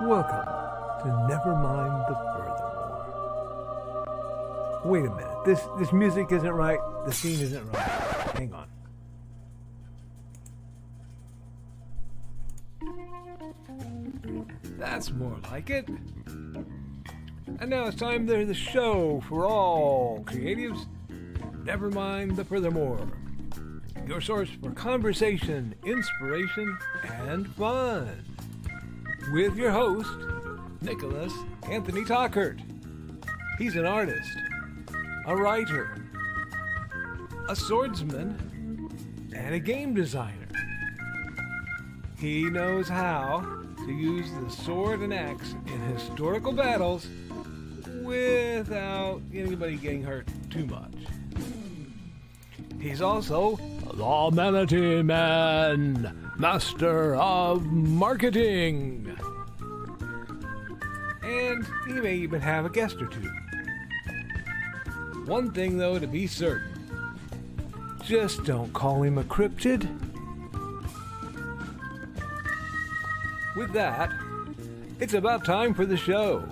Welcome to Nevermind the Furthermore. Wait a minute, this music isn't right, the scene isn't right. Hang on. That's more like it. And now it's time for the show for all creatives. Nevermind the Furthermore. Your source for conversation, inspiration, and fun. With your host, Nicholas Anthony Tockert. He's an artist, a writer, a swordsman, and a game designer. He knows how to use the sword and axe in historical battles without anybody getting hurt too much. He's also the Manatee Man, master of marketing. And he may even have a guest or two. One thing, though, to be certain. Just don't call him a cryptid. With that, it's about time for the show.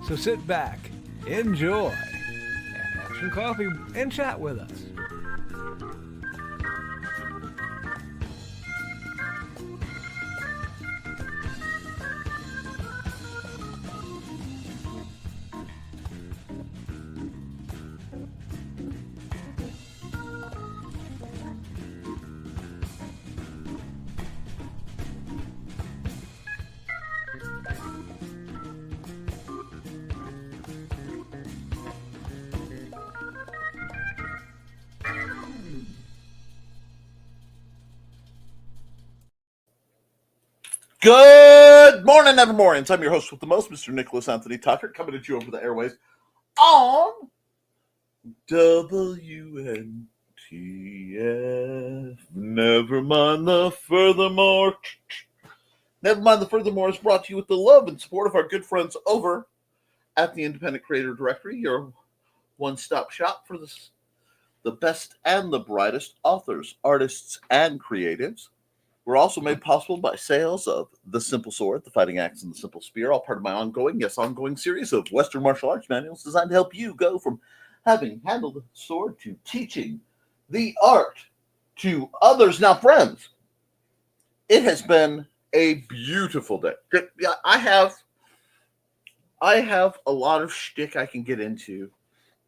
So sit back, enjoy, and have some coffee and chat with us. Good morning, Nevermorians. I'm your host with the most, Mr. Nicholas Anthony Tockert, coming at you over the airways on WNTF. Nevermind the Furthermore. Nevermind the Furthermore is brought to you with the love and support of our good friends over at the Independent Creator Directory, your one-stop shop for the best and the brightest authors, artists, and creatives. We're also made possible by sales of The Simple Sword, The Fighting Axe, and The Simple Spear, all part of my ongoing series of Western martial arts manuals designed to help you go from having handled the sword to teaching the art to others. Now, friends, it has been a beautiful day. I have a lot of shtick I can get into,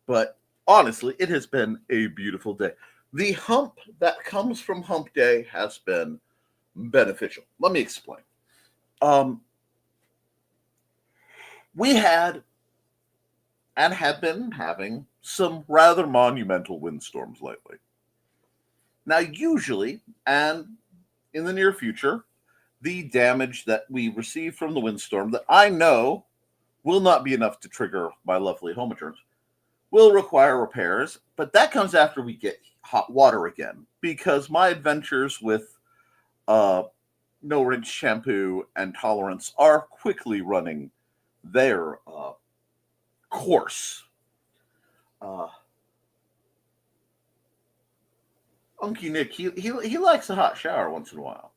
but honestly, it has been a beautiful day. The hump that comes from hump day has been beneficial. Let me explain. We had and have been having some rather monumental windstorms lately. Now, usually, and in the near future, the damage that we receive from the windstorm that I know will not be enough to trigger my lovely home insurance will require repairs, but that comes after we get hot water again, because my adventures with no rinse shampoo and tolerance are quickly running their course. Unky Nick, he likes a hot shower once in a while,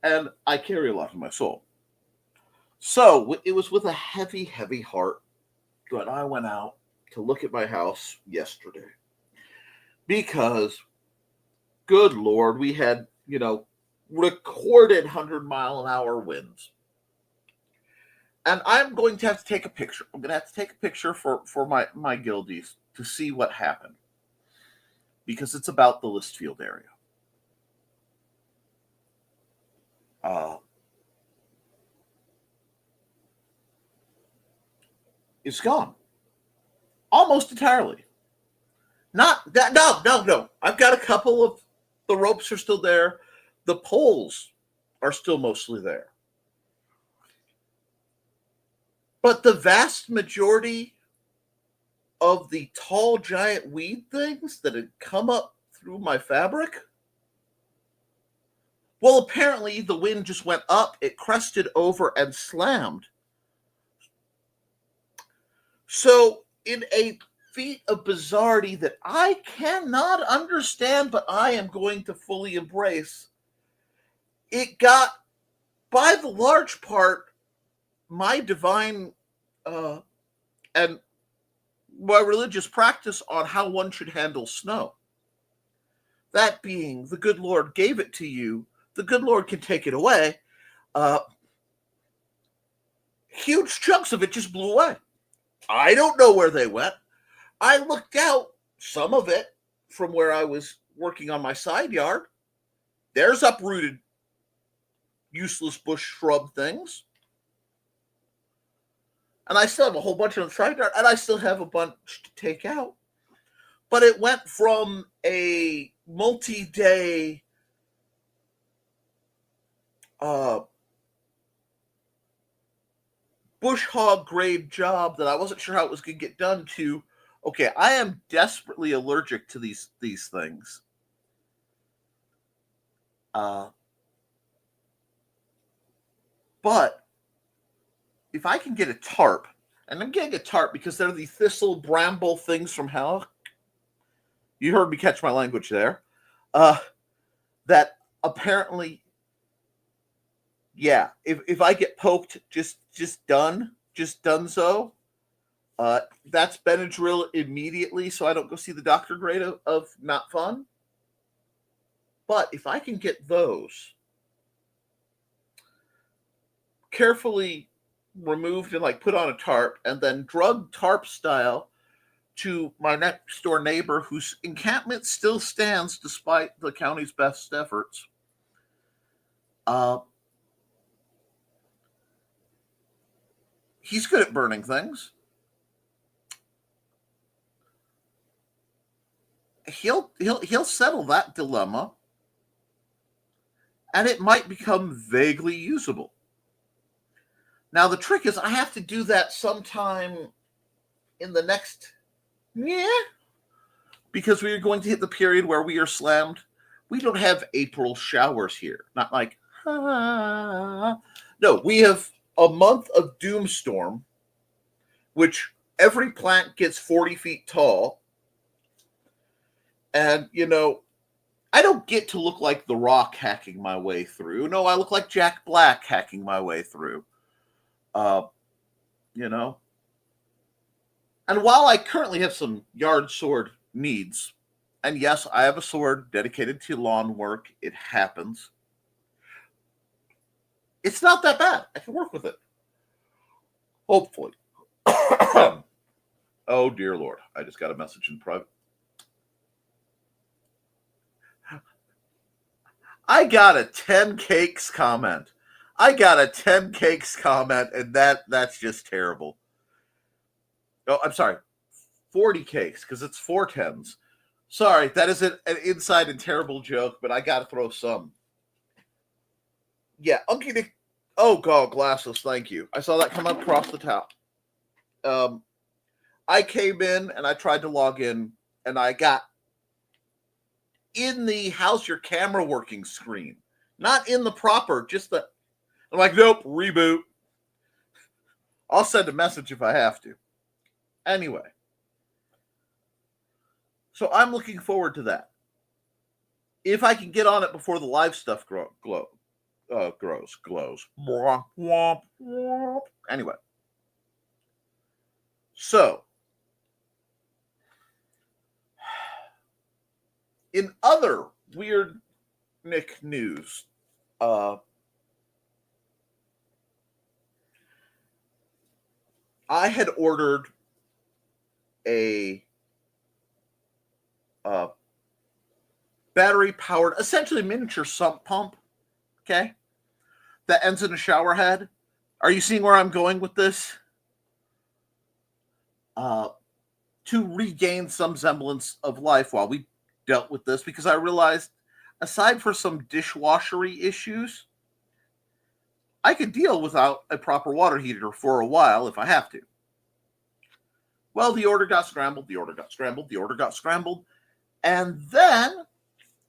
and I carry a lot in my soul. So it was with a heavy, heavy heart that I went out to look at my house yesterday, because, good Lord, we had, recorded 100-mile-an-hour winds. And I'm going to have to take a picture. I'm going to have to take a picture for my guildies to see what happened, because it's about the Listfield area. It's gone. Almost entirely. Not that. No. I've got a couple of the ropes are still there. The poles are still mostly there. But the vast majority of the tall, giant weed things that had come up through my fabric, well, apparently the wind just went up, it crested over and slammed. So, in a feat of bizarrety that I cannot understand, but I am going to fully embrace, it got by the large part, my divine and my religious practice on how one should handle snow. That being, the good Lord gave it to you, the good Lord can take it away. Huge chunks of it just blew away. I don't know where they went. I looked out some of it from where I was working on my side yard. There's uprooted, useless bush shrub things. And I still have a whole bunch on the side yard, and I still have a bunch to take out. But it went from a multi-day bush hog grade job that I wasn't sure how it was going to get done to, okay, I am desperately allergic to these things. But if I can get a tarp, and I'm getting a tarp because they're the thistle bramble things from hell. You heard me catch my language there. That apparently, yeah, if I get poked, just done so. That's Benadryl immediately, so I don't go see the doctor grade of not fun. But if I can get those carefully removed and like put on a tarp and then drug tarp style to my next door neighbor whose encampment still stands despite the county's best efforts. He's good at burning things. He'll settle that dilemma, and it might become vaguely usable. Now the trick is I have to do that sometime in the next because we are going to hit the period where we are slammed. We don't have April showers here. Not like no, we have a month of doomstorm, which every plant gets 40 feet tall. And, you know, I don't get to look like The Rock hacking my way through. No, I look like Jack Black hacking my way through. You know. And while I currently have some yard sword needs, and yes, I have a sword dedicated to lawn work. It happens. It's not that bad. I can work with it. Hopefully. Oh, dear Lord. I just got a message in private. I got a 10 cakes comment. And that's just terrible. Oh, I'm sorry. 40 cakes, because it's 4 tens. Sorry, that is an inside and terrible joke, but I got to throw some. Yeah, Unky Nick. Oh, God, glasses, thank you. I saw that come up across the top. I came in and I tried to log in, and I got in the how's your camera working screen. Not in the proper, just the... I'm like, nope, reboot. I'll send a message if I have to. Anyway. So I'm looking forward to that. If I can get on it before the live stuff glows. Anyway. So, in other weird Nick news, I had ordered a battery-powered, essentially miniature sump pump, okay, that ends in a shower head. Are you seeing where I'm going with this? To regain some semblance of life while we dealt with this, because I realized, aside for some dishwashery issues, I could deal without a proper water heater for a while if I have to. Well, the order got scrambled, and then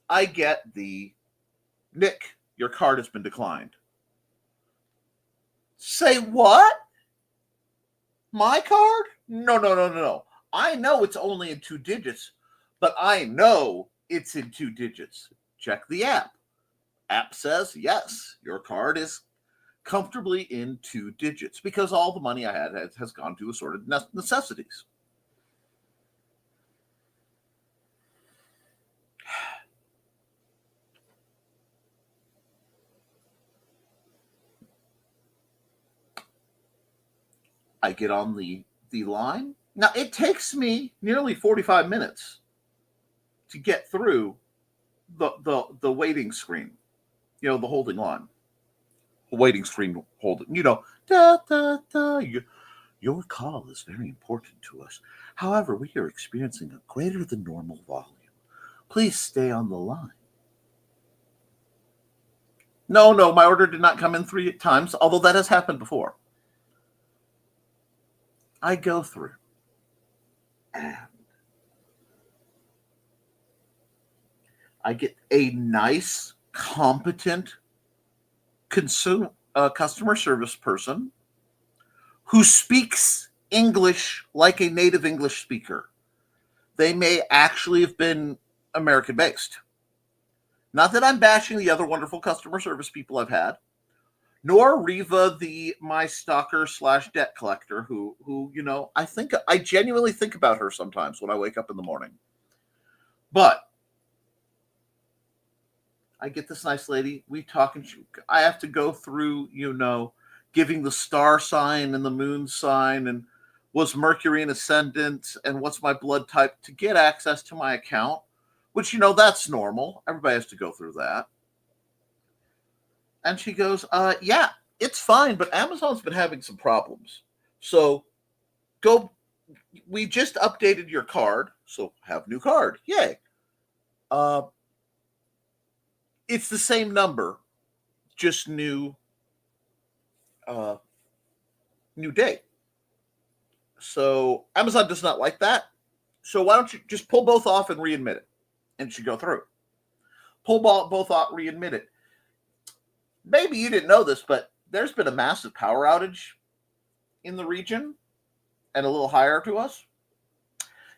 I get the, Nick, your card has been declined. Say what? My card? No. I know it's only in 2 digits, but I know it's in 2 digits. Check the app. App says, yes, your card is comfortably in 2 digits because all the money I had has gone to assorted necessities. I get on the line. Now, it takes me nearly 45 minutes to get through the waiting screen, the holding line. Waiting screen holding, da, da, da. Your call is very important to us. However, we are experiencing a greater than normal volume. Please stay on the line. No, my order did not come in 3 times, although that has happened before. I go through, and I get a nice, competent customer service person who speaks English like a native English speaker. They may actually have been American-based. Not that I'm bashing the other wonderful customer service people I've had, nor Reva, my stalker / debt collector, who I genuinely think about her sometimes when I wake up in the morning. But I get this nice lady. We talk, and I have to go through, giving the star sign and the moon sign, and was Mercury an ascendant, and what's my blood type to get access to my account, which, that's normal. Everybody has to go through that. And she goes, yeah, it's fine, but Amazon's been having some problems. So we just updated your card, so have new card. Yay. It's the same number, just new date. So Amazon does not like that. So why don't you just pull both off and readmit it? And she go through. Pull both off, readmit it. Maybe you didn't know this, but there's been a massive power outage in the region and a little higher to us.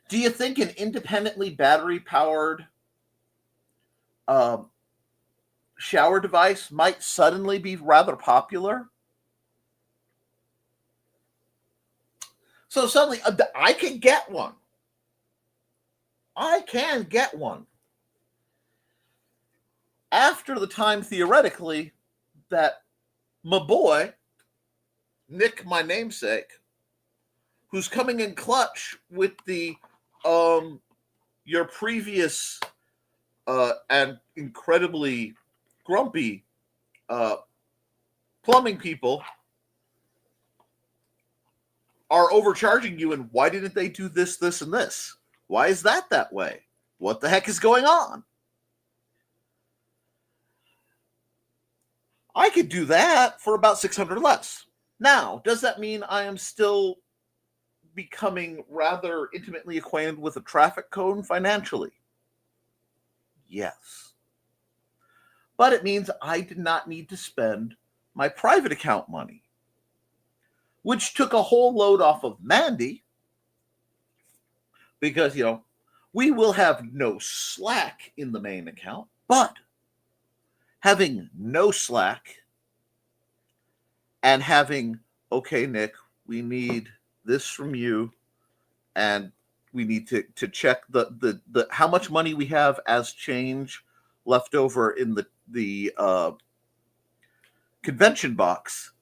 Do you think an independently battery-powered shower device might suddenly be rather popular? So suddenly, I can get one. I can get one. After the time, theoretically, that my boy, Nick, my namesake, who's coming in clutch with the your previous and incredibly grumpy plumbing people are overcharging you, and why didn't they do this, this, and this? Why is that way? What the heck is going on? I could do that for about $600 less. Now, does that mean I am still becoming rather intimately acquainted with a traffic code financially? Yes. But it means I did not need to spend my private account money, which took a whole load off of Mandy, because, we will have no slack in the main account, but having no slack and having, okay, Nick, we need this from you, and we need to check the how much money we have as change left over in the convention box,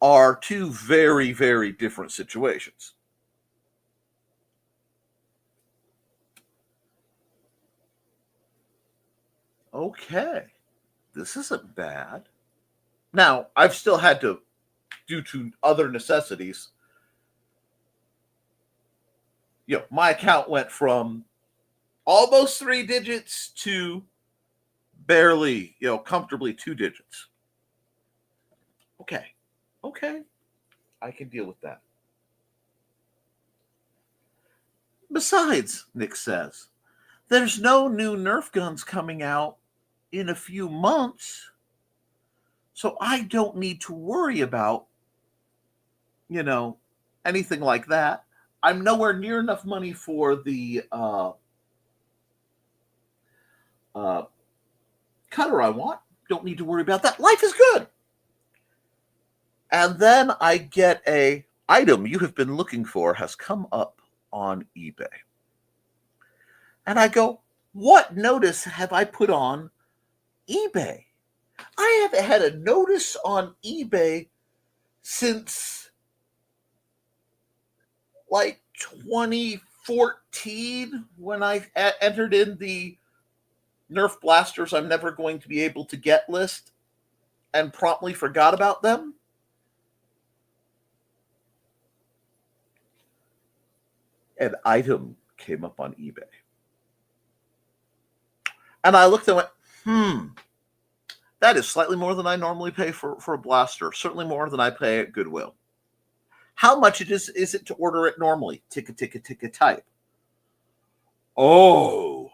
are two very, very different situations. Okay, this isn't bad. Now, I've still had to, due to other necessities, my account went from almost 3 digits to barely, comfortably 2 digits. Okay, I can deal with that. Besides, Nick says, there's no new Nerf guns coming out in a few months, so I don't need to worry about, anything like that. I'm nowhere near enough money for the cutter I want. Don't need to worry about that. Life is good. And then I get a item you have been looking for has come up on eBay. And I go, what notice have I put on eBay? I haven't had a notice on eBay since like 2014 when I entered in the Nerf blasters I'm never going to be able to get list and promptly forgot about them. An item came up on eBay. And I looked and went, that is slightly more than I normally pay for a blaster. Certainly more than I pay at Goodwill. How much is it to order it normally? Ticka, ticka, ticka type. Oh.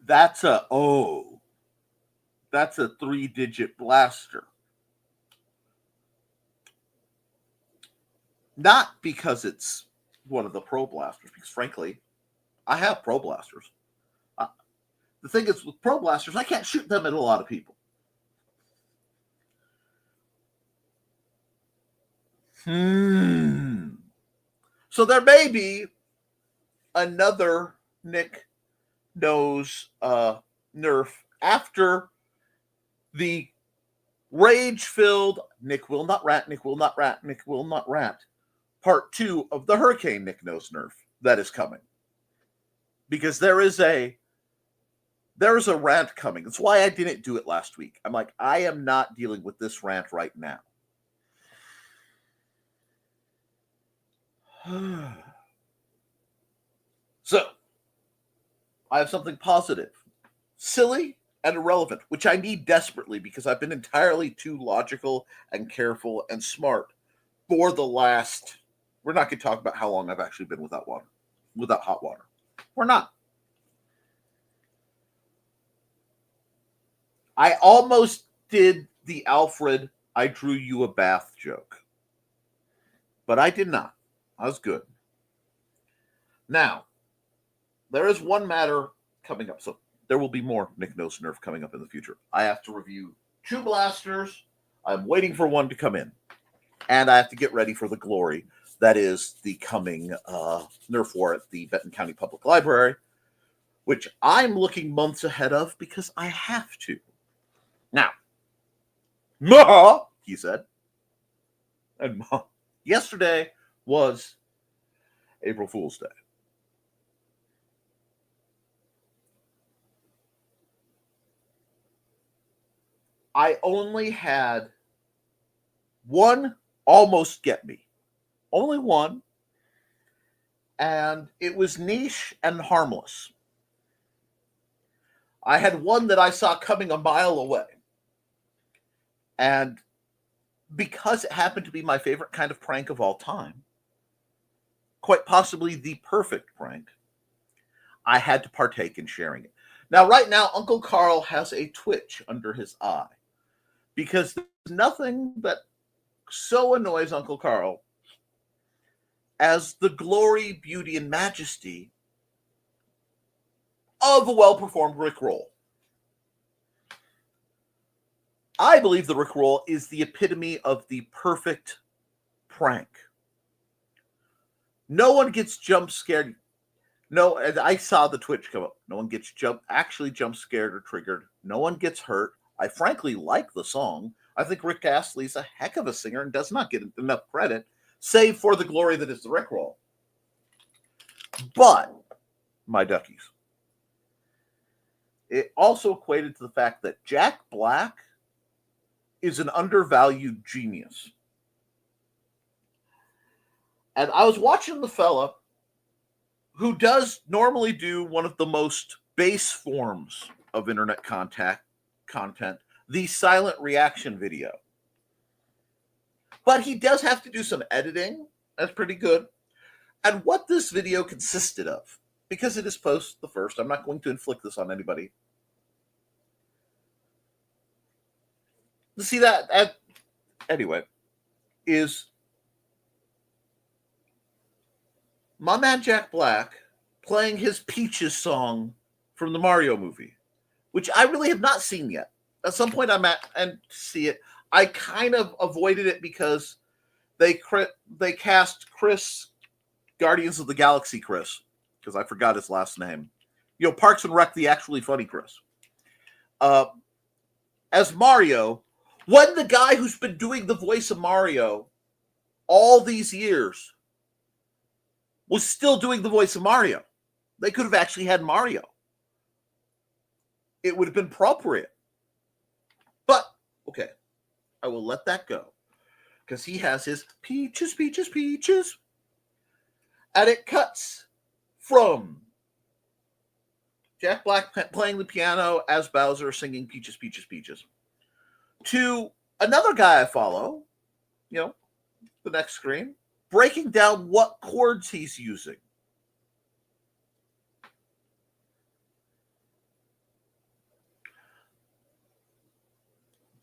That's a 3-digit blaster. Not because it's one of the pro blasters, because frankly, I have pro blasters. The thing is, with pro blasters, I can't shoot them at a lot of people. So there may be another Nick knows Nerf after the rage-filled Nick will not rat, Nick will not rat, Nick will not rat part 2 of the Hurricane Nick knows Nerf that is coming. Because there is a rant coming. That's why I didn't do it last week. I'm like, I am not dealing with this rant right now. So, I have something positive, silly, and irrelevant, which I need desperately because I've been entirely too logical and careful and smart for the last. We're not going to talk about how long I've actually been without hot water. We're not. I almost did the Alfred, I drew you a bath joke. But I did not. I was good. Now, there is one matter coming up. So there will be more Nick Knows Nerf coming up in the future. I have to review 2 blasters. I'm waiting for one to come in. And I have to get ready for the glory that is the coming Nerf war at the Benton County Public Library, which I'm looking months ahead of because I have to. Now, Ma, he said, and Ma, yesterday was April Fool's Day. I only had one almost get me. Only one. And it was niche and harmless. I had one that I saw coming a mile away. And because it happened to be my favorite kind of prank of all time, quite possibly the perfect prank, I had to partake in sharing it. Now, right now, Uncle Carl has a twitch under his eye because there's nothing that so annoys Uncle Carl as the glory, beauty, and majesty of a well-performed Rickroll. I believe the Rickroll is the epitome of the perfect prank. No one gets jump scared. No, and I saw the Twitch come up. No one gets jump scared or triggered. No one gets hurt. I frankly like the song. I think Rick Astley's a heck of a singer and does not get enough credit, save for the glory that is the Rickroll. But, my duckies, it also equated to the fact that Jack Black is an undervalued genius. And I was watching the fella who does normally do one of the most base forms of internet content, the silent reaction video. But he does have to do some editing. That's pretty good. And what this video consisted of, because it is post the first, I'm not going to inflict this on anybody. See that anyway, is my man Jack Black playing his Peaches song from the Mario movie, which I really have not seen yet. at some point I'm at and see it. I kind of avoided it because they cast Chris, Guardians of the Galaxy Chris, because I forgot his last name. Parks and Rec, the actually funny Chris. As Mario, when the guy who's been doing the voice of Mario all these years was still doing the voice of Mario. They could have actually had Mario. It would have been appropriate. But, okay, I will let that go. Because he has his peaches, peaches, peaches. And it cuts from Jack Black playing the piano as Bowser singing Peaches, Peaches, Peaches, to another guy I follow, the next screen, breaking down what chords he's using.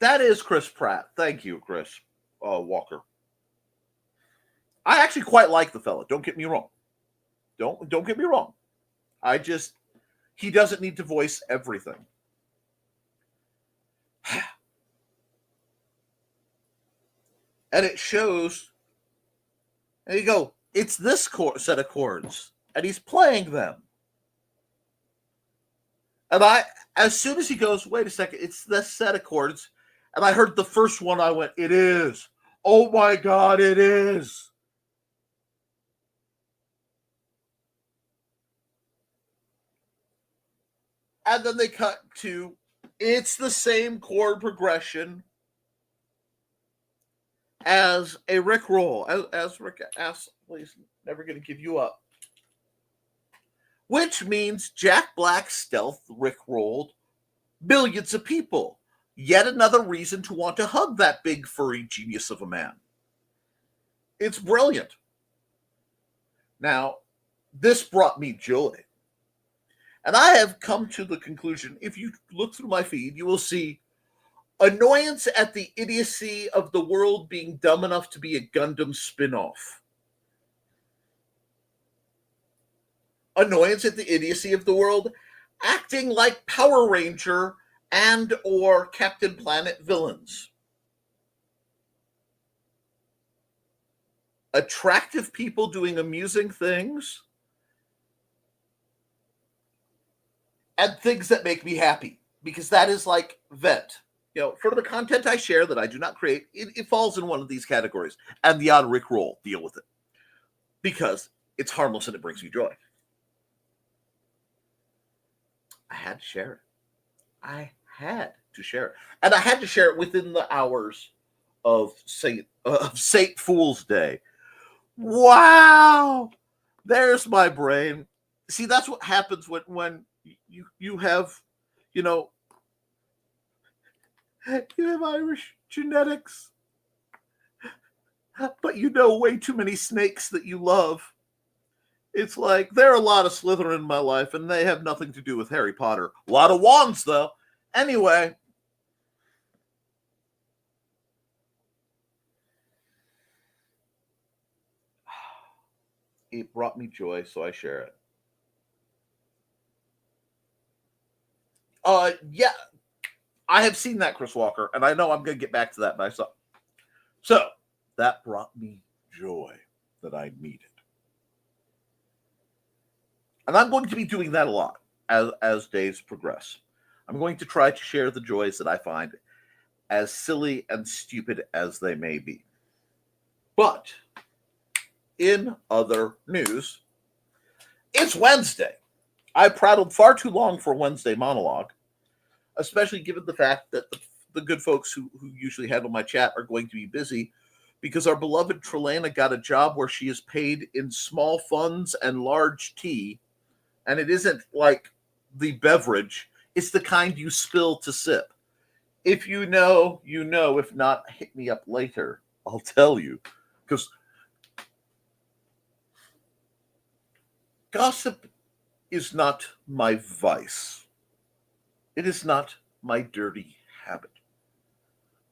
That is Chris Pratt. Thank you, Chris Walker. I actually quite like the fella. Don't get me wrong. Don't get me wrong. He doesn't need to voice everything. And it shows, there you go, it's this set of chords, and he's playing them. And as soon as he goes, wait a second, it's this set of chords, and I heard the first one, I went, it is. Oh my God, it is. And then they cut to, it's the same chord progression as a Rickroll, as Rick asks, please, never going to give you up. Which means Jack Black stealth Rickrolled millions of people. Yet another reason to want to hug that big furry genius of a man. It's brilliant. Now, this brought me joy. And I have come to the conclusion, if you look through my feed, you will see annoyance at the idiocy of the world being dumb enough to be a Gundam spin-off. Annoyance at the idiocy of the world acting like Power Ranger and or Captain Planet villains. Attractive people doing amusing things and things that make me happy, because that is like vent. For the content I share that I do not create, it falls in one of these categories. And the odd Rickroll, deal with it. Because it's harmless and it brings me joy. I had to share it. I had to share it. And I had to share it within the hours of Saint Fool's Day. Wow! There's my brain. See, that's what happens when you have, you have Irish genetics, but you know way too many snakes that you love. It's like, there are a lot of Slytherin in my life, and they have nothing to do with Harry Potter. A lot of wands, though. Anyway. It brought me joy, so I share it. Yeah. I have seen that, Chris Walker, and I know I'm going to get back to that myself. So, that brought me joy that I needed. And I'm going to be doing that a lot as days progress. I'm going to try to share the joys that I find, as silly and stupid as they may be. But, in other news, it's Wednesday. I prattled far too long for a Wednesday monologue, especially given the fact that the good folks who usually handle my chat are going to be busy, because our beloved Trelana got a job where she is paid in small funds and large tea, and it isn't like the beverage, it's the kind you spill to sip. If you know, you know. If not, hit me up later. I'll tell you. Because gossip is not my vice. It is not my dirty habit.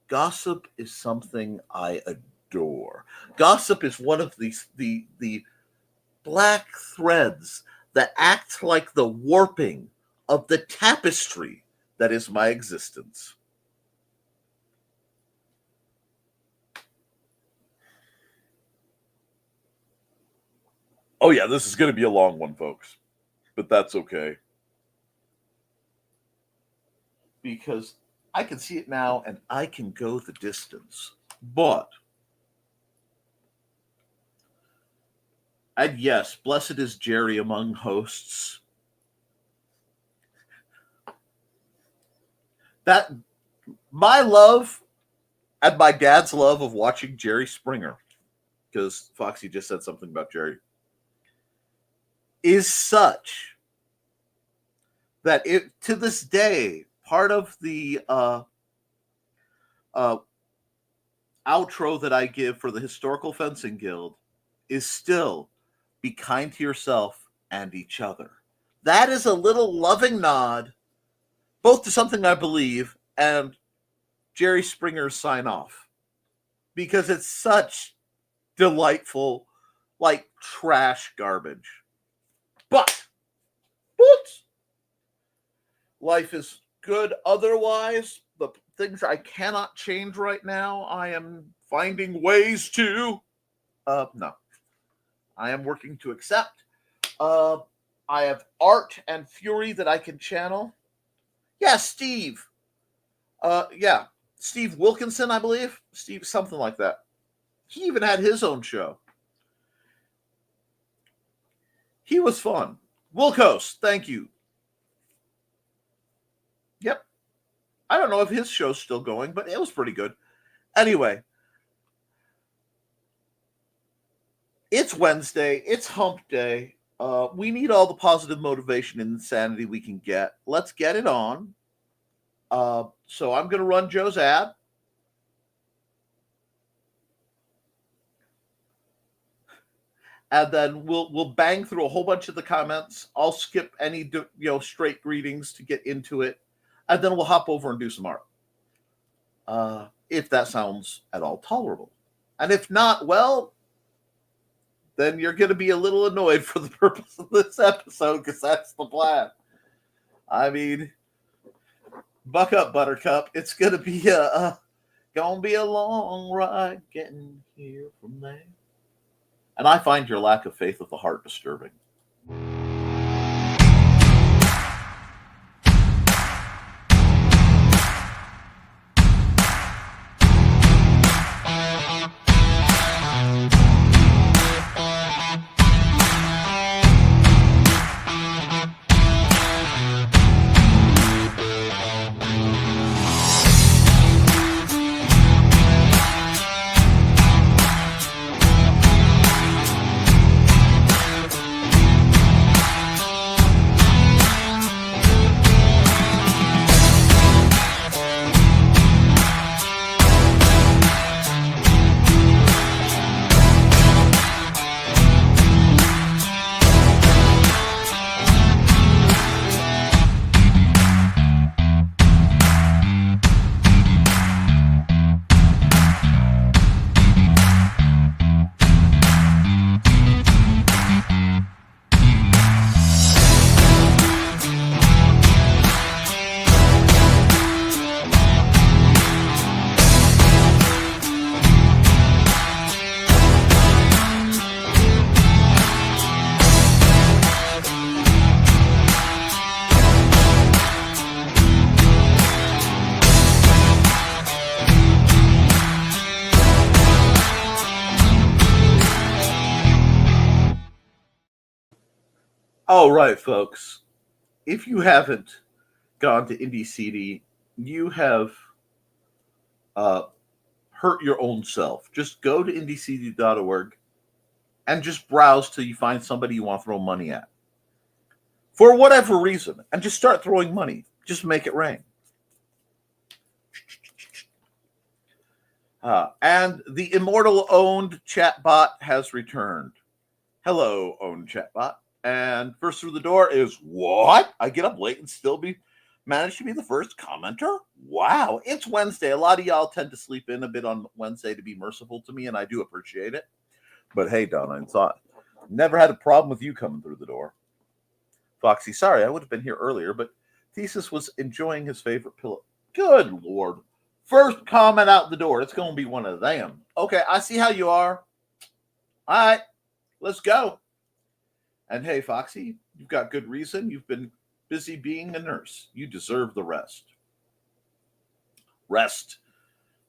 Gossip is something I adore. Gossip is one of the black threads that act like the warping of the tapestry that is my existence. Oh, yeah, this is going to be a long one, folks. But that's okay. Because I can see it now and I can go the distance. But, and yes, blessed is Jerry among hosts. That, my love and my dad's love of watching Jerry Springer, because Foxy just said something about Jerry, is such that it, to this day, part of the outro that I give for the Historical Fencing Guild is still be kind to yourself and each other. That is a little loving nod, both to something I believe and Jerry Springer's sign off, because it's such delightful, like trash garbage. But life is good otherwise. The things I cannot change right now, I am finding ways to. No. I am working to accept. I have art and fury that I can channel. Yeah, Steve. Yeah, Steve Wilkinson, I believe. Steve, something like that. He even had his own show. He was fun. Wilkos, thank you. Yep. I don't know if his show's still going, but it was pretty good. Anyway, it's Wednesday. It's hump day. We need all the positive motivation and insanity we can get. Let's get it on. So I'm going to run Joe's ad. And then we'll bang through a whole bunch of the comments. I'll skip any straight greetings to get into it, and then we'll hop over and do some art. If that sounds at all tolerable, and if not, well, then you're going to be a little annoyed for the purpose of this episode, because that's the plan. I mean, buck up, Buttercup. It's going to be a long ride getting here from there. And I find your lack of faith of the heart disturbing. All right, folks. If you haven't gone to Indie CD, you have hurt your own self. Just go to indiecd.org and just browse till you find somebody you want to throw money at. For whatever reason. And just start throwing money. Just make it rain. And the immortal owned chatbot has returned. Hello, owned chatbot. And first through the door is what? I get up late and still manage to be the first commenter? Wow, it's Wednesday. A lot of y'all tend to sleep in a bit on Wednesday to be merciful to me, and I do appreciate it. But hey, Donna, I thought never had a problem with you coming through the door. Foxy, sorry, I would have been here earlier, but Thesis was enjoying his favorite pillow. Good Lord. First comment out the door. It's going to be one of them. Okay, I see how you are. All right, let's go. And hey, Foxy, you've got good reason. You've been busy being a nurse. You deserve the rest. Rest.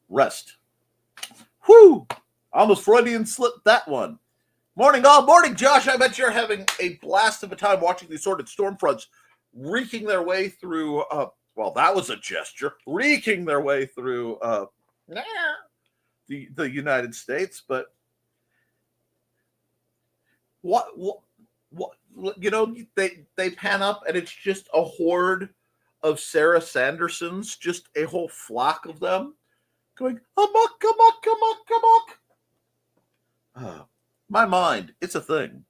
Rest. Whew! Almost Freudian slipped that one. Morning, all. Morning, Josh. I bet you're having a blast of a time watching the assorted storm fronts reeking their way through, well, that was a gesture, reeking their way through the United States. But what, you know, they pan up and it's just a horde of Sarah Sandersons, just a whole flock of them going, amok, amok, amok, amok. My mind, it's a thing.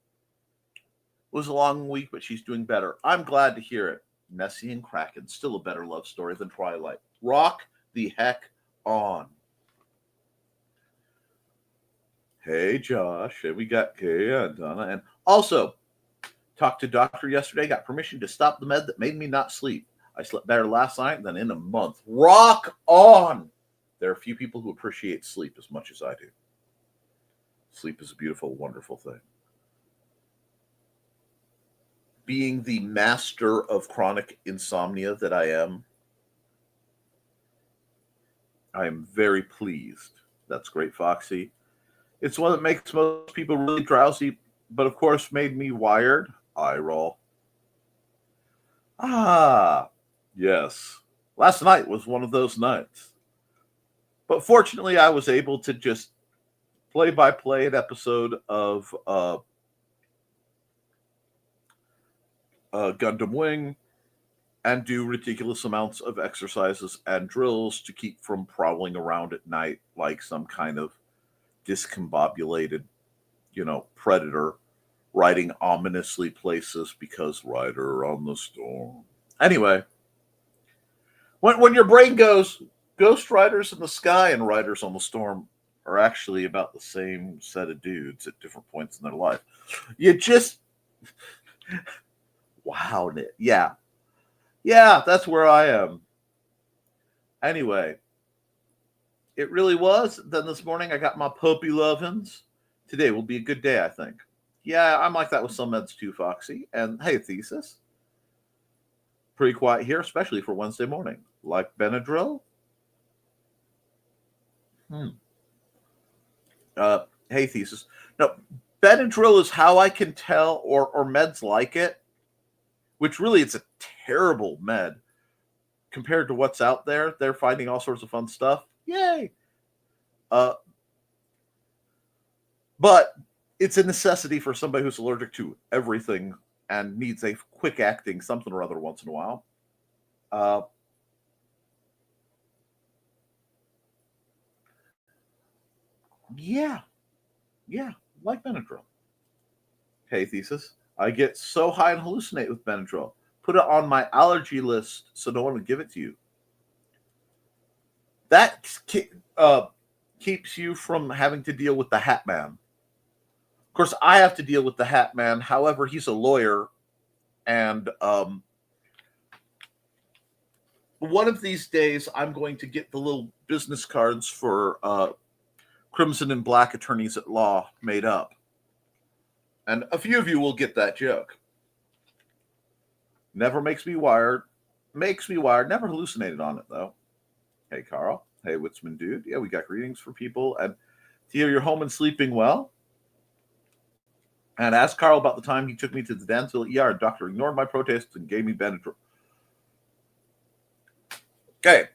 It was a long week, but she's doing better. I'm glad to hear it. Nessie and Kraken, still a better love story than Twilight. Rock the heck on. Hey, Josh. And we got Kay and Donna. And also, talked to doctor yesterday, got permission to stop the med that made me not sleep. I slept better last night than in a month. Rock on. There are few people who appreciate sleep as much as I do. Sleep is a beautiful, wonderful thing. Being the master of chronic insomnia that I am very pleased. That's great, Foxy. It's one that makes most people really drowsy, but of course made me wired. Eye roll. Ah, yes. Last night was one of those nights. But fortunately, I was able to just play-by-play an episode of Gundam Wing and do ridiculous amounts of exercises and drills to keep from prowling around at night like some kind of discombobulated, predator riding ominously places because Rider on the Storm. Anyway, when your brain goes, Ghost Riders in the Sky and Riders on the Storm are actually about the same set of dudes at different points in their life. You just... Wow, Nick. Yeah, that's where I am. Anyway, it really was. Then this morning I got my puppy lovins. Today will be a good day, I think. Yeah, I'm like that with some meds too, Foxy. And hey, Thesis. Pretty quiet here, especially for Wednesday morning. Like Benadryl? Hey, Thesis. No, Benadryl is how I can tell, or meds like it, which really it's a terrible med compared to what's out there. They're finding all sorts of fun stuff. Yay! But it's a necessity for somebody who's allergic to everything and needs a quick acting something or other once in a while. Yeah, like Benadryl. Hey, Thesis. I get so high and hallucinate with Benadryl. Put it on my allergy list so no one would give it to you. That keeps you from having to deal with the Hat Man. Of course, I have to deal with the Hat Man. However, he's a lawyer. And one of these days, I'm going to get the little business cards for Crimson and Black attorneys at law made up. And a few of you will get that joke. Never makes me wired. Never hallucinated on it, though. Hey, Carl. Hey, Witzman Dude. Yeah, we got greetings for people. And to hear you're home and sleeping well. And ask Carl about the time he took me to the Dansville ER. Doctor ignored my protests and gave me Benadryl. Okay.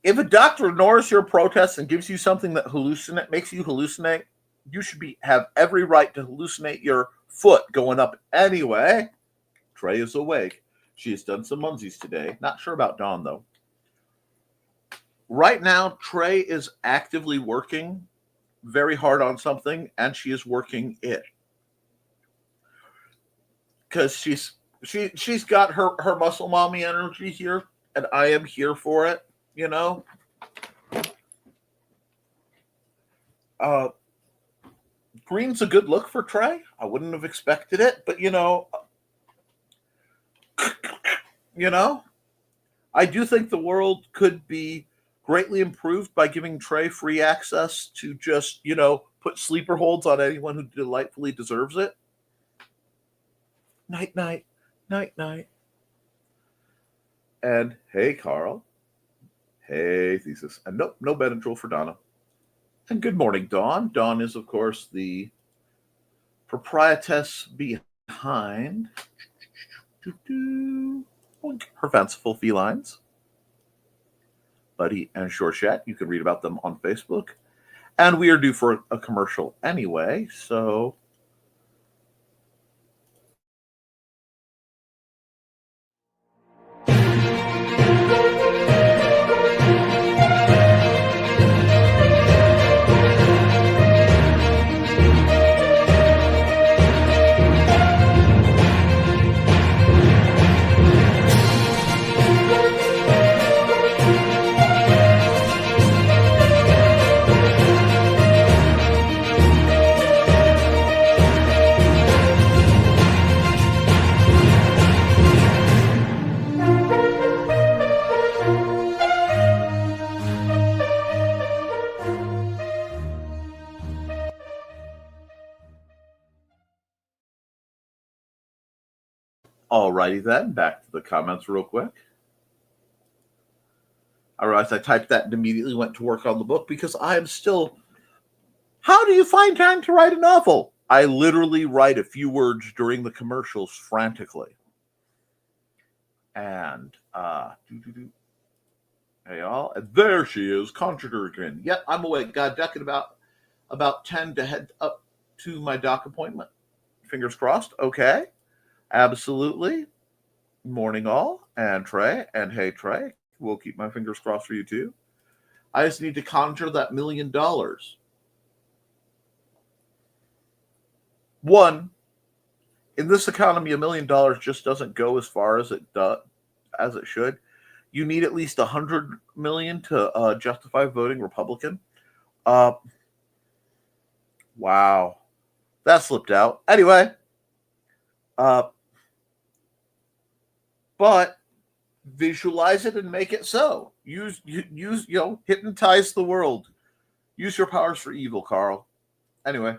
If a doctor ignores your protests and gives you something that makes you hallucinate, you should have every right to hallucinate your foot going up anyway. Trey is awake. She has done some munsies today. Not sure about Dawn, though. Right now, Trey is actively working very hard on something, and she is working it. Because she's got her muscle mommy energy here, and I am here for it, Green's a good look for Trey. I wouldn't have expected it, but I do think the world could be greatly improved by giving Trey free access to just, put sleeper holds on anyone who delightfully deserves it. Night, night, night, night. And hey, Carl. Hey, Thesis. And nope, no Benadryl for Donna. And good morning, Dawn. Dawn is, of course, the proprietress behind her fanciful felines. Buddy and Shortchat. You can read about them on Facebook. And we are due for a commercial anyway, so alrighty then, back to the comments real quick. I realized I typed that and immediately went to work on the book because I am still. How do you find time to write a novel? I literally write a few words during the commercials frantically. And, hey, y'all. And there she is, Conjurer again. Yep, I'm awake. Got duck at about 10 to head up to my doc appointment. Fingers crossed. Okay. Absolutely. Morning, all. And Trey. And hey, Trey. We'll keep my fingers crossed for you, too. I just need to conjure that $1 million. One, in this economy, $1 million just doesn't go as far as it should. You need at least 100 million to justify voting Republican. Wow, that slipped out. Anyway, but visualize it and make it so. Use hypnotize the world. Use your powers for evil, Carl. Anyway.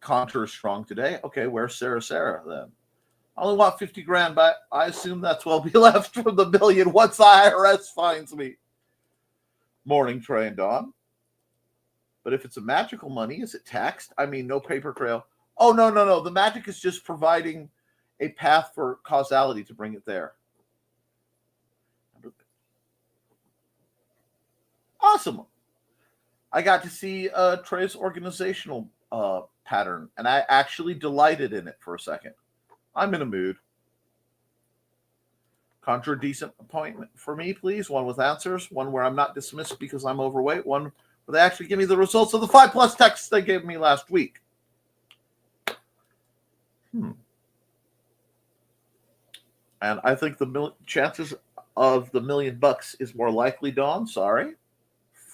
Contour is strong today. Okay, where's Sarah then? I only want 50 grand, but I assume that's will be left from the $1 billion once the IRS finds me. Morning, Trey and Dawn. But if it's a magical money, is it taxed? I mean, no paper trail. Oh, no. The magic is just providing a path for causality to bring it there. Awesome. I got to see Trey's organizational pattern, and I actually delighted in it for a second. I'm in a mood. Conjure a decent appointment for me, please. One with answers, one where I'm not dismissed because I'm overweight, one where they actually give me the results of the 5+ texts they gave me last week. And I think the chances of the $1 million is more likely, Dawn. Sorry.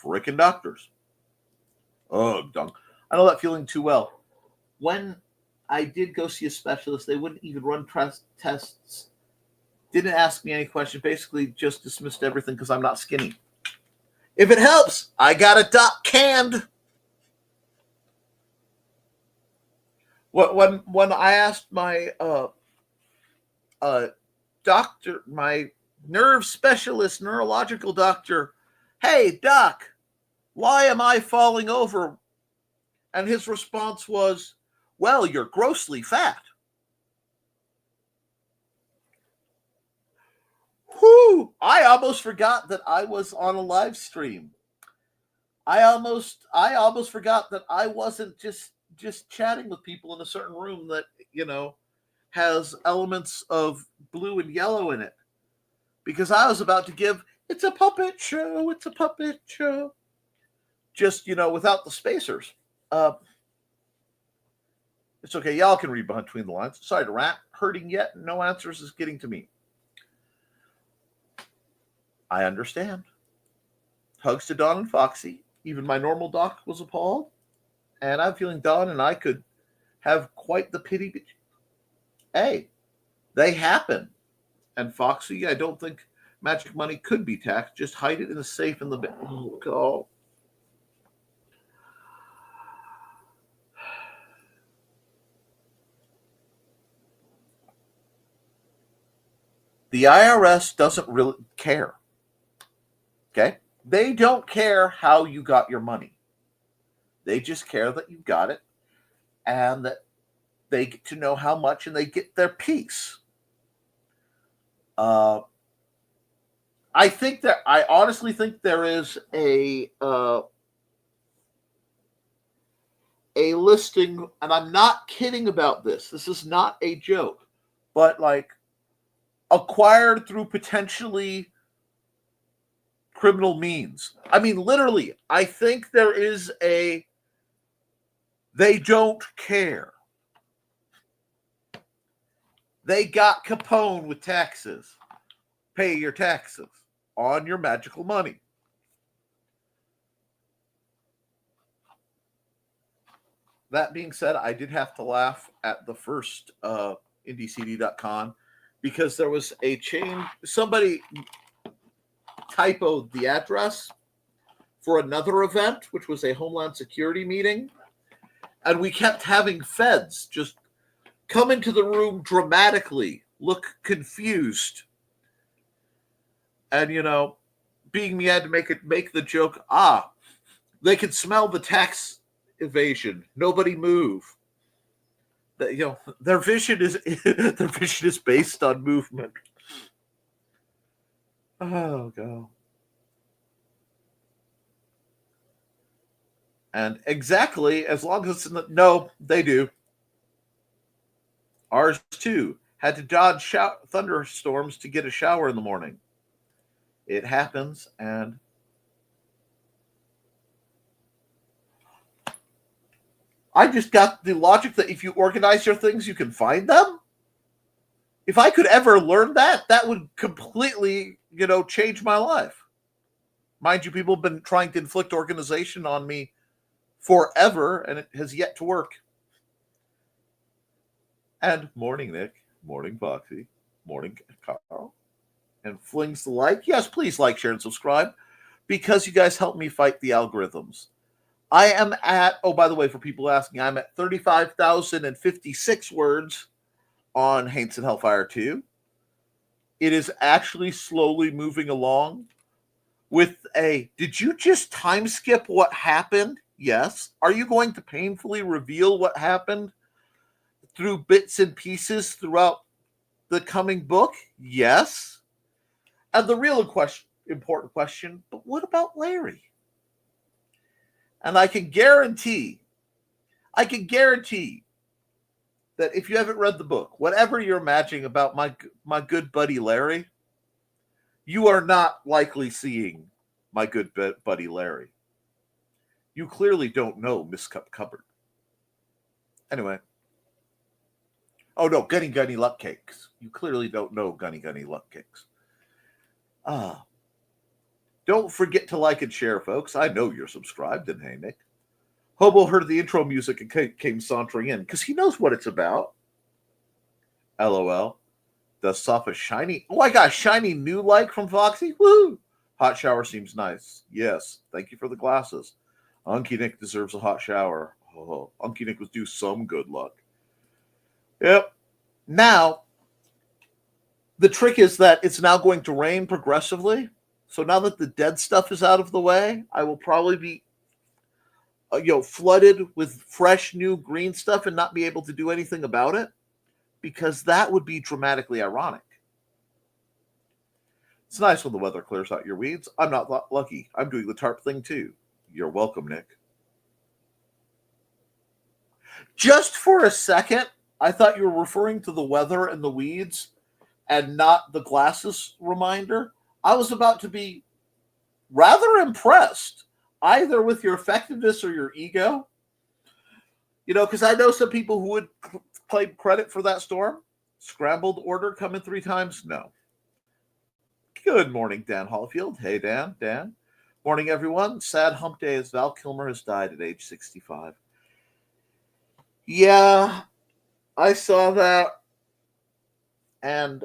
Frickin' doctors. Ugh, dunk. I know that feeling too well. When I did go see a specialist, they wouldn't even run tests, didn't ask me any questions, basically just dismissed everything because I'm not skinny. If it helps, I got a doc canned. When I asked my doctor, my neurological doctor, hey, doc, why am I falling over? And his response was, well, you're grossly fat. Whew! I almost forgot that I was on a live stream. I almost forgot that I wasn't just chatting with people in a certain room that, has elements of blue and yellow in it. Because I was about to give, it's a puppet show. Just, without the spacers. It's okay. Y'all can read between the lines. Sorry to rant. Hurting yet. No answers is getting to me. I understand. Hugs to Dawn and Foxy. Even my normal doc was appalled. And I'm feeling Dawn and I could have quite the pity. Hey, they happen. And Foxy, I don't think magic money could be taxed. Just hide it in a safe in the bed. Oh, God. The IRS doesn't really care. Okay? They don't care how you got your money. They just care that you got it and that they get to know how much and they get their piece. I honestly think there is a listing, and I'm not kidding about this. This is not a joke, but like acquired through potentially criminal means. I mean, literally, I think there is a they don't care. They got Capone with taxes. Pay your taxes on your magical money. That being said, I did have to laugh at the first IndieCD.com because there was a chain. Somebody typoed the address for another event, which was a Homeland Security meeting. And we kept having feds just come into the room dramatically, look confused. And, being me, I had to make the joke, they could smell the tax evasion. Nobody move. Their vision is based on movement. Oh God. And exactly, as long as it's no, they do. Ours too had to dodge thunderstorms to get a shower in the morning. It happens, and I just got the logic that if you organize your things, you can find them. If I could ever learn that, that would completely, change my life. Mind you, people have been trying to inflict organization on me forever, and it has yet to work. And morning, Nick. Morning, Foxy. Morning, Carl. And flings the like. Yes, please like, share, and subscribe, because you guys help me fight the algorithms. I am at, by the way, for people asking, I'm at 35,056 words on Haints and Hellfire 2. It is actually slowly moving along with did you just time skip what happened? Yes. Are you going to painfully reveal what happened through bits and pieces throughout the coming book? Yes. And the real important question, but what about Larry? And I can guarantee that if you haven't read the book, whatever you're imagining about my good buddy Larry, you are not likely seeing my good buddy Larry. You clearly don't know Miss Cupboard. Anyway. Oh, no, Gunny Gunny Luck Cakes. You clearly don't know Gunny Gunny Luck Cakes. Don't forget to like and share, folks. I know you're subscribed, and hey, Nick. Hobo heard the intro music and came sauntering in because he knows what it's about. LOL. The softest shiny. Oh, I got a shiny new like from Foxy. Woo! Hot shower seems nice. Yes. Thank you for the glasses. Unky Nick deserves a hot shower. Oh, Unky Nick was due some good luck. Yep. Now, the trick is that it's now going to rain progressively. So now that the dead stuff is out of the way, I will probably be flooded with fresh new green stuff and not be able to do anything about it, because that would be dramatically ironic. It's nice when the weather clears out your weeds. I'm not lucky. I'm doing the tarp thing too. You're welcome, Nick. Just for a second, I thought you were referring to the weather and the weeds and not the glasses reminder. I was about to be rather impressed, either with your effectiveness or your ego. Because I know some people who would claim credit for that storm. Scrambled order coming 3 times? No. Good morning, Dan Hollifield. Hey, Dan. Morning, everyone. Sad hump day as Val Kilmer has died at age 65. Yeah, I saw that. And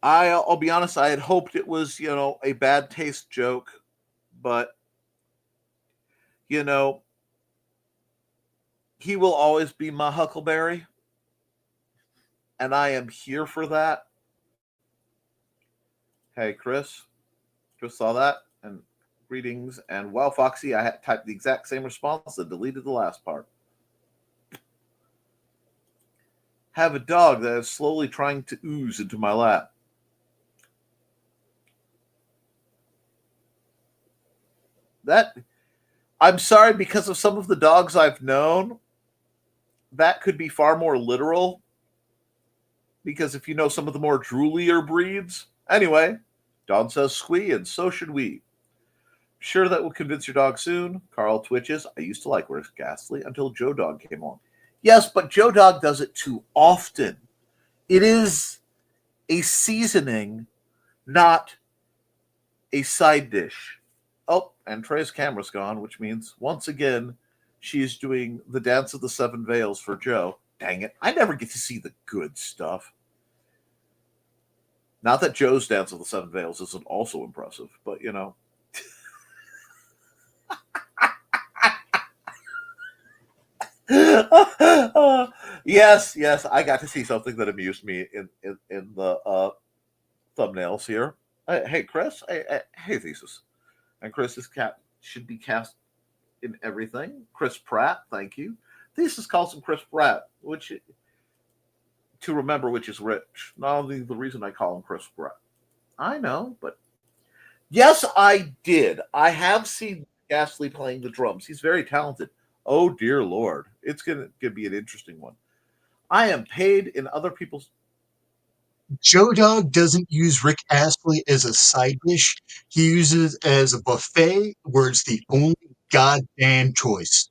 I'll be honest, I had hoped it was, a bad taste joke, but, he will always be my Huckleberry. and I am here for that. Hey, Chris saw that, and greetings. And well, Foxy, I had typed the exact same response and deleted the last part. Have a dog that is slowly trying to ooze into my lap. That, I'm sorry, because of some of the dogs I've known, that could be far more literal. Because if you know some of the more droolier breeds, anyway, Dawn says squee, and so should we. Sure, that will convince your dog soon. Carl twitches. I used to like Rick Ghastly until Joe Dog came along. Yes, but Joe Dog does it too often. It is a seasoning, not a side dish. Oh, and Trey's camera's gone, which means once again she's doing the Dance of the Seven Veils for Joe. Dang it, I never get to see the good stuff. Not that Joe's Dance of the Seven Veils isn't also impressive, but you know. Yes, I got to see something that amused me in the thumbnails here. Hey, Chris. Hey, Thesis. And Chris's cat should be cast in everything. Chris Pratt, thank you. Thesis calls him Chris Pratt, which to remember which is rich. Not only the reason I call him Chris Pratt. I know, but yes, I did. I have seen Ghastly playing the drums. He's very talented. Oh dear Lord, it's gonna be an interesting one. I am paid in other people's. Joe Dog doesn't use Rick Astley as a side dish. He uses it as a buffet where it's the only goddamn choice.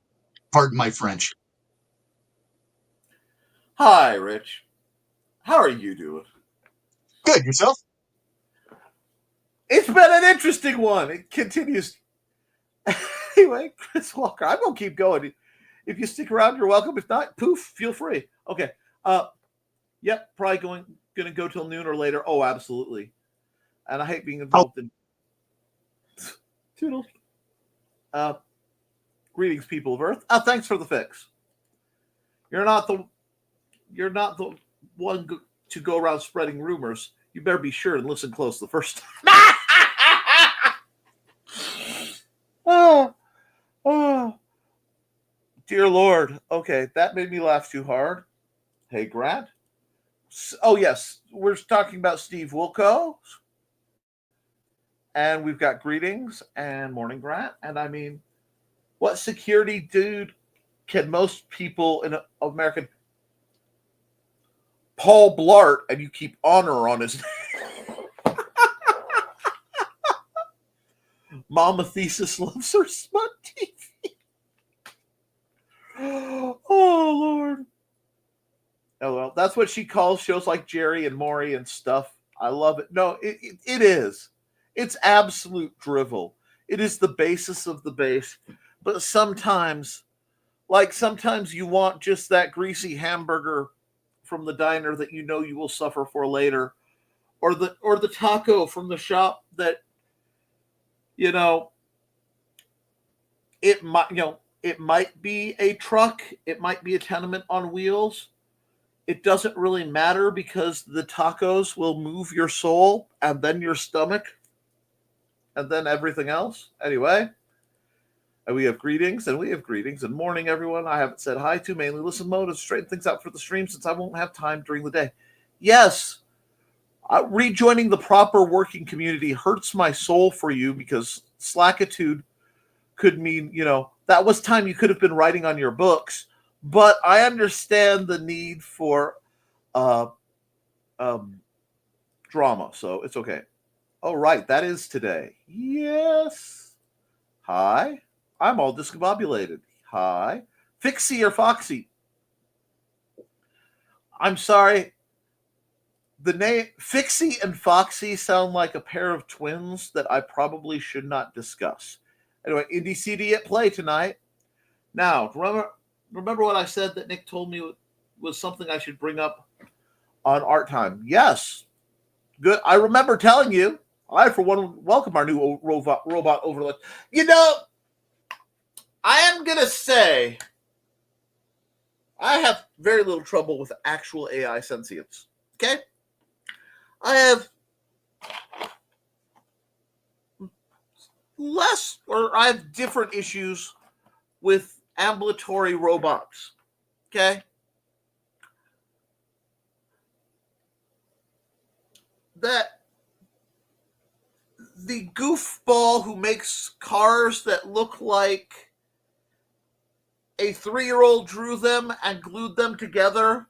Pardon my French. Hi, Rich. How are you doing? Good, yourself? It's been an interesting one. It continues. Anyway, Chris Walker, I'm gonna keep going. If you stick around, you're welcome. If not, poof, feel free. Okay. Yep, probably gonna go till noon or later. Oh, absolutely. And I hate being involved in Toodles. Greetings, people of Earth. Thanks for the fix. You're not the one to go around spreading rumors. You better be sure and listen close the first time. Oh, dear Lord. Okay, that made me laugh too hard. Hey, Grant. Oh, yes, we're talking about Steve Wilco. And we've got greetings and morning, Grant. And I mean, what security dude can most people in American Paul Blart, and you keep honor on his name? Mama Thesis loves her smut TV. Oh, Lord. Oh, well, that's what she calls shows like Jerry and Maury and stuff. I love it. No, it is. It's absolute drivel. It is the basis of the base. But sometimes you want just that greasy hamburger from the diner that you know you will suffer for later, or the taco from the shop that it might be a truck, it might be a tenement on wheels. It doesn't really matter because the tacos will move your soul and then your stomach and then everything else. Anyway, and we have greetings and morning, everyone. I haven't said hi to mainly listen mode and straighten things out for the stream since I won't have time during the day. Yes, rejoining the proper working community hurts my soul for you because slackitude could mean, that was time you could have been writing on your books. But I understand the need for drama, so it's okay. Oh, right, that is today. Yes. Hi. I'm all discombobulated. Hi. Fixie or Foxy. I'm sorry. The name Fixie and Foxy sound like a pair of twins that I probably should not discuss. Anyway, Indie CD at play tonight. Now, remember what I said that Nick told me was something I should bring up on Art Time? Yes. Good. I remember telling you. I, for one, welcome our new robot overlord. I am going to say I have very little trouble with actual AI sentience. Okay? I have I have different issues with ambulatory robots. Okay? That the goofball who makes cars that look like a 3-year-old drew them and glued them together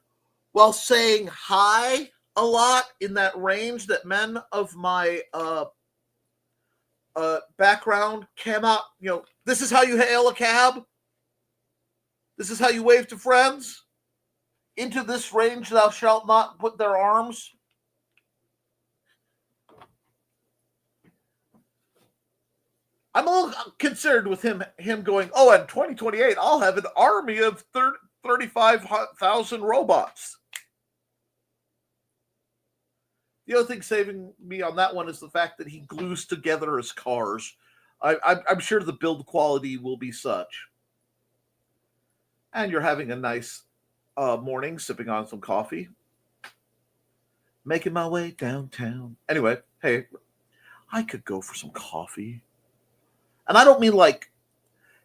while saying hi a lot in that range that men of my background cannot, this is how you hail a cab. This is how you wave to friends. Into this range thou shalt not put their arms. I'm a little concerned with him going, oh, in 2028, I'll have an army of 35,000 robots. The other thing saving me on that one is the fact that he glues together his cars. I'm sure the build quality will be such. And you're having a nice morning, sipping on some coffee. Making my way downtown. Anyway, hey, I could go for some coffee. And I don't mean like,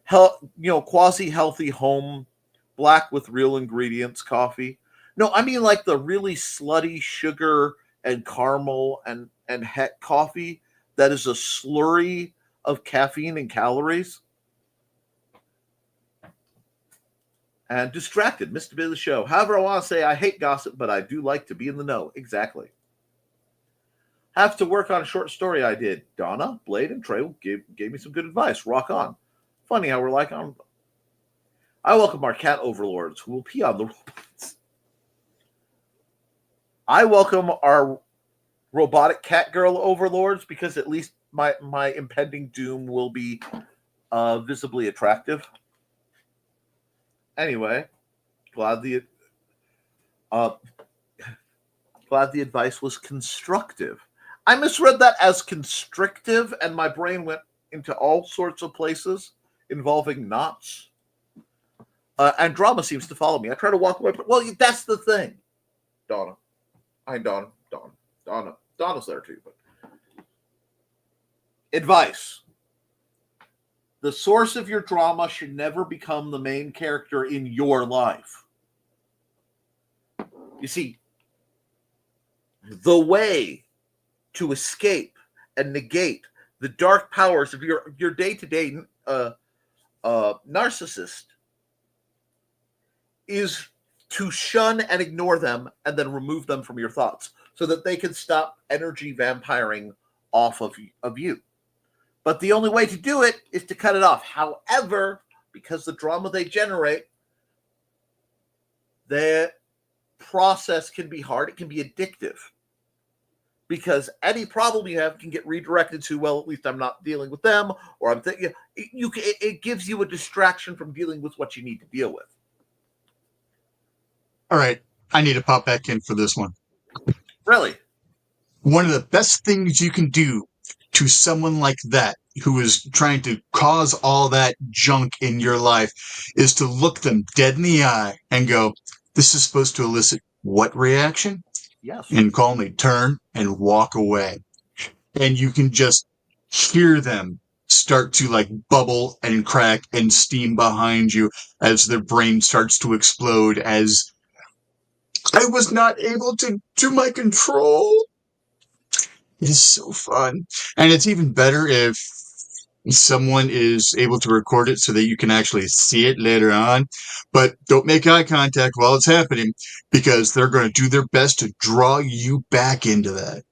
quasi-healthy home, black with real ingredients coffee. No, I mean like the really slutty sugar and caramel and heck coffee that is a slurry of caffeine and calories. And distracted, missed a bit of the show. However, I want to say I hate gossip, but I do like to be in the know. Exactly. Have to work on a short story I did. Donna, Blade, and Trey gave me some good advice. Rock on. Funny how we're like on. I welcome our cat overlords who will pee on the robots. I welcome our robotic cat girl overlords because at least my impending doom will be visibly attractive. Anyway, glad the advice was constructive. I misread that as constrictive, and my brain went into all sorts of places involving knots. And drama seems to follow me. I try to walk away, but well, that's the thing. Donna. Donna's there too. But advice. The source of your drama should never become the main character in your life. You see, the way to escape and negate the dark powers of your day-to-day narcissist is to shun and ignore them and then remove them from your thoughts so that they can stop energy vampiring off of you. But the only way to do it is to cut it off. However, because the drama they generate, the process can be hard. It can be addictive. Because any problem you have can get redirected to, well, at least I'm not dealing with them, or I'm thinking, it gives you a distraction from dealing with what you need to deal with. All right, I need to pop back in for this one. Really? One of the best things you can do to someone like that who is trying to cause all that junk in your life is to look them dead in the eye and go, this is supposed to elicit what reaction? Yes. And calmly turn and walk away. And you can just hear them start to like bubble and crack and steam behind you as their brain starts to explode as I was not able to do my control. It is so fun. And it's even better if someone is able to record it so that you can actually see it later on. But don't make eye contact while it's happening because they're going to do their best to draw you back into that.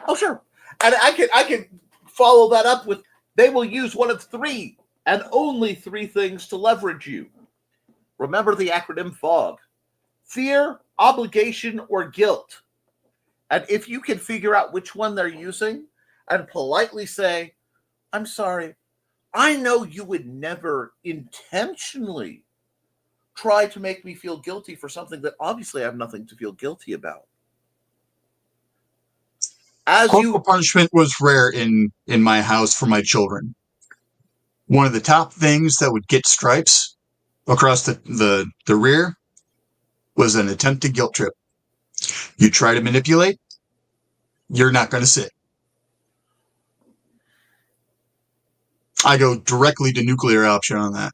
Oh, sure. And I can follow that up with they will use one of 3 and only 3 things to leverage you. Remember the acronym FOG. Fear, obligation, or guilt. And if you can figure out which one they're using and politely say, I'm sorry, I know you would never intentionally try to make me feel guilty for something that obviously I have nothing to feel guilty about. Corporal punishment was rare in my house for my children. One of the top things that would get stripes across the rear was an attempted guilt trip. You try to manipulate, you're not going to sit. I go directly to nuclear option on that.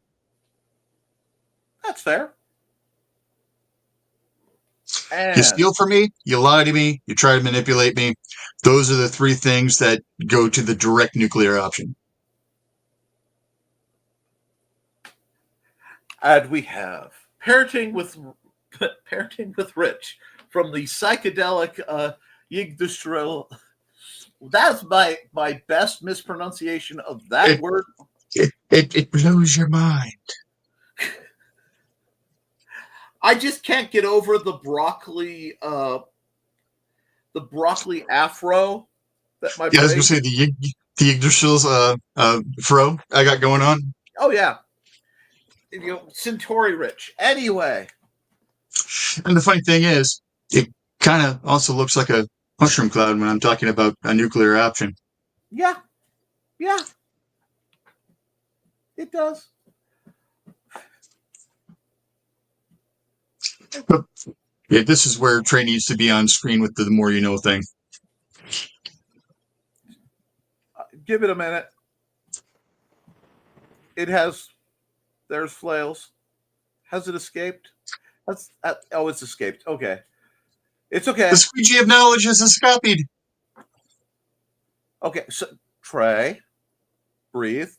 That's fair. You And steal from me, you lie to me, you try to manipulate me. Those are the three things that go to the direct nuclear option. we have parenting with Rich from the psychedelic Yggdrasil. That's my best mispronunciation of that word. It blows your mind. I just can't get over the broccoli afro that my Yeah, I was brain. gonna say the Yggdrasil's fro I got going on. Oh yeah, Centauri Rich. Anyway, And the funny thing is, it kind of also looks like a mushroom cloud when I'm talking about a nuclear option. yeah, it does. But yeah, this is where Trey needs to be on screen with the more you know thing. Give it a minute. There's flails. Has it escaped? It's escaped. Okay. It's okay. The squeegee of knowledge is escaped. Okay, so Trey, breathe.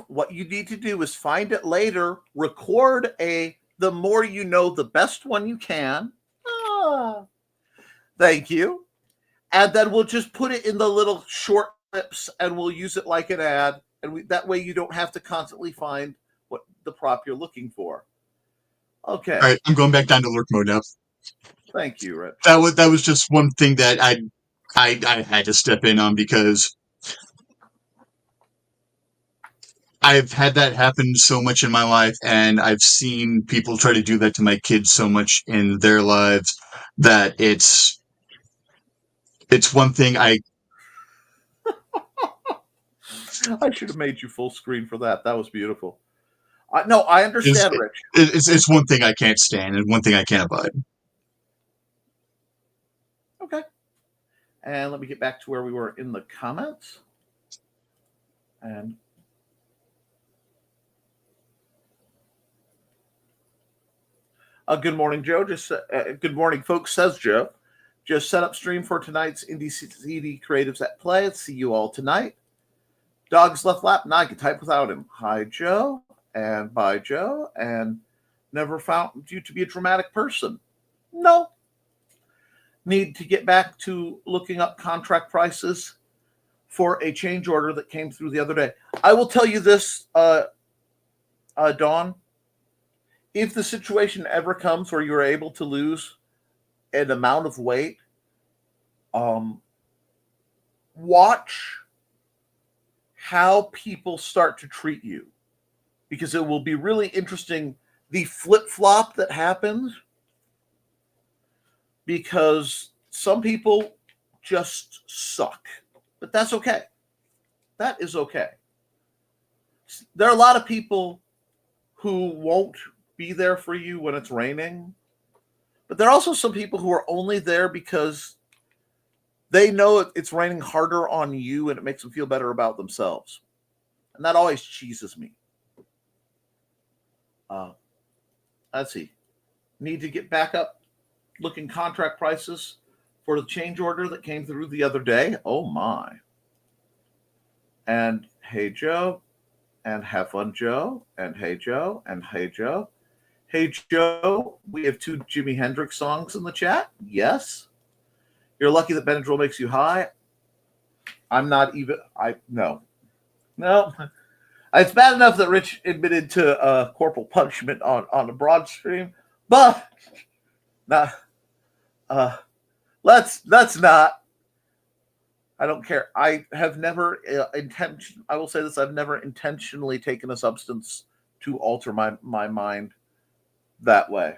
What you need to do is find it later, record the more you know, the best one you can. Thank you. And then we'll just put it in the little short clips and we'll use it like an ad. And that way you don't have to constantly find what the prop you're looking for. Okay. All right, I'm going back down to lurk mode now. Thank you, Rich. That was just one thing that I had to step in on because I've had that happen so much in my life, and I've seen people try to do that to my kids so much in their lives that it's one thing I should have made you full screen for that. That was beautiful. No, I understand, Rich. It's one thing I can't stand and one thing I can't abide. Okay. And let me get back to where we were in the comments. And good morning, Joe. Good morning, folks, says Joe. Just set up stream for tonight's Indie CD Creatives at Play. See you all tonight. Dog's left lap. Now I can type without him. Hi, Joe. And bye, Joe. And never found you to be a dramatic person. No. Need to get back to looking up contract prices for a change order that came through the other day. I will tell you this, Dawn. If the situation ever comes where you're able to lose an amount of weight, watch how people start to treat you, because it will be really interesting, the flip-flop that happens, because some people just suck. But that's okay. That is okay. There are a lot of people who won't be there for you when it's raining, but there are also some people who are only there because they know it's raining harder on you and it makes them feel better about themselves. And that always cheeses me. Let's see. Need to get back up looking contract prices for the change order that came through the other day. Oh my. And hey, Joe. And have fun, Joe. And hey, Joe. And hey, Joe. Hey, Joe. We have 2 Jimi Hendrix songs in the chat. Yes. You're lucky that Benadryl makes you high. I'm not even. No. It's bad enough that Rich admitted to corporal punishment on a broad stream, but not. Let's not. I don't care. I have never I will say this: I've never intentionally taken a substance to alter my mind that way.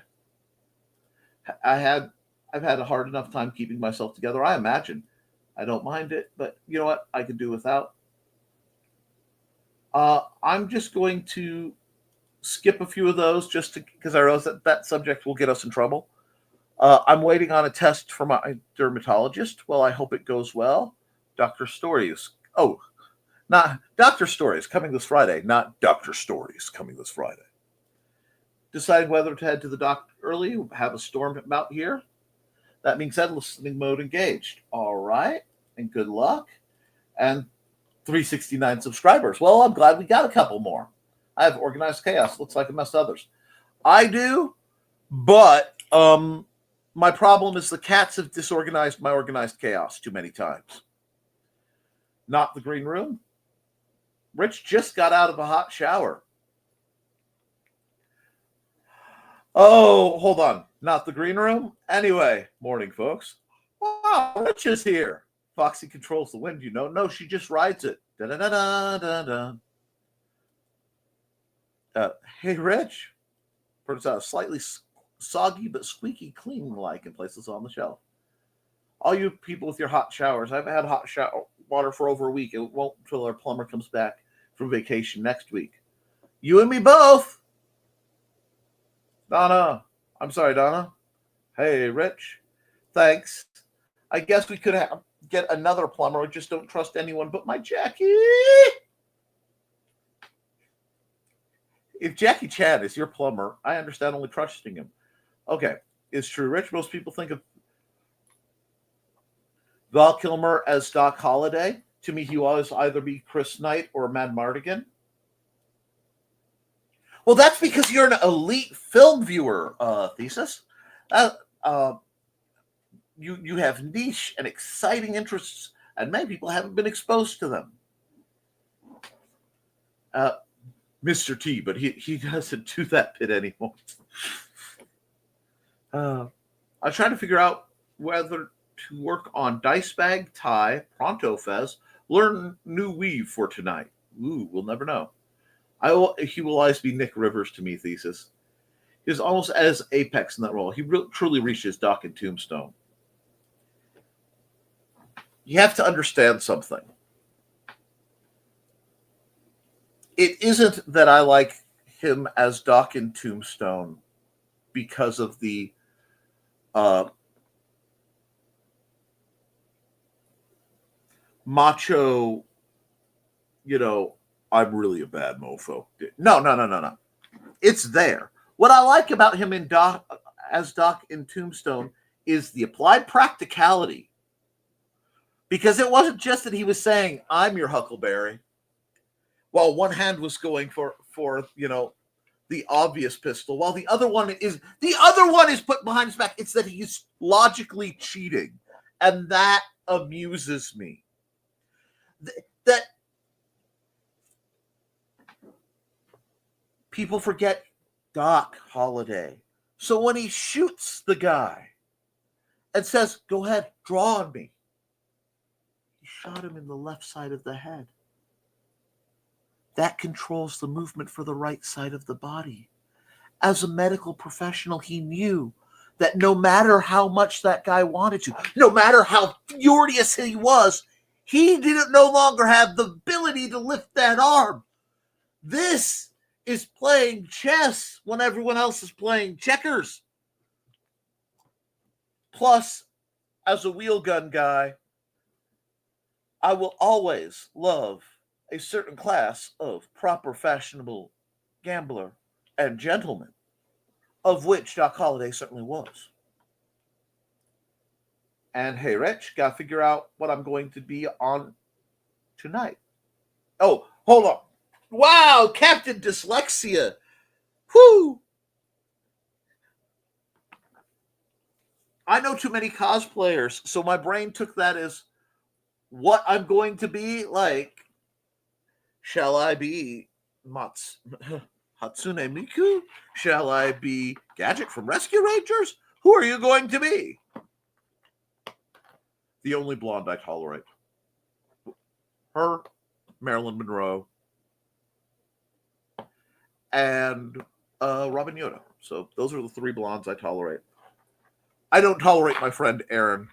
I've had a hard enough time keeping myself together. I imagine. I don't mind it, but you know what? I could do without. I'm just going to skip a few of those just because I realize that subject will get us in trouble. I'm waiting on a test from my dermatologist. Well, I hope it goes well. Dr. Stories. Oh, not Dr. Stories coming this Friday, not Dr. Stories coming this Friday. Deciding whether to head to the doctor early, have a storm out here. That being said, listening mode engaged. All right, and good luck. And 369 subscribers. Well, I'm glad we got a couple more. I have organized chaos. Looks like I messed others. I do, but my problem is the cats have disorganized my organized chaos too many times. Not the green room. Rich just got out of a hot shower. Oh, hold on. Not the green room? Anyway, morning, folks. Wow, Rich is here. Foxy controls the wind, you know. No, she just rides it. Da-da-da-da-da-da. Hey, Rich. Turns out slightly soggy but squeaky clean like in places on the shelf. All you people with your hot showers, I've had hot shower water for over a week. It won't until our plumber comes back from vacation next week. You and me both. Donna. I'm sorry, Donna. Hey, Rich. Thanks. I guess we could get another plumber. I just don't trust anyone but my Jackie. If Jackie Chan is your plumber, I understand only trusting him. Okay, it's true, Rich. Most people think of Val Kilmer as Doc Holliday. To me, he will always either be Chris Knight or Mad Mardigan. Well, that's because you're an elite film viewer, Thesis. You have niche and exciting interests, and many people haven't been exposed to them. Mr. T, but he doesn't do that bit anymore. I'm trying to figure out whether to work on Dice Bag, Tie, Pronto Fez, learn new weave for tonight. Ooh, we'll never know. He will always be Nick Rivers to me, Thesis. He's almost as apex in that role. He truly reaches Doc in Tombstone. You have to understand something. It isn't that I like him as Doc in Tombstone because of the macho, I'm really a bad mofo. No. It's there. What I like about him as Doc in Tombstone is the applied practicality. Because it wasn't just that he was saying, I'm your Huckleberry, while one hand was going for the obvious pistol, while the other one is put behind his back. It's that he's logically cheating, and that amuses me. That people forget Doc Holliday. So when he shoots the guy and says, "Go ahead, draw on me," he shot him in the left side of the head. That controls the movement for the right side of the body. As a medical professional, he knew that no matter how much that guy wanted to, no matter how furious he was, he didn't no longer have the ability to lift that arm. This is playing chess when everyone else is playing checkers. Plus, as a wheel gun guy, I will always love a certain class of proper fashionable gambler and gentleman, of which Doc Holliday certainly was. And hey, Rich, got to figure out what I'm going to be on tonight. Oh, hold on. Wow, Captain Dyslexia. Whoo! I know too many cosplayers, so my brain took that as what I'm going to be like. Shall I be Hatsune Miku? Shall I be Gadget from Rescue Rangers? Who are you going to be? The only blonde I tolerate. Her, Marilyn Monroe, and Robin Yoda. So those are the three blondes I tolerate. I don't tolerate my friend Erin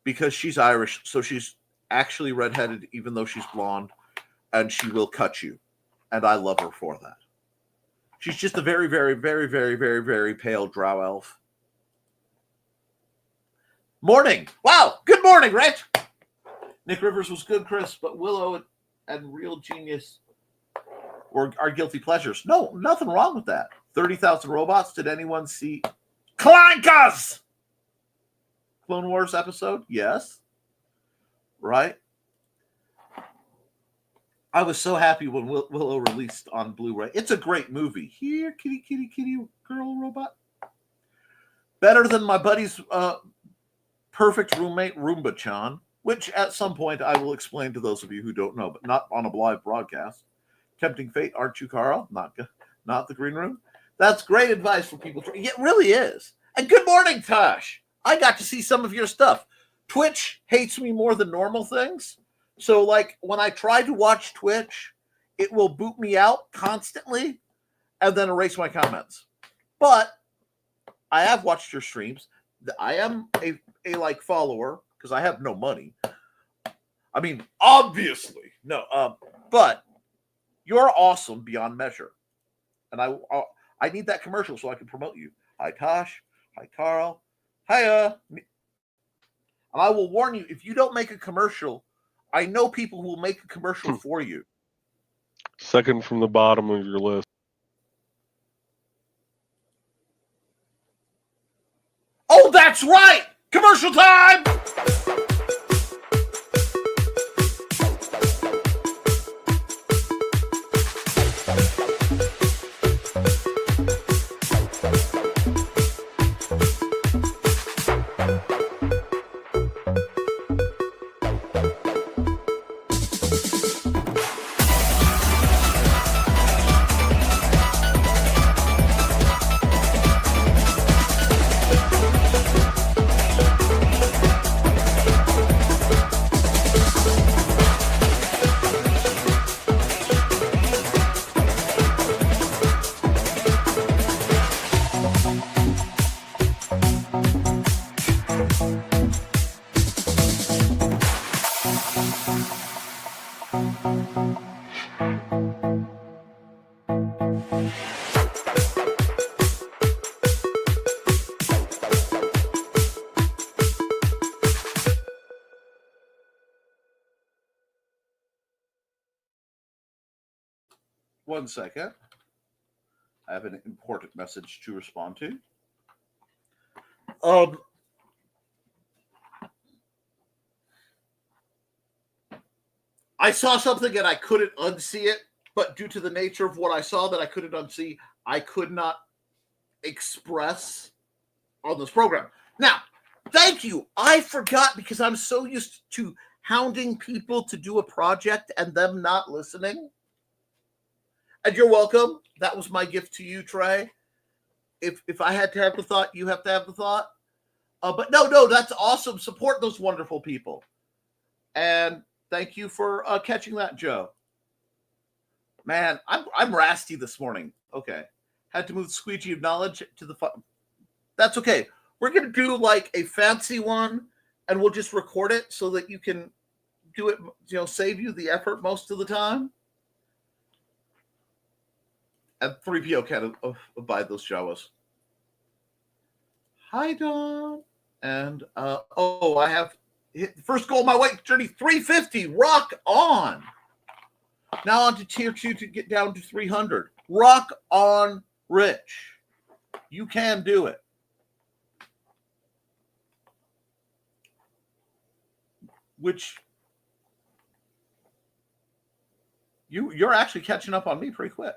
because she's Irish, so she's actually redheaded even though she's blonde, and she will cut you. And I love her for that. She's just a very, very, very, very, very, very pale drow elf. Morning. Wow. Good morning, Rich. Nick Rivers was good, Chris, but Willow and Real Genius are guilty pleasures. No, nothing wrong with that. 30,000 robots. Did anyone see Clankas? Clone Wars episode? Yes. Right? I was so happy when Willow released on Blu-ray. It's a great movie. Here, kitty, kitty, kitty, girl robot. Better than my buddy's perfect roommate, Roomba-chan, which at some point I will explain to those of you who don't know, but not on a live broadcast. Tempting fate, aren't you, Carl? Not the green room. That's great advice for people. It really is. And good morning, Tosh. I got to see some of your stuff. Twitch hates me more than normal things. So, like, when I try to watch Twitch, it will boot me out constantly and then erase my comments. But I have watched your streams. I am a like follower because I have no money. I mean, obviously, no. But you're awesome beyond measure, and I need that commercial so I can promote you. Hi, Tosh. Hi, Carl. Hiya. And I will warn you, if you don't make a commercial, I know people who will make a commercial for you. Second from the bottom of your list. Oh, that's right! Commercial time! One second. I have an important message to respond to. I saw something and I couldn't unsee it, but due to the nature of what I saw that I couldn't unsee, I could not express on this program. Now, thank you. I forgot because I'm so used to hounding people to do a project and them not listening. And you're welcome. That was my gift to you, Trey. If I had to have the thought, you have to have the thought. But no, that's awesome. Support those wonderful people. And thank you for catching that, Joe. Man, I'm rasty this morning. Okay. Had to move the squeegee of knowledge to the fun. That's okay. We're going to do like a fancy one, and we'll just record it so that you can do it, save you the effort most of the time. And 3PO can't abide those Jawas. Hi, Don. And, I have hit the first goal of my weight journey, 350. Rock on. Now on to tier 2 to get down to 300. Rock on, Rich. You can do it. Which you're actually catching up on me pretty quick.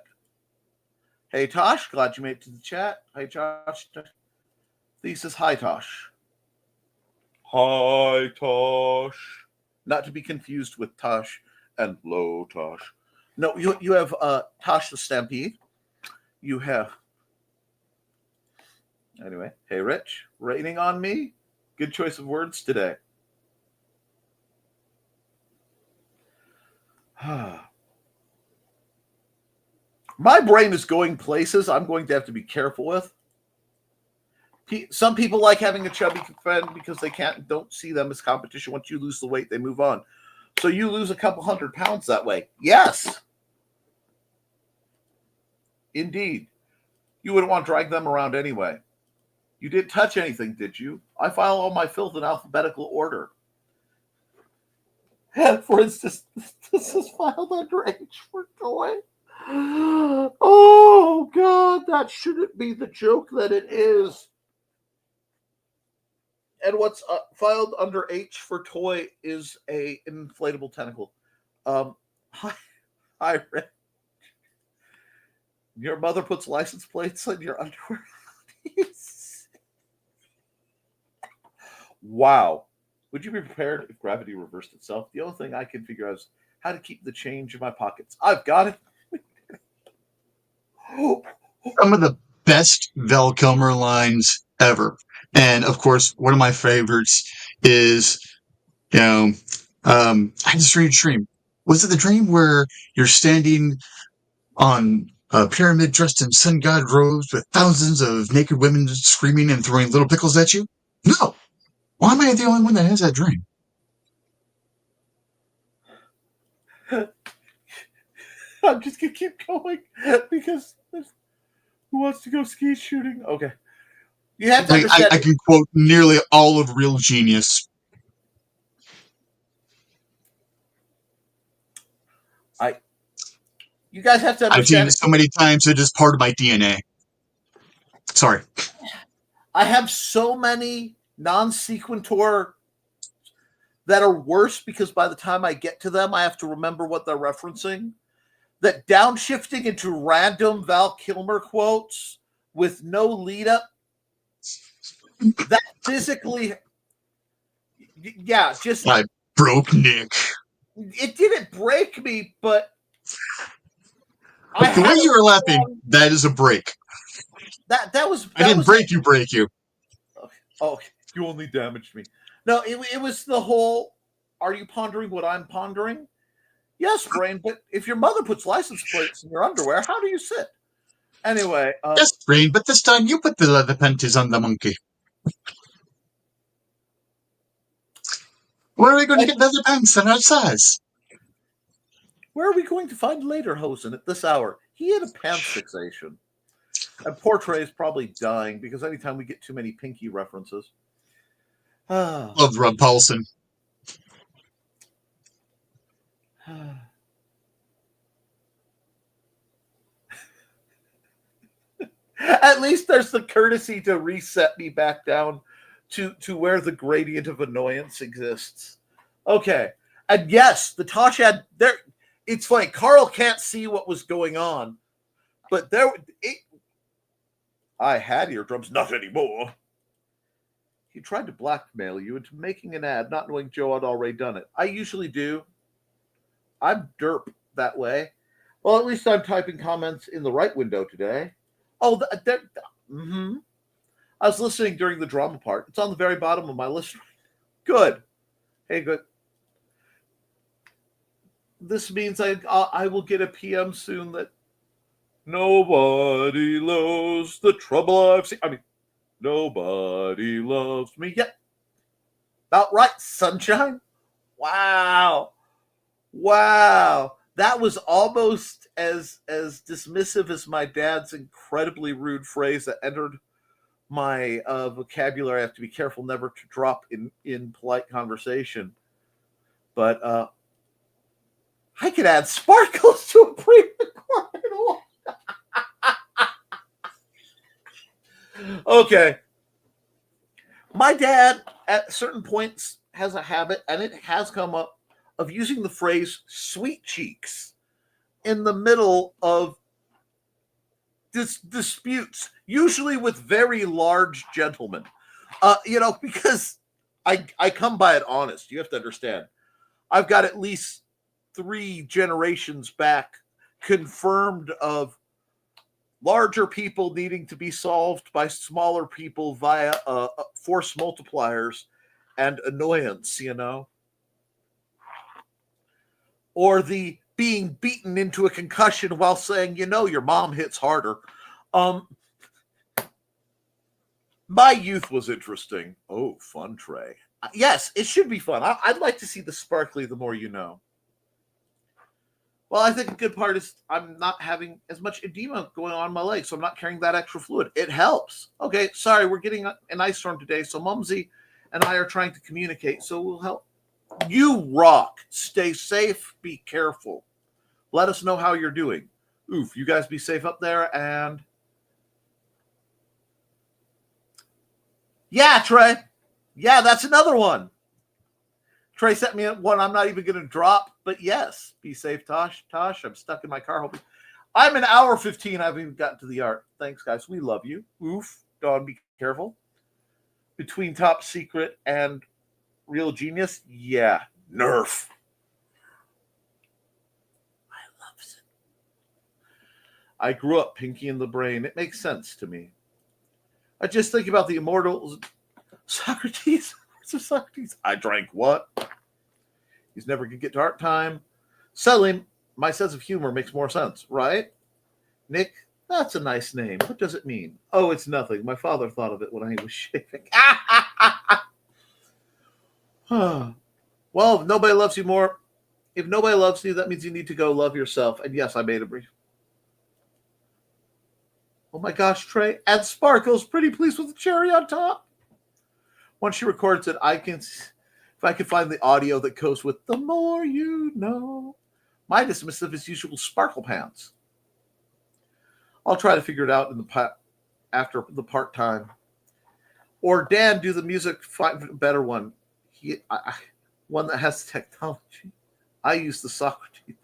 Hey, Tosh, glad you made it to the chat. Hi, Josh. Thesis, hi, Tosh. Hi, Tosh. Not to be confused with Tosh and Low Tosh. No, you have Tosh the Stampede. You have... Anyway, hey, Rich, raining on me? Good choice of words today. My brain is going places I'm going to have to be careful with. Some people like having a chubby friend because they don't see them as competition. Once you lose the weight, they move on. So you lose a couple 100 pounds that way. Yes. Indeed. You wouldn't want to drag them around anyway. You didn't touch anything, did you? I file all my filth in alphabetical order. For instance, this is filed under H for toy. Oh, God, that shouldn't be the joke that it is. And what's filed under H for toy is an inflatable tentacle. I read. Your mother puts license plates on your underwear. Wow. Would you be prepared if gravity reversed itself? The only thing I can figure out is how to keep the change in my pockets. I've got it. Some of the best Val Kilmer lines ever. And of course, one of my favorites is, I had a strange dream. Was it the dream where you're standing on a pyramid dressed in sun god robes with thousands of naked women screaming and throwing little pickles at you? No. Why am I the only one that has that dream? I'm just going to keep going because who wants to go ski shooting? Okay. You have to understand. I can quote nearly all of Real Genius. You guys have to understand. I've seen it so many times, it is part of my DNA. Sorry. I have so many non-sequitur that are worse because by the time I get to them, I have to remember what they're referencing. That downshifting into random Val Kilmer quotes with no lead up, that physically, just. I broke Nick. It didn't break me, but. The way you were laughing, that is a break. That was. I didn't break you. Oh, you only damaged me. No, it was the whole, are you pondering what I'm pondering? Yes, Brain, but if your mother puts license plates in your underwear, how do you sit? Anyway. Yes, Brain, but this time you put the leather panties on the monkey. Where are we going to get leather pants in our size? Where are we going to find Lederhosen at this hour? He had a pants fixation. And poor Trey is probably dying because anytime we get too many Pinky references. Love Rob Paulson. At least there's the courtesy to reset me back down to where the gradient of annoyance exists. Okay. And yes, the Tosh had there. It's funny. Carl can't see what was going on, but I had eardrums, not anymore. He tried to blackmail you into making an ad, not knowing Joe had already done it. I usually do. I'm derp that way. Well, at least I'm typing comments in the right window today. Oh, I was listening during the drama part. It's on the very bottom of my list. Good. Hey, good. This means I will get a PM soon that nobody loves the trouble I've seen. I mean, nobody loves me yet. About right, sunshine. Wow. That was almost as dismissive as my dad's incredibly rude phrase that entered my vocabulary. I have to be careful never to drop in polite conversation. But I could add sparkles to a pre-recorded one. Okay. My dad, at certain points, has a habit, and it has come up, of using the phrase sweet cheeks in the middle of disputes, usually with very large gentlemen. Because I come by it honest. You have to understand. I've got at least 3 generations back confirmed of larger people needing to be solved by smaller people via force multipliers and annoyance, or the being beaten into a concussion while saying, your mom hits harder. My youth was interesting. Oh, fun, Trey. Yes, it should be fun. I'd like to see the sparkly the more you know. Well, I think a good part is I'm not having as much edema going on in my leg, so I'm not carrying that extra fluid. It helps. Okay, sorry, we're getting an ice storm today, so Mumsy and I are trying to communicate, so we'll help. You rock. Stay safe. Be careful. Let us know how you're doing. Oof, you guys be safe up there, and yeah, Trey. Yeah, that's another one. Trey sent me one I'm not even going to drop, but yes, be safe, Tosh. Tosh, I'm stuck in my car. Hoping I'm an hour 15. I haven't even gotten to the art. Thanks, guys. We love you. Oof. Dawn, be careful. Between Top Secret and Real Genius, yeah, Nerf. I love it. I grew up Pinky in the Brain. It makes sense to me. I just think about the immortal Socrates. Socrates. I drank what? He's never going to get to art time. Selim, my sense of humor makes more sense, right? Nick, that's a nice name. What does it mean? Oh, it's nothing. My father thought of it when I was shaving. Well, if nobody loves you more, if nobody loves you, that means you need to go love yourself. And yes, I made a brief. Oh my gosh, Trey. Add sparkles. Pretty pleased with the cherry on top. Once she records it, if I can find the audio that goes with the more you know. My dismissive is usual sparkle pants. I'll try to figure it out after the part time. Or Dan, do the music, find a better one. One that has technology. I use the Socrates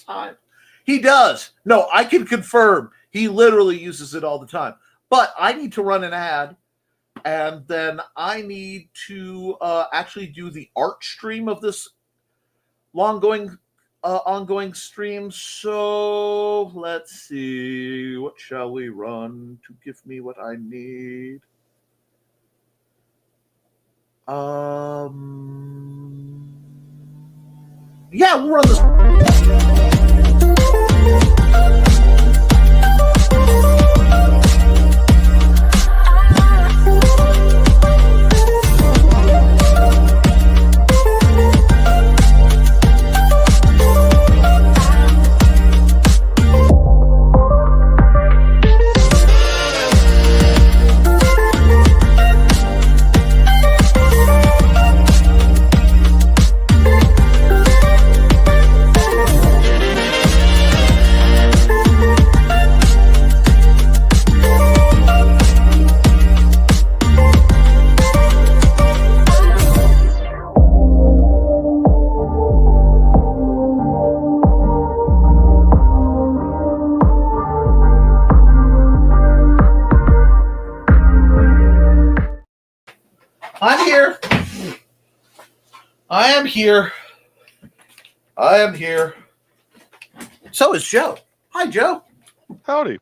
time. He does. No, I can confirm. He literally uses it all the time. But I need to run an ad. And then I need to actually do the art stream of this ongoing stream. So let's see. What shall we run to give me what I need? Yeah, we'll run this. I'm here. I am here. I am here. So is Joe. Hi, Joe. Howdy.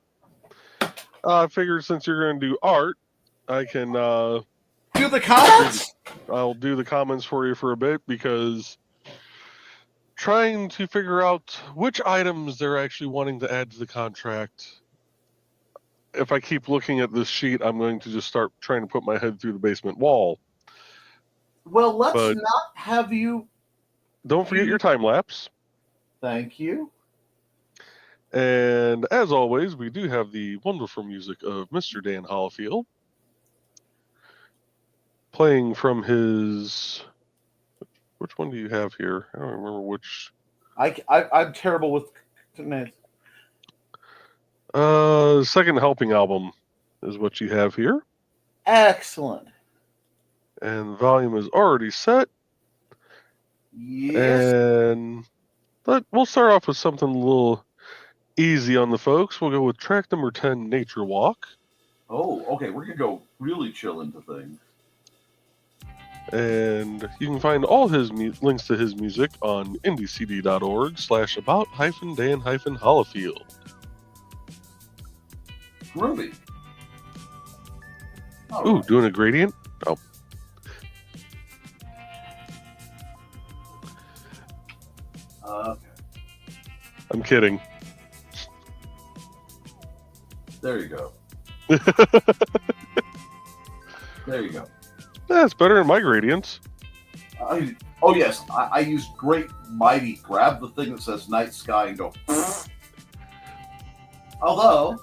I figured since you're going to do art, I can Do the comments? I'll do the comments for you for a bit, because trying to figure out which items they're actually wanting to add to the contract. If I keep looking at this sheet, I'm going to just start trying to put my head through the basement wall. Well, let's But not have you. don't forget your time lapse. Thank you. And as always, we do have the wonderful music of Mr. Dan Hollifield, playing from his. Which one do you have here? I don't remember which. I'm terrible with names. Second helping album is what you have here. Excellent. And the volume is already set. Yes. And we'll start off with something a little easy on the folks. We'll go with track number 10, Nature Walk. Oh, okay. We're going to go really chill into things. And you can find all his links to his music on indiecd.org/about-Dan-Hollifield. Groovy. Ooh, doing a gradient? Oh. Okay. I'm kidding. There you go. There you go. That's better than my gradients. Oh yes, I use great mighty. Grab the thing that says night sky and go. Although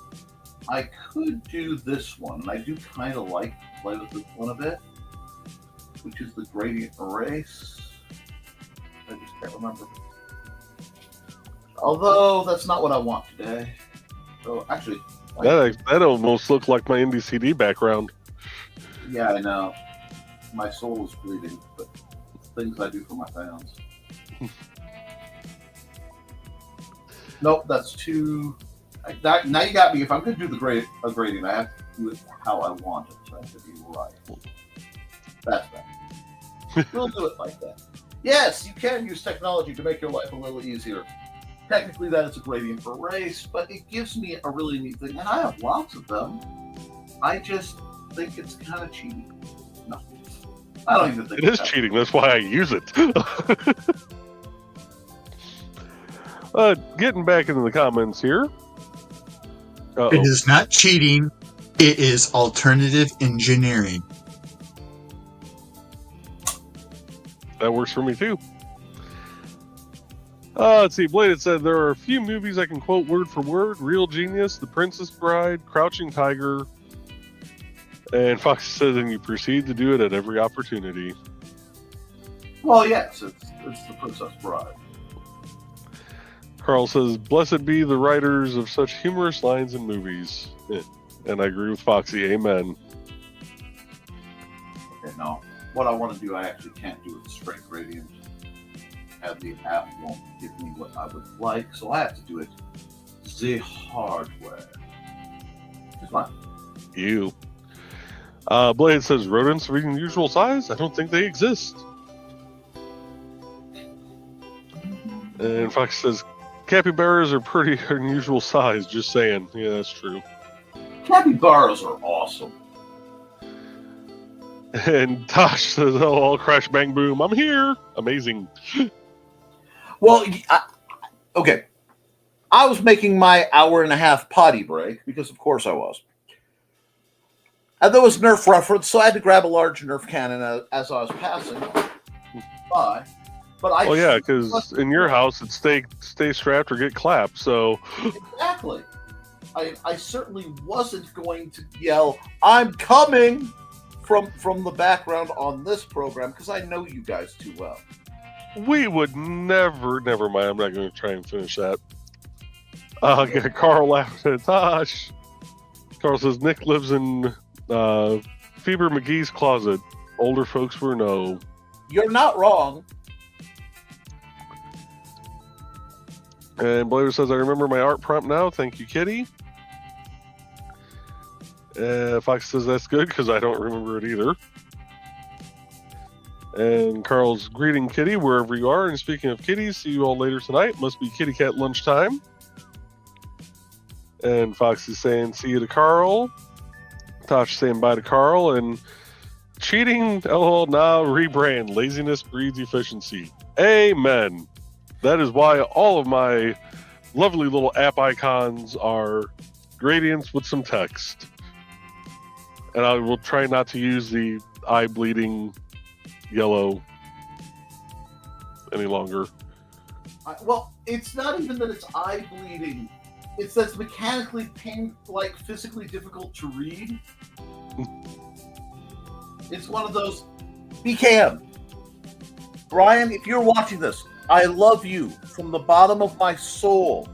I could do this one, and I do kind of like to play with this one a bit, which is the gradient erase. I just can't remember. Although that's not what I want today. So actually, That almost looked like my indie CD background. yeah, I know. My soul is bleeding, but things I do for my fans. Nope, that's too. Now you got me. If I'm going to do the gradient, I have to do it how I want it. So I have to be right. That's better. We'll do it like that. Yes, you can use technology to make your life a little easier. Technically, that is a gradient erase, but it gives me a really neat thing, and I have lots of them. I just think it's kind of cheating. No, I don't even think it is cheating. That's why I use it. Getting back into the comments here. It is not cheating. It is alternative engineering. That works for me too. Let's see. Bladed said there are a few movies I can quote word for word: Real Genius, The Princess Bride, Crouching Tiger. And Fox says, and you proceed to do it at every opportunity. Well, yes, it's The Princess Bride. Carl says, blessed be the writers of such humorous lines in movies. And I agree with Foxy. Amen. Okay, no. What I want to do, I actually can't do it straight gradient. And the app won't give me what I would like, so I have to do it the hard way. It's fine. You. Blade says, rodents of unusual size? I don't think they exist. And Fox says, capybaras are pretty unusual size, just saying. Yeah, that's true. Capybaras are awesome. And Tosh says, oh, all crash, bang, boom. I'm here. Amazing. Well, okay. I was making my hour-and-a-half potty break, because of course I was. And there was Nerf reference, so I had to grab a large Nerf cannon as I was passing by. But I yeah, because in your house, it's stay strapped or get clapped, so... Exactly. I certainly wasn't going to yell, I'm coming, from the background on this program, because I know you guys too well. We would never mind, I'm not going to try and finish that. Carl laughed at Tosh. Carl says, Nick lives in Phoebe McGee's closet. Older folks were no. You're not wrong. And Blair says, I remember my art prompt now. Thank you, Kitty. Fox says, that's good, because I don't remember it either. And Carl's greeting Kitty wherever you are. And speaking of kitties, see you all later tonight. Must be kitty cat lunchtime. And Fox is saying, see you to Carl. Tosh saying bye to Carl. And cheating, lol, now rebrand. Laziness breeds efficiency. Amen. That is why all of my lovely little app icons are gradients with some text. And I will try not to use the eye bleeding yellow any longer. Well, it's not even that it's eye bleeding. It's that it's mechanically physically difficult to read. It's one of those. BKM. Brian, if you're watching this, I love you from the bottom of my soul.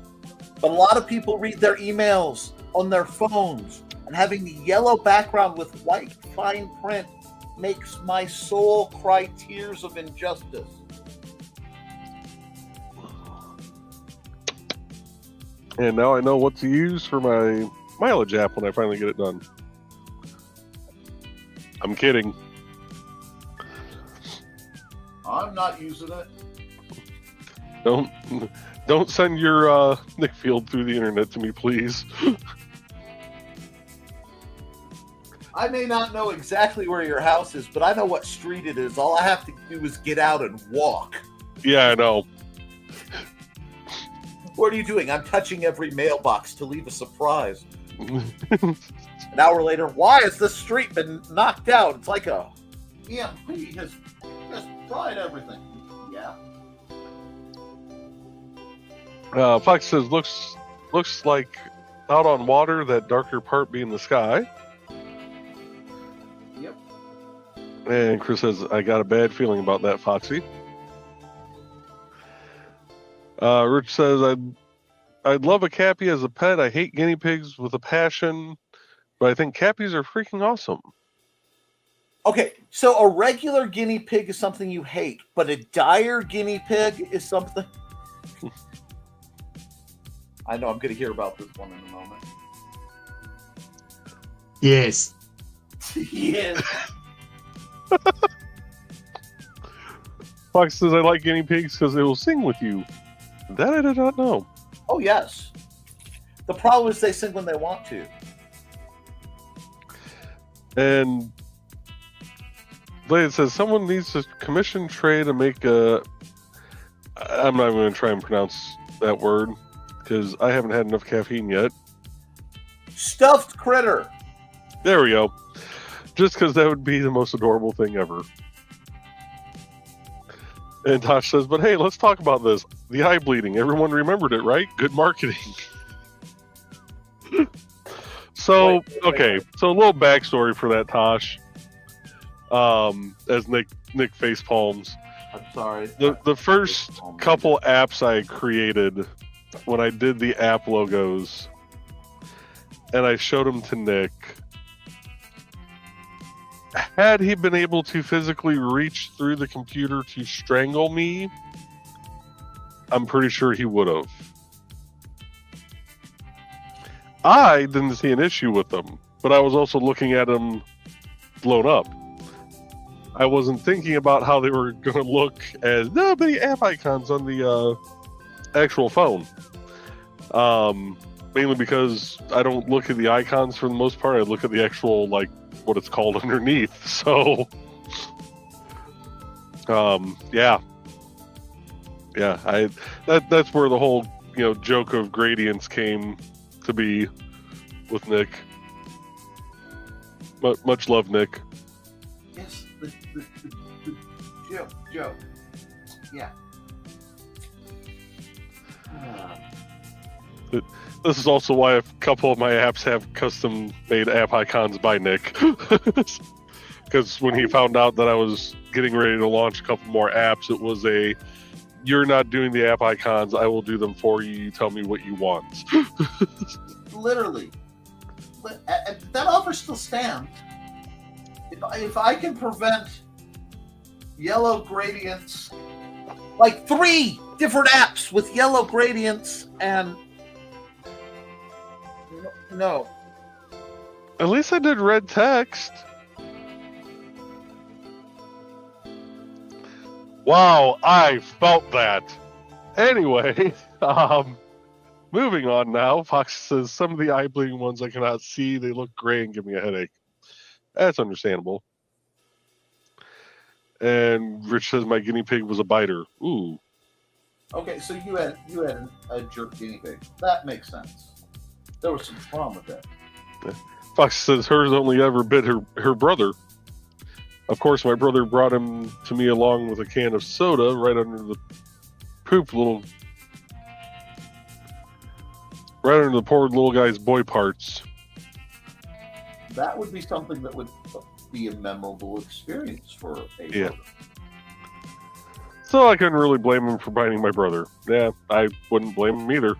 But a lot of people read their emails on their phones, and having the yellow background with white fine print makes my soul cry tears of injustice. And now I know what to use for my mileage app when I finally get it done. I'm kidding. I'm not using it. Don't send your Nick Field through the internet to me, please. I may not know exactly where your house is, but I know what street it is. All I have to do is get out and walk. Yeah, I know. What are you doing? I'm touching every mailbox to leave a surprise. An hour later, why has the street been knocked out? It's like a EMP has just tried everything. Yeah. Fox says, looks like out on water, that darker part being the sky. Yep. And Chris says, I got a bad feeling about that, Foxy. Rich says, I'd love a Cappy as a pet. I hate guinea pigs with a passion, but I think Cappies are freaking awesome. Okay, so a regular guinea pig is something you hate, but a dire guinea pig is something... I know I'm going to hear about this one in a moment. Yes. Yes. Fox says, I like guinea pigs because they will sing with you. That I did not know. Oh, yes. The problem is they sing when they want to. And Blade says, someone needs to commission Trey to make a... I'm not going to try and pronounce that word because I haven't had enough caffeine yet. Stuffed critter. There we go. Just because that would be the most adorable thing ever. And Tosh says, but hey, let's talk about this. The eye bleeding. Everyone remembered it, right? Good marketing. So, okay. So a little backstory for that, Tosh. As Nick face palms. I'm sorry. The first couple apps I created when I did the app logos and I showed them to Nick, had he been able to physically reach through the computer to strangle me, I'm pretty sure he would have. I didn't see an issue with them, but I was also looking at them blown up. I wasn't thinking about how they were going to look as many app icons on the actual phone. Mainly because I don't look at the icons for the most part. I look at the actual, like, what it's called underneath. So, yeah. That's where the whole, joke of gradients came to be with Nick. Much love, Nick. Yes, the joke. Yeah. This is also why a couple of my apps have custom-made app icons by Nick. Because when he found out that I was getting ready to launch a couple more apps, it was you're not doing the app icons, I will do them for you. You tell me what you want. Literally. That offer still stands. If I can prevent yellow gradients, like 3 different apps with yellow gradients, and no. At least I did red text. Wow, I felt that. Anyway, moving on now. Fox says, some of the eye bleeding ones I cannot see. They look gray and give me a headache. That's understandable. And Rich says, my guinea pig was a biter. Ooh. Okay, so you had a jerk guinea pig. That makes sense. There was some problem with that. Fox says hers only ever bit her brother. Of course, my brother brought him to me along with a can of soda right under the poor little guy's boy parts. That would be something that would be a memorable experience for a yeah. brother. So I couldn't really blame him for biting my brother. Yeah, I wouldn't blame him either.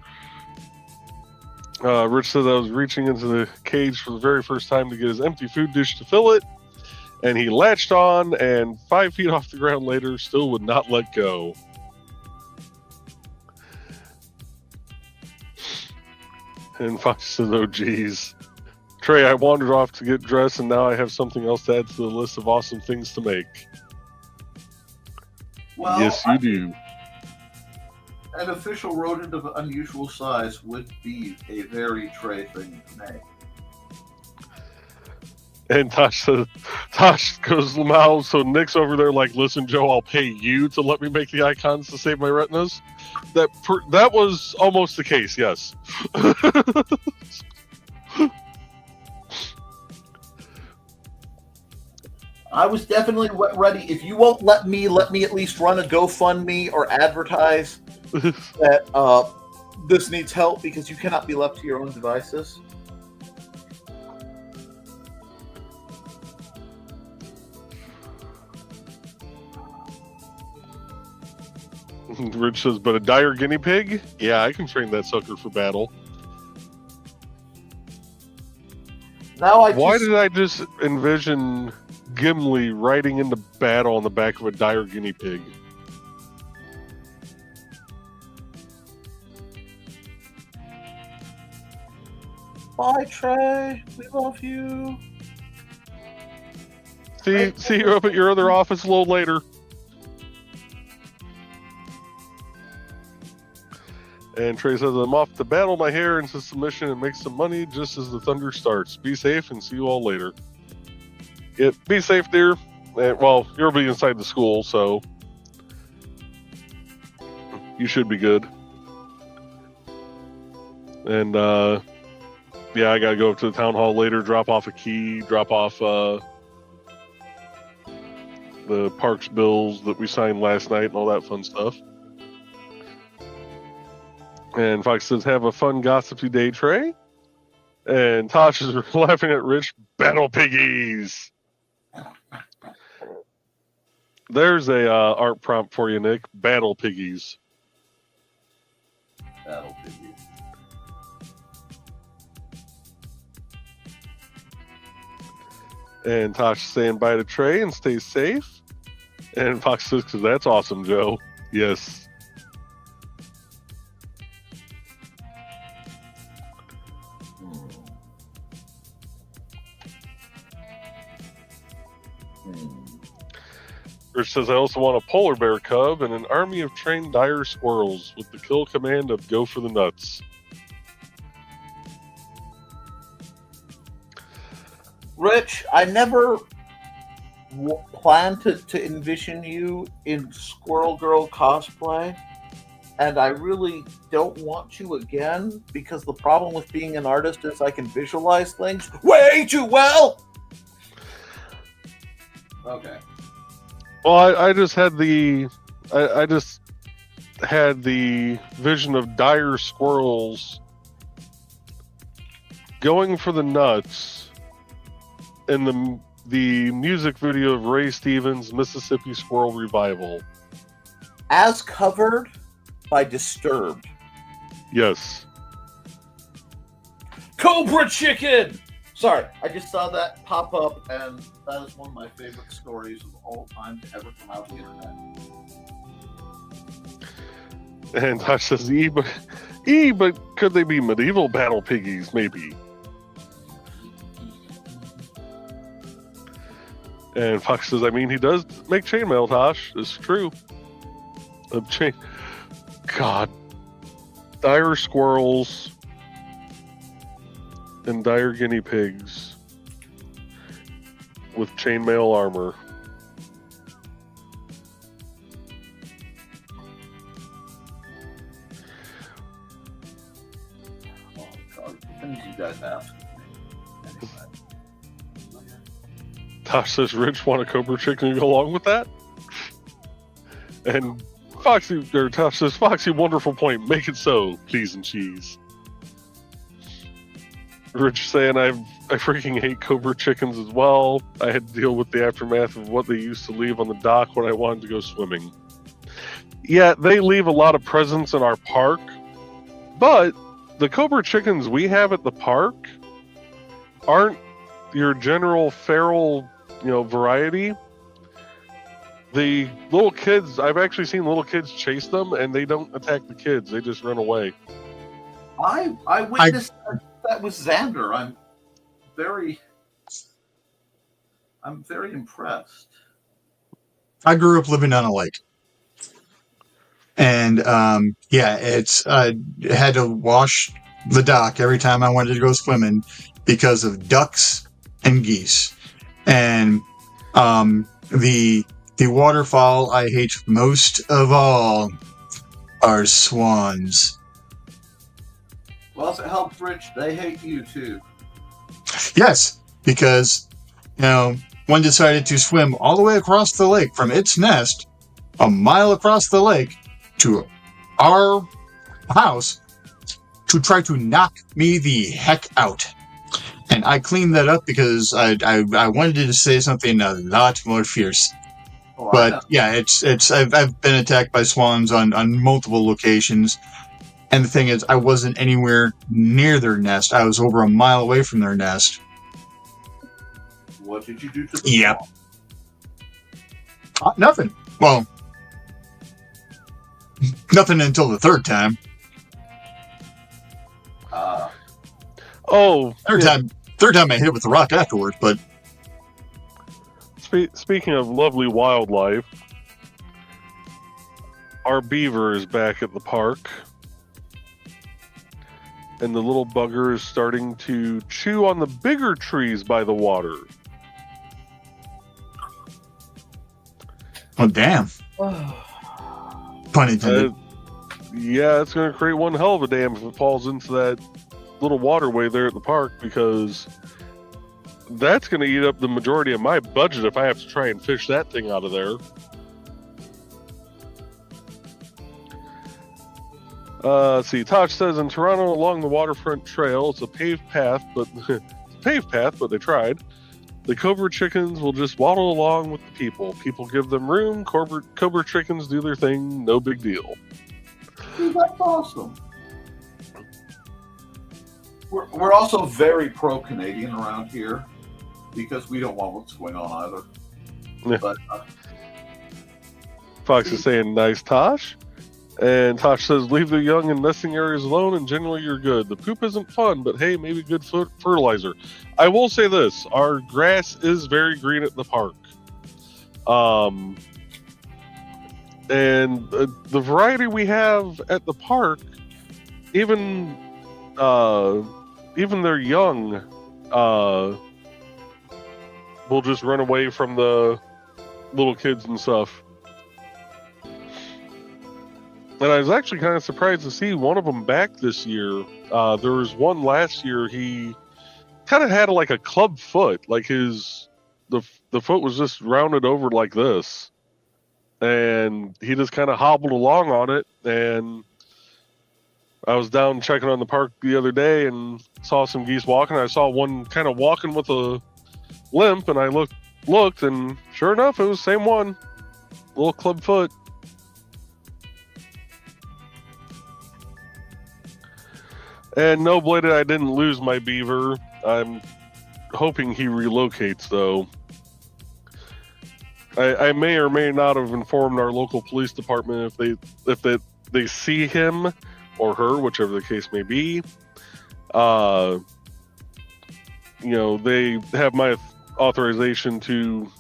Rich says I was reaching into the cage for the very first time to get his empty food dish to fill it, and he latched on, and 5 feet off the ground later, still would not let go. And Fox says, oh geez. Trey, I wandered off to get dressed, and now I have something else to add to the list of awesome things to make. Well, yes, you do. An official rodent of unusual size would be a very Trey thing to make. And Tosh goes, Lamau, so Nick's over there like, listen, Joe, I'll pay you to let me make the icons to save my retinas. That was almost the case, yes. I was definitely ready. If you won't let me at least run a GoFundMe or advertise that this needs help because you cannot be left to your own devices. Rich says, but a dire guinea pig? Yeah, I can train that sucker for battle. Now Why did I just envision Gimli riding into battle on the back of a dire guinea pig? Bye, Trey. We love you. See you up at your other office a little later. And Trey says, I'm off to battle my hair into submission and make some money just as the thunder starts. Be safe and see you all later. Yeah, be safe, dear. Well, you'll be inside the school, so you should be good. And, yeah, I gotta go up to the town hall later, drop off a key, drop off the parks bills that we signed last night and all that fun stuff. And Fox says, have a fun gossipy day, Trey. And Tosh is laughing at Rich. Battle piggies. There's a art prompt for you, Nick. Battle piggies. Battle piggies. And Tosh is saying bye to Trey and stay safe. And Fox says, because that's awesome, Joe. Yes. Rich says, I also want a polar bear cub and an army of trained dire squirrels with the kill command of go for the nuts. Rich, I never planned to envision you in Squirrel Girl cosplay, and I really don't want to again, because the problem with being an artist is I can visualize things way too well! Okay. Well, I just had the I just had the vision of dire squirrels going for the nuts in the music video of Ray Stevens' Mississippi Squirrel Revival. As covered by Disturbed. Yes. Cobra Chicken! Sorry, I just saw that pop up, and that is one of my favorite stories of all time to ever come out on the internet. And Tosh says, but could they be medieval battle piggies, maybe? And Fox says, I mean, he does make chainmail, Tosh. It's true. God. Dire squirrels and dire guinea pigs with chainmail armor. Oh, God. Things you guys ask. Anyway. Tosh says, Rich, want a Cobra Chicken to go along with that? And Tosh says, Foxy, wonderful point. Make it so, please and cheese. Rich saying, I freaking hate Cobra Chickens as well. I had to deal with the aftermath of what they used to leave on the dock when I wanted to go swimming. Yeah, they leave a lot of presents in our park, but the Cobra Chickens we have at the park aren't your general feral, variety. The little kids, I've actually seen little kids chase them, and they don't attack the kids. They just run away. I witnessed that with Xander. I'm very impressed. I grew up living on a lake. And, it's, had to wash the dock every time I wanted to go swimming because of ducks and geese. And, the waterfowl I hate most of all are swans. Well, if it helps Rich, they hate you too. Yes, because, one decided to swim all the way across the lake from its nest, a mile across the lake, to our house to try to knock me the heck out. And I cleaned that up because I wanted to say something a lot more fierce. Oh, But yeah, I've been attacked by swans on multiple locations. And the thing is, I wasn't anywhere near their nest. I was over a mile away from their nest. What did you do to the Yep. swan? Nothing. Well, nothing until the third time. Oh, Third time I hit it with the rock afterwards, but speaking of lovely wildlife, our beaver is back at the park. And the little bugger is starting to chew on the bigger trees by the water. oh damn. Pun intended. Yeah, it's going to create one hell of a dam if it falls into that little waterway there at the park, because that's going to eat up the majority of my budget if I have to try and fish that thing out of there. Let's see. Tosh says in Toronto, along the waterfront trail, it's a paved path, but they tried. The Cobra chickens will just waddle along with the people. People give them room. Cobra chickens do their thing. No big deal. Dude, that's awesome. We're also very pro-Canadian around here because we don't want what's going on either. Yeah. But Fox is saying nice, Tosh. And Tosh says, leave the young in nesting areas alone, and generally you're good. The poop isn't fun, but hey, maybe good fertilizer. I will say this. Our grass is very green at the park. And the variety we have at the park, even their young will just run away from the little kids and stuff. And I was actually kind of surprised to see one of them back this year. There was one last year. He kind of had like a club foot, like the foot was just rounded over like this, and he just kind of hobbled along on it. And I was down checking on the park the other day and saw some geese walking. I saw one kind of walking with a limp, and I looked, and sure enough, it was the same one, little club foot. And no, Bladed, I didn't lose my beaver. I'm hoping he relocates, though. I may or may not have informed our local police department if they see him or her, whichever the case may be. They have my authorization to,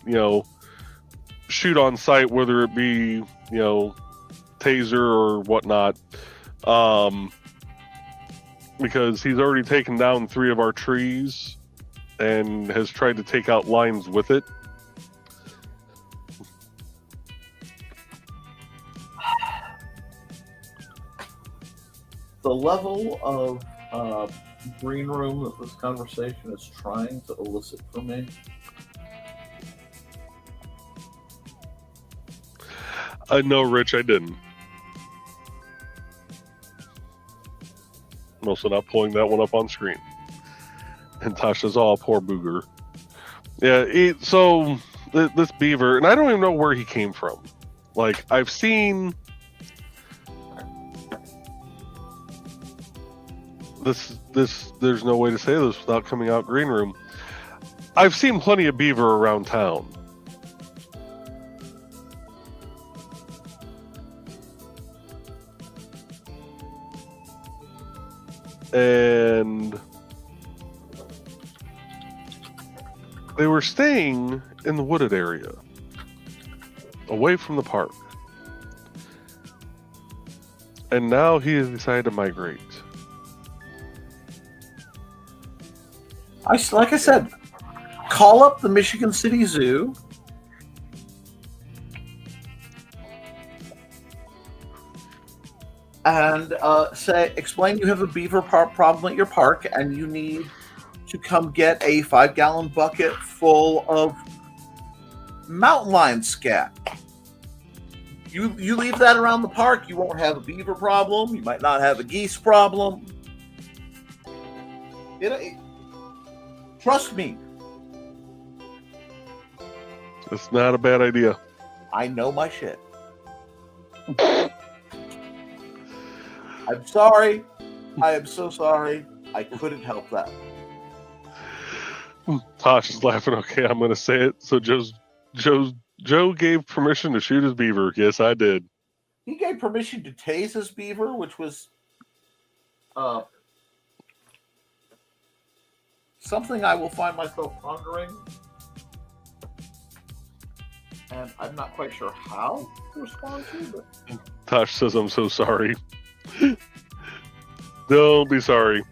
shoot on sight, whether it be, taser or whatnot. Because he's already taken down 3 of our trees and has tried to take out lines with it. the level of green room that this conversation is trying to elicit from me. No, Rich, I didn't. I'm also not pulling that one up on screen. And Tasha's all poor booger. Yeah, so this beaver, and I don't even know where he came from. Like, I've seen this. There's no way to say this without coming out green room. I've seen plenty of beaver around town. And they were staying in the wooded area, away from the park. And now he has decided to migrate. Like I said, call up the Michigan City Zoo. And explain you have a beaver problem at your park and you need to come get a 5-gallon bucket full of mountain lion scat. You leave that around the park, you won't have a beaver problem. You might not have a geese problem. Trust me. It's not a bad idea. I know my shit. I'm sorry. I am so sorry. I couldn't help that. Tosh is laughing. Okay, I'm going to say it. So Joe gave permission to shoot his beaver. Yes, I did. He gave permission to tase his beaver, which was something I will find myself pondering. And I'm not quite sure how to respond to, but Tosh says, I'm so sorry. Don't be sorry.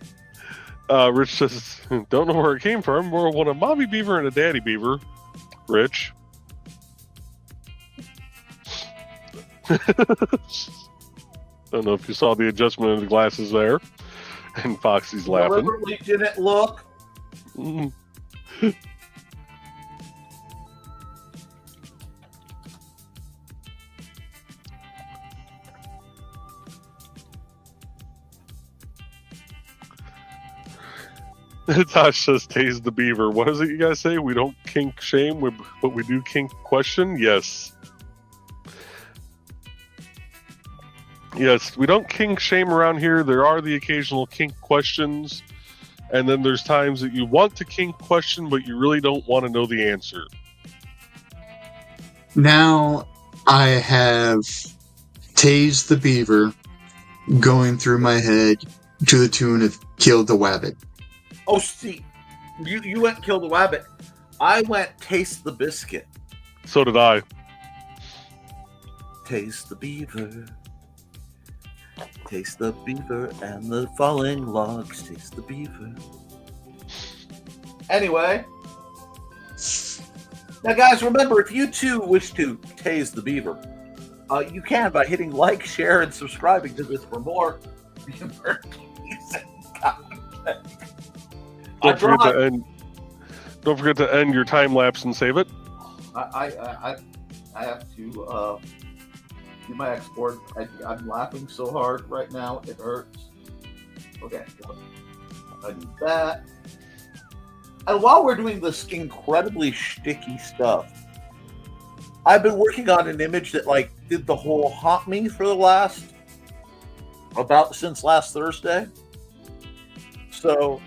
Rich says, don't know where it came from. We're one a mommy beaver and a daddy beaver. Rich. Don't know if you saw the adjustment of the glasses there. And Foxy's laughing. Deliberately didn't look. Tosh says, tase the beaver. What is it you guys say? We don't kink shame, but we do kink question? Yes. Yes, we don't kink shame around here. There are the occasional kink questions. And then there's times that you want to kink question, but you really don't want to know the answer. Now I have tased the beaver going through my head to the tune of killed the wabbit. Oh, see, you went kill the wabbit. I went taste the biscuit. So did I. Taste the beaver. Taste the beaver and the falling logs. Taste the beaver. Anyway. Now, guys, remember, if you too wish to tase the beaver, you can by hitting like, share, and subscribing to this for more beaver content. Don't forget to end your time lapse and save it. I have to do my export. I'm laughing so hard right now it hurts. Okay, I do that. And while we're doing this incredibly sticky stuff, I've been working on an image that did the whole haunt me for since last Thursday. So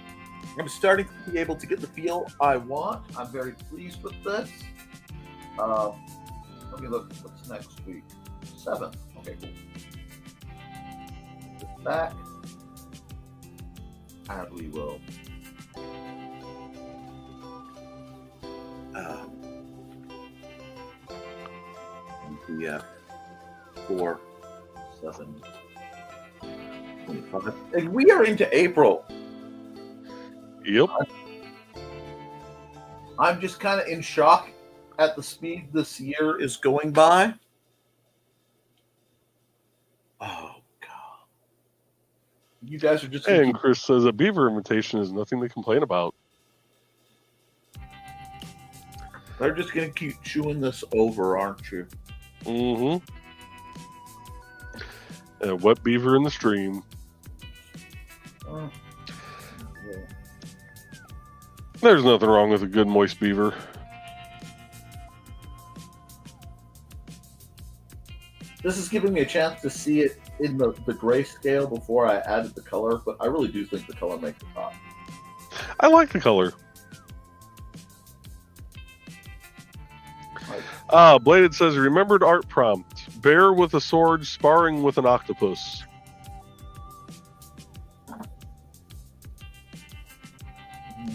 I'm starting to be able to get the feel I want. I'm very pleased with this. Let me look. What's next week? 7th. Okay, cool. Get back. And we will. PDF 4, 7, 25. And we are into April. Yep. I'm just kind of in shock at the speed this year is going by. Oh, God. You guys are just... And Chris says a beaver imitation is nothing to complain about. They're just going to keep chewing this over, aren't you? Mm-hmm. And a wet beaver in the stream. Yeah. There's nothing wrong with a good moist beaver. This is giving me a chance to see it in the grayscale before I added the color, but I really do think the color makes it pop. I like the color. Bladed says, remembered art prompt. Bear with a sword sparring with an octopus.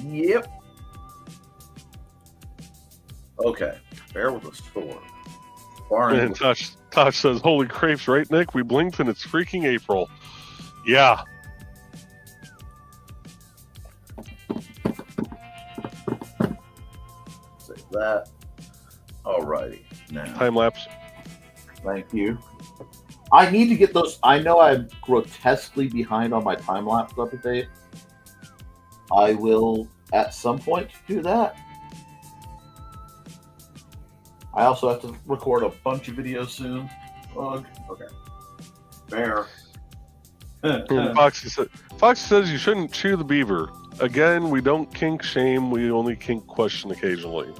Yep. Okay. Bear with a sword. And Tosh says, holy crapes, right, Nick? We blinked and it's freaking April. Yeah. Save that. Alrighty. Now. Time lapse. Thank you. I need to get those. I know I'm grotesquely behind on my time lapse update. I will at some point do that. I also have to record a bunch of videos soon. Okay. Fair. And Foxy says you shouldn't chew the beaver. Again, we don't kink shame, we only kink question occasionally.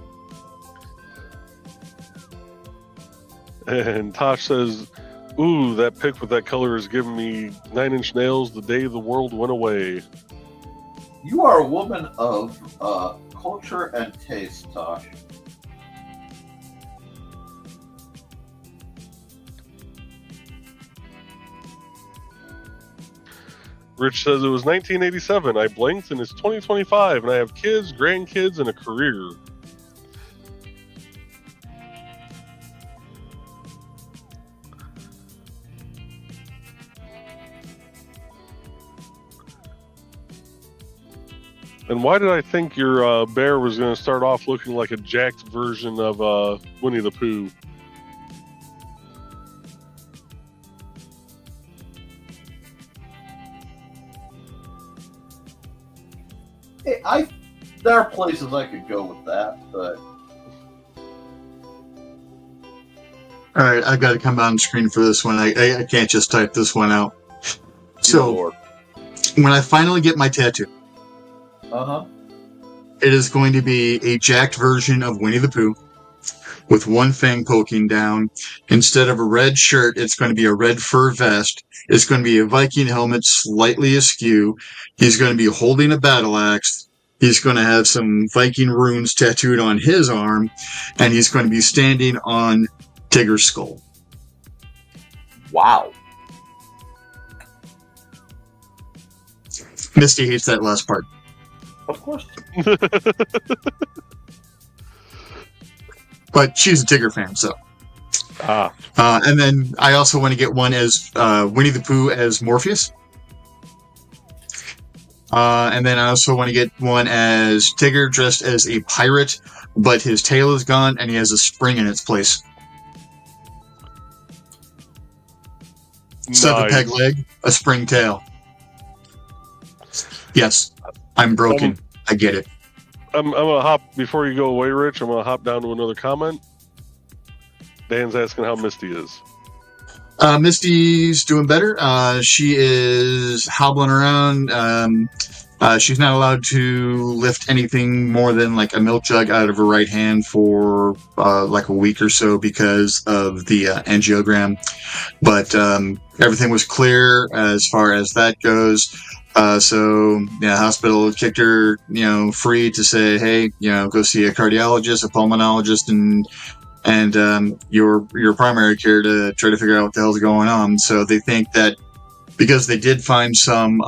And Tosh says, ooh, that pic with that color is giving me 9-inch nails the day the world went away. You are a woman of culture and taste, Tosh. Rich says it was 1987. I blinked and it's 2025 and I have kids, grandkids, and a career. And why did I think your bear was going to start off looking like a jacked version of Winnie the Pooh? Hey, there are places I could go with that, but All right, I've got to come on screen for this one. I can't just type this one out. So, Lord. when I finally get my tattoo, it is going to be a jacked version of Winnie the Pooh with one fang poking down. Instead of a red shirt, it's going to be a red fur vest. It's going to be a Viking helmet slightly askew. He's going to be holding a battle axe. He's going to have some Viking runes tattooed on his arm. And he's going to be standing on Tigger's skull. Wow. Misty hates that last part. Of course. But she's a Tigger fan, so. And then I also want to get one as Winnie the Pooh as Morpheus. And then I also want to get one as Tigger dressed as a pirate, but his tail is gone and he has a spring in its place. Instead of a peg leg, a spring tail. Yes, I'm broken. I get it. I'm going to hop, before you go away, Rich, I'm going to hop down to another comment. Dan's asking how Misty is. Misty's doing better. She is hobbling around. She's not allowed to lift anything more than like a milk jug out of her right hand for like a week or so because of the angiogram. But everything was clear as far as that goes. So yeah, hospital kicked her, free to say, hey, go see a cardiologist, a pulmonologist, and your primary care to try to figure out what the hell's going on. So they think that because they did find some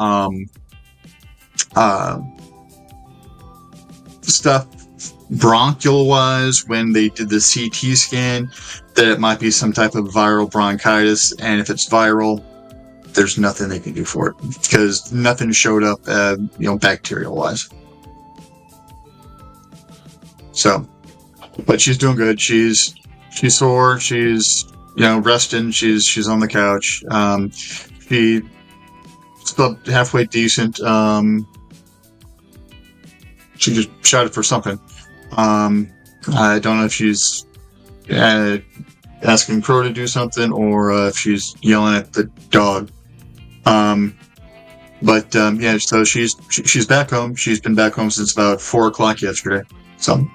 stuff bronchial-wise when they did the CT scan, that it might be some type of viral bronchitis, and if it's viral, there's nothing they can do for it because nothing showed up, bacterial-wise. So, but she's doing good. She's sore. She's resting. She's on the couch. She slept halfway decent. She just shouted for something. I don't know if she's asking Crow to do something or if she's yelling at the dog. Yeah, so she's back home. She's been back home since about 4:00 yesterday. So.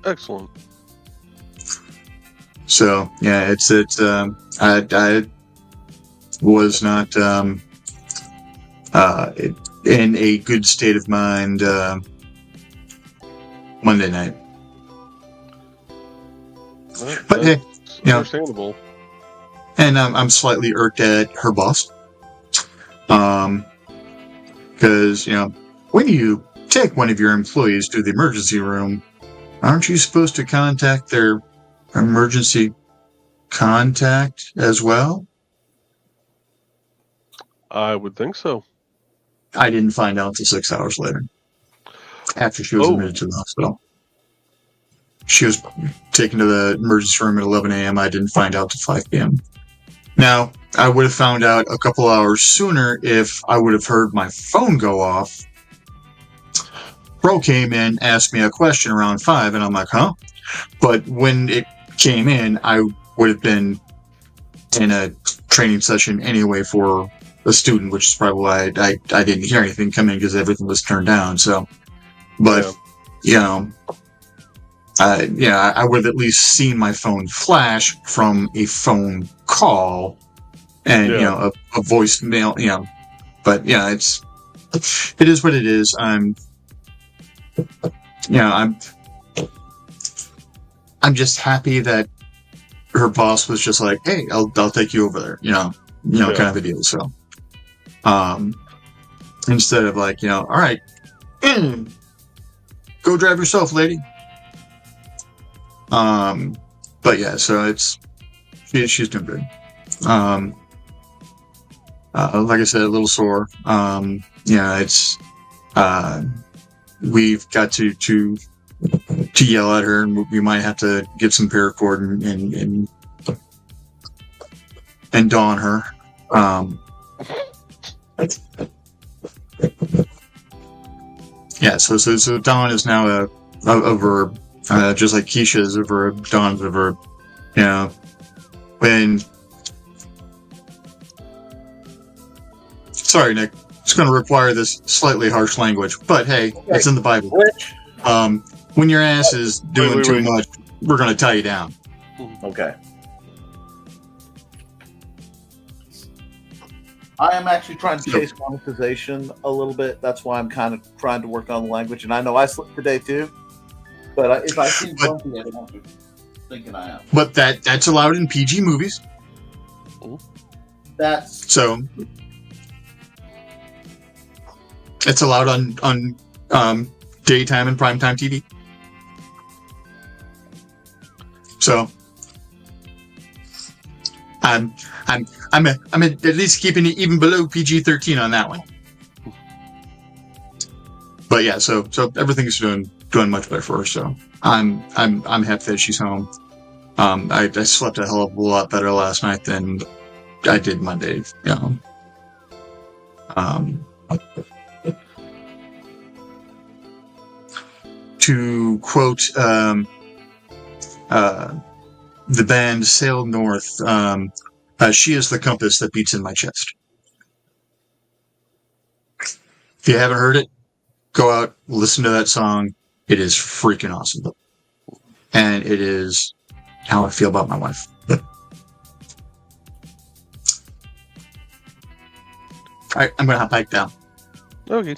Excellent. So yeah, I was not in a good state of mind Monday night. But hey, understandable. And I'm slightly irked at her boss, because when you take one of your employees to the emergency room, aren't you supposed to contact their emergency contact as well? I would think so. I didn't find out until 6 hours later, after she was admitted to the hospital. She was taken to the emergency room at 11 a.m. I didn't find out till 5 p.m. Now, I would have found out a couple hours sooner if I would have heard my phone go off. Pro came in, asked me a question around 5, and I'm like, huh? But when it came in, I would have been in a training session anyway for a student, which is probably why I didn't hear anything come in because everything was turned down. So, but I would have at least seen my phone flash from a phone call and a voicemail. But yeah, it is what it is. I'm just happy that her boss was just like, hey, I'll take you over there, kind of a deal. So, instead of like, all right, go drive yourself, lady. But yeah, so she's doing good. Like I said, a little sore. We've got to yell at her, and we might have to get some paracord and dawn her. So dawn is now a verb, just like Keisha is a verb, dawn is a verb. Sorry, Nick. It's going to require this slightly harsh language, but hey, it's in the Bible. When your ass is doing too much, we're going to tie you down. Okay. I am actually trying to chase monetization a little bit. That's why I'm kind of trying to work on the language. And I know I slipped today too. But if I see something, I don't be thinking I am. But that's allowed in PG movies. So it's allowed on daytime and primetime TV. So I'm at least keeping it even below PG-13 on that one. But yeah, so everything's doing much better for her. So I'm happy that she's home. I slept a hell of a lot better last night than I did Monday. To quote the band Sail North, she is the compass that beats in my chest. If you haven't heard it, go out, listen to that song. It is freaking awesome. And it is how I feel about my wife. Alright, I'm gonna hop back down. Okay.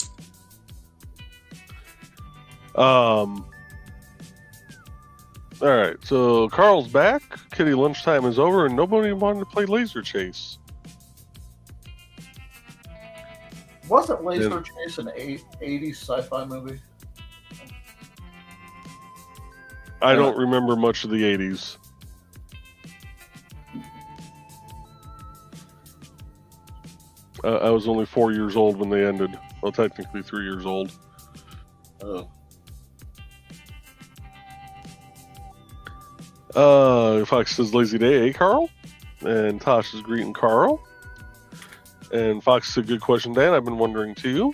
Alright, so Carl's back, kitty lunchtime is over, and nobody wanted to play Laser Chase. Wasn't Laser Chase an 80s sci-fi movie? I don't remember much of the 80s. I was only 4 years old when they ended. Well, technically 3 years old. Oh. Fox says lazy day, Carl? And Tosh is greeting Carl. And Fox said, good question, Dan. I've been wondering too.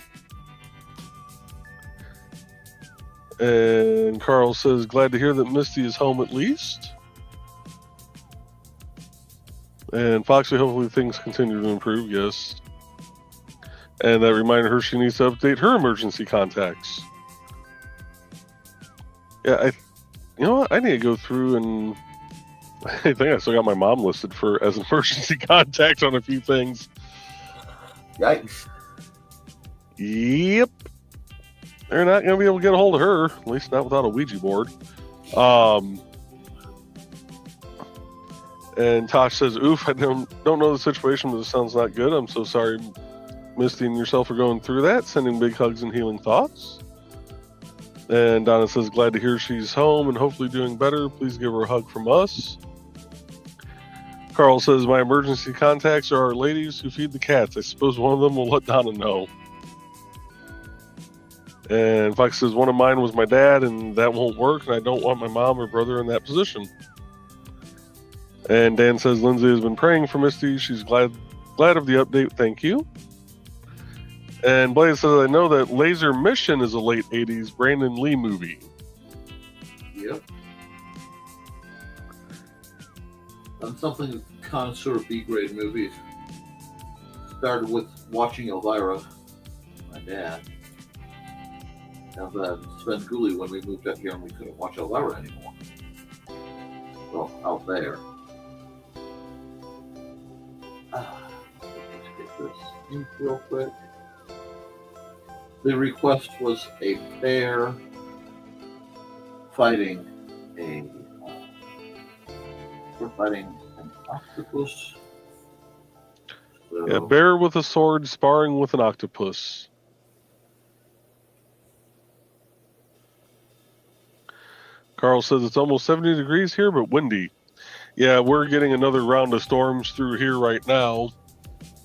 And Carl says, glad to hear that Misty is home at least. And Foxy, hopefully things continue to improve, yes. And that reminded her she needs to update her emergency contacts. Yeah, you know what? I need to go through and I think I still got my mom listed as emergency contact on a few things. Yikes. Yep. They're not going to be able to get a hold of her, at least not without a Ouija board. And Tosh says, oof, I don't know the situation, but it sounds not good. I'm so sorry Misty and yourself are going through that. Sending big hugs and healing thoughts. And Donna says, glad to hear she's home and hopefully doing better. Please give her a hug from us. Carl says, my emergency contacts are our ladies who feed the cats. I suppose one of them will let Donna know. And Fox says, one of mine was my dad, and that won't work, and I don't want my mom or brother in that position. And Dan says, Lindsay has been praying for Misty. She's glad of the update. Thank you. And Blaze says, I know that Laser Mission is a late 80s Brandon Lee movie. Yep. on something connoisseur B-grade movies. Started with watching Elvira, my dad. Now that Svengoolie when we moved up here and we couldn't watch Elvira anymore. Well, out there. Let's get this in real quick. The request was a bear fighting we're fighting an octopus. So, Yeah, bear with a sword sparring with an octopus. Carl says it's almost 70 degrees here, but windy. Yeah, we're getting another round of storms through here right now.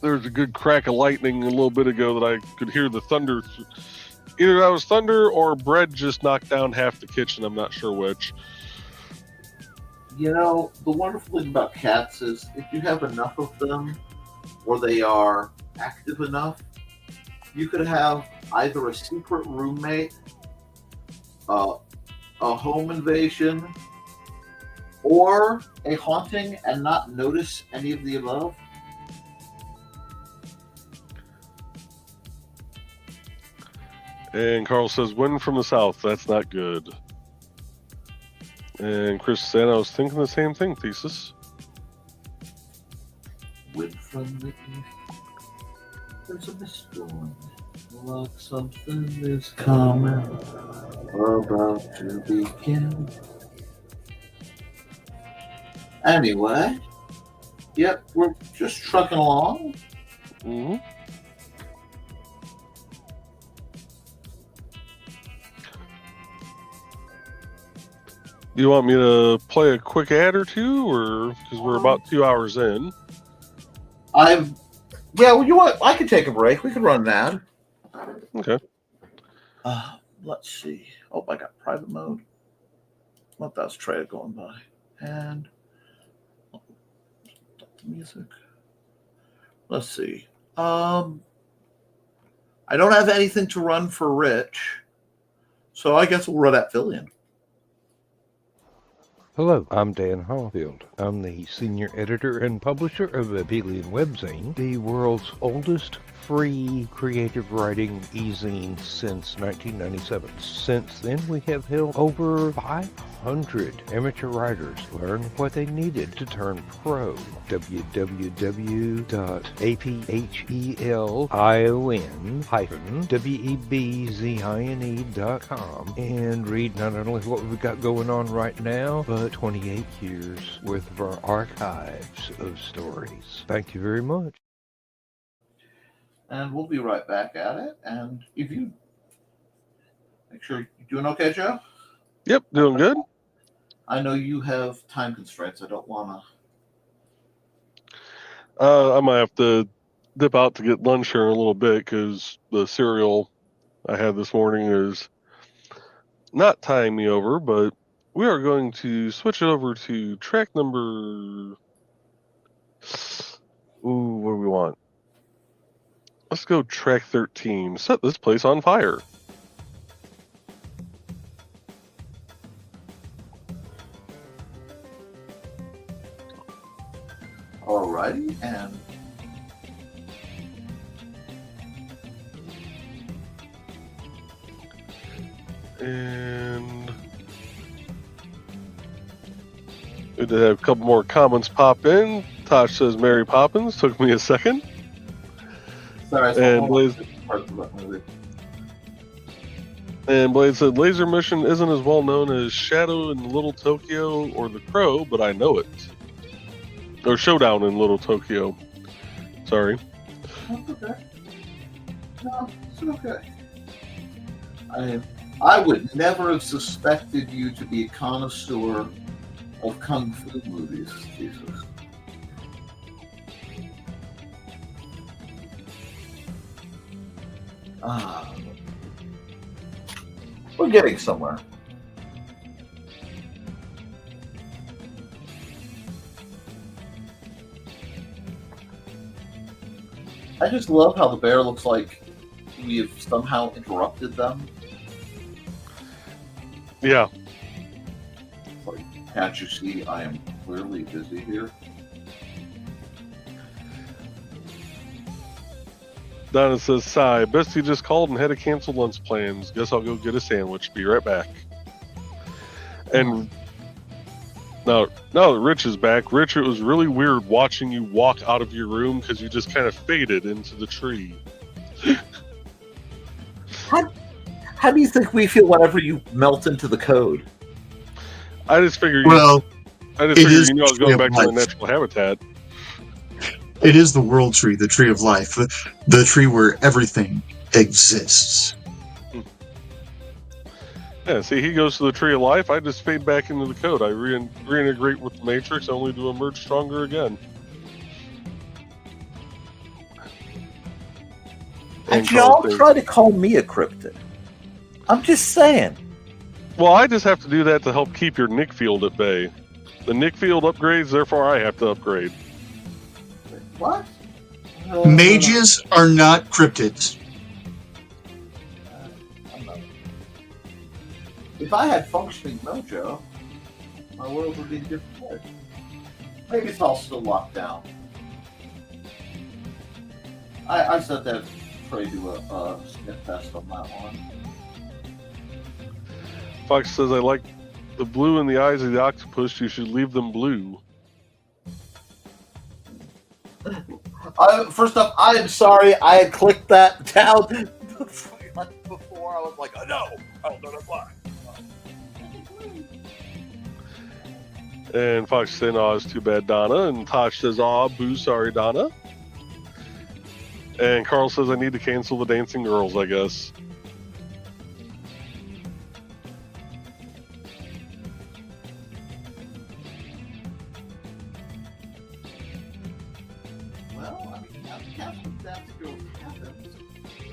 There's a good crack of lightning a little bit ago that I could hear the thunder. Either that was thunder or bread just knocked down half the kitchen. I'm not sure which. you know, the wonderful thing about cats is if you have enough of them or they are active enough, you could have either a secret roommate, a home invasion, or a haunting and not notice any of the above. And Carl says, wind from the south. That's not good. And Chris said, I was thinking the same thing, Thesis. Wind from the east. There's a storm. Like something is coming, about to begin. Anyway, yep, we're just trucking along. Mm-hmm. You want me to play a quick ad or two, or because we're about 2 hours in? Yeah, well, you want? I could take a break. We could run an ad. Okay. Let's see. Oh, I got private mode. Let that was trailer going by. And music. Let's see. I don't have anything to run for Rich, so I guess we'll run at Fillion. Hello, I'm Dan Hallfield. I'm the senior editor and publisher of Abelian Webzine, the world's oldest free creative writing e-zine since 1997. Since then, we have helped over 500 amateur writers learn what they needed to turn pro. www.apelion-webzine.com and read not only what we've got going on right now, but 28 years worth of our archives of stories. Thank you very much. And we'll be right back at it. And if you make sure you're doing okay, Joe? Yep, doing good. I know you have time constraints. I don't want to. I might have to dip out to get lunch here in a little bit because the cereal I had this morning is not tying me over, but we are going to switch it over to track number... Ooh, what do we want? Let's go track 13. Set this place on fire. Alrighty, and we did have a couple more comments pop in. Tosh says Mary Poppins. Took me a second. sorry, And Blaze said Laser Mission isn't as well known as Shadow in Little Tokyo or The Crow, but I know it. Or Showdown in Little Tokyo. Sorry. That's okay. No, it's okay. I would never have suspected you to be a connoisseur of kung fu movies, Jesus. We're getting somewhere. I just love how the bear looks like we have somehow interrupted them. Yeah. Like, can't you see I am clearly busy here? Donna says, sigh. Bestie just called and had to cancel lunch plans. Guess I'll go get a sandwich. Be right back. And now that Rich is back, Rich, it was really weird watching you walk out of your room because you just kind of faded into the tree. How do you think we feel whenever you melt into the code? I just figured Well, you it is knew I was the going tree back of to my life. natural habitat. It is the world tree, the tree of life, the tree where everything exists. Yeah, see, he goes to the tree of life. I just fade back into the code. I reintegrate with the matrix only to emerge stronger again. And y'all Carl try to call me a cryptid. I'm just saying. Well, I just have to do that to help keep your Nick field at bay. The Nick field upgrades, therefore I have to upgrade. What? Mages are not cryptids. If I had functioning mojo, my world would be in a different place. Maybe it's all still locked down. I said that Trey do a sniff test on that one. Fox says, I like the blue in the eyes of the octopus. You should leave them blue. First off, I am sorry. I had clicked that down before. I was like, oh, no, I'll not apply. And Fox says, oh, it's too bad, Donna. And Tosh says, aw, boo, sorry, Donna. And Carl says, I need to cancel the dancing girls, I guess. Well, I mean, cancel dancing girls happens.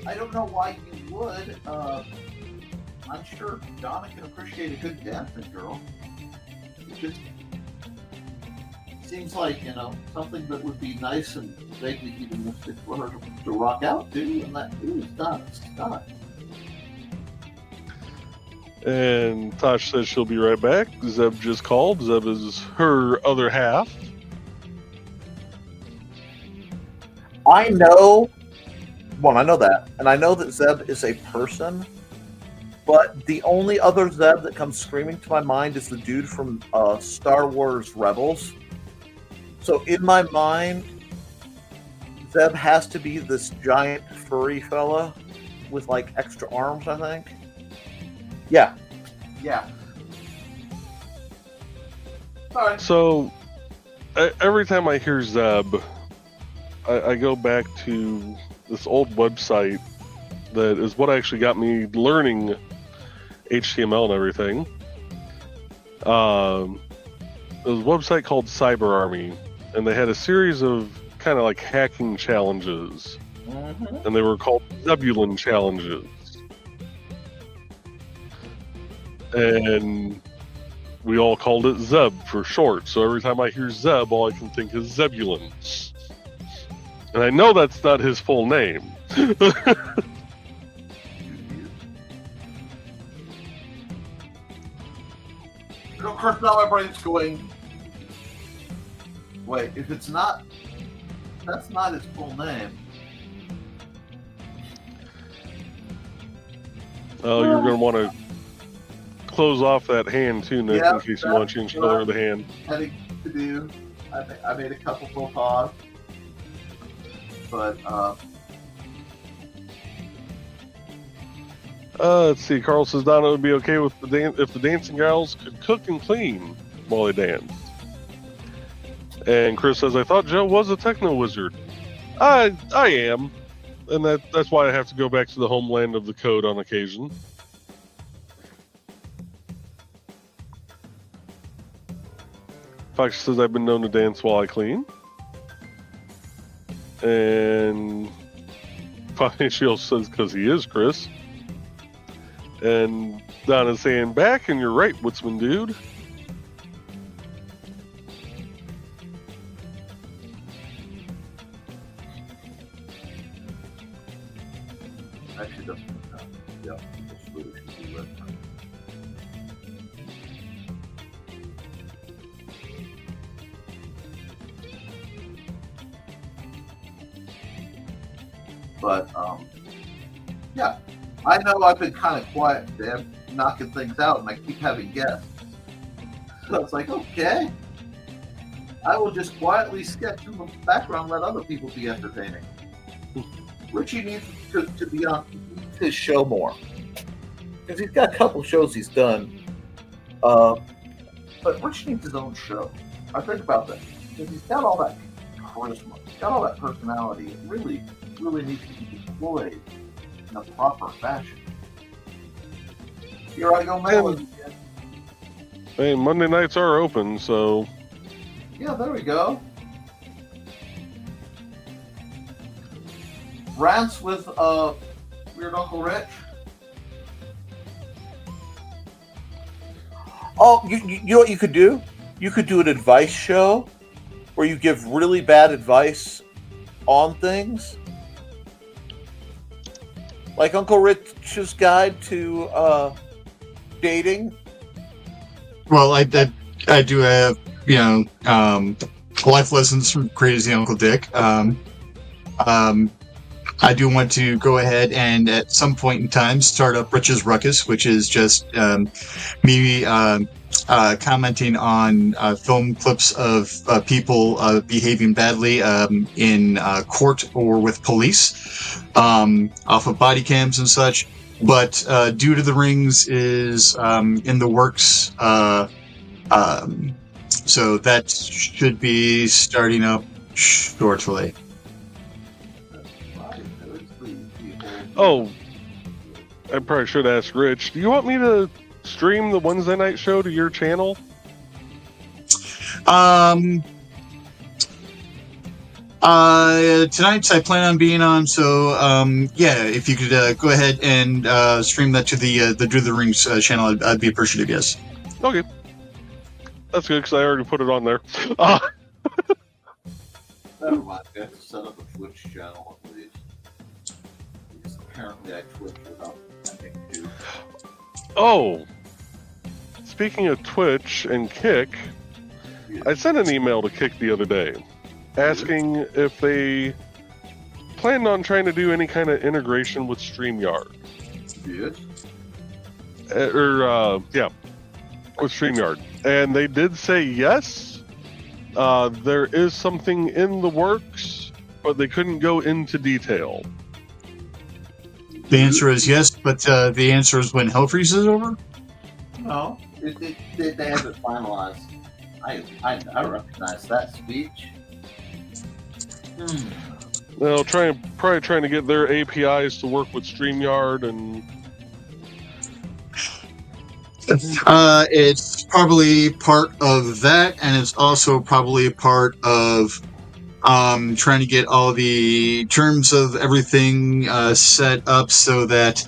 I don't know why you would. I'm sure Donna can appreciate a good dancing girl. It just seems like, something that would be nice and vaguely hedonistic for her to rock out to, and that is Donna. Donna. And Tosh says she'll be right back. Zeb just called. Zeb is her other half. I know that, and I know that Zeb is a person, but the only other Zeb that comes screaming to my mind is the dude from Star Wars Rebels. So in my mind, Zeb has to be this giant furry fella with like extra arms, I think. Yeah. All right. So every time I hear Zeb, I go back to this old website that is what actually got me learning HTML and everything. It was a website called Cyber Army, and they had a series of kind of like hacking challenges, and they were called Zebulon challenges. And we all called it Zeb for short. So every time I hear Zeb, all I can think is Zebulon. And I know that's not his full name. Of course, now my brain's going, wait, if it's not, that's not his full name. Oh, you're going to want to close off that hand too, Nick, Yeah, in case you want to change the color of the hand. Heading to do, I made a couple faux pas, but Let's see. Carl says Donna would be okay with if the dancing gals could cook and clean while they dance. And Chris says, I thought Joe was a techno wizard. I am. And that's why I have to go back to the homeland of the code on occasion. Fox says I've been known to dance while I clean. And Financial says because he is Chris. And Donna's saying back, and you're right, Woodsman dude. actually doesn't make sense. Yeah, it's really should be right. But yeah, I know I've been kind of quiet today. I'm knocking things out, and I keep having guests. So it's like, okay, I will just quietly sketch in the background, let other people be entertaining. Richie needs to be on his show more, because he's got a couple shows he's done. But Richie needs his own show. I think about that, because he's got all that charisma, he's got all that personality. It really, really needs to be deployed in a proper fashion. Here I go, man. Hey, Monday nights are open, so Yeah, there we go. Rants with Weird Uncle Rich. Oh, you know what you could do? You could do an advice show where you give really bad advice on things. Like Uncle Rich's Guide to Dating. Well, I do have, life lessons from Crazy Uncle Dick. I do want to go ahead and at some point in time start up Rich's Ruckus, which is just me commenting on film clips of people behaving badly in court or with police off of body cams and such. But Due to the Rings is in the works, so that should be starting up shortly. oh, I probably should ask Rich. Do you want me to stream the Wednesday night show to your channel? Tonight's I plan on being on, so yeah, if you could go ahead and stream that to the Do the Rings channel, I'd be appreciative. Yes. Okay, that's good because I already put it on there. Never mind. I have to set up a Twitch channel at least. Because apparently I Twitch without having to. Oh, speaking of Twitch and Kick, I sent an email to Kick the other day asking if they planned on trying to do any kind of integration with StreamYard. Yes. With StreamYard. And they did say yes. There is something in the works, but they couldn't go into detail. The answer is yes, but the answer is when Hell Freeze is over? No, they haven't finalized. I recognize that speech. They'll probably trying to get their APIs to work with StreamYard and. It's probably part of that, and it's also probably part of trying to get all the terms of everything set up so that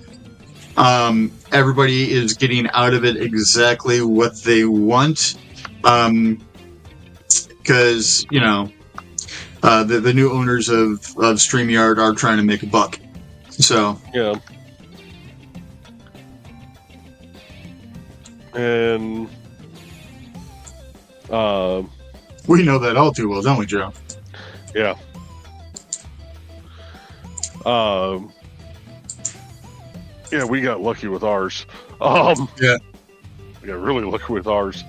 everybody is getting out of it exactly what they want. Because, the new owners of StreamYard are trying to make a buck. So, yeah. And we know that all too well, don't we, Joe? Yeah. Yeah, we got lucky with ours. Yeah. We got really lucky with ours.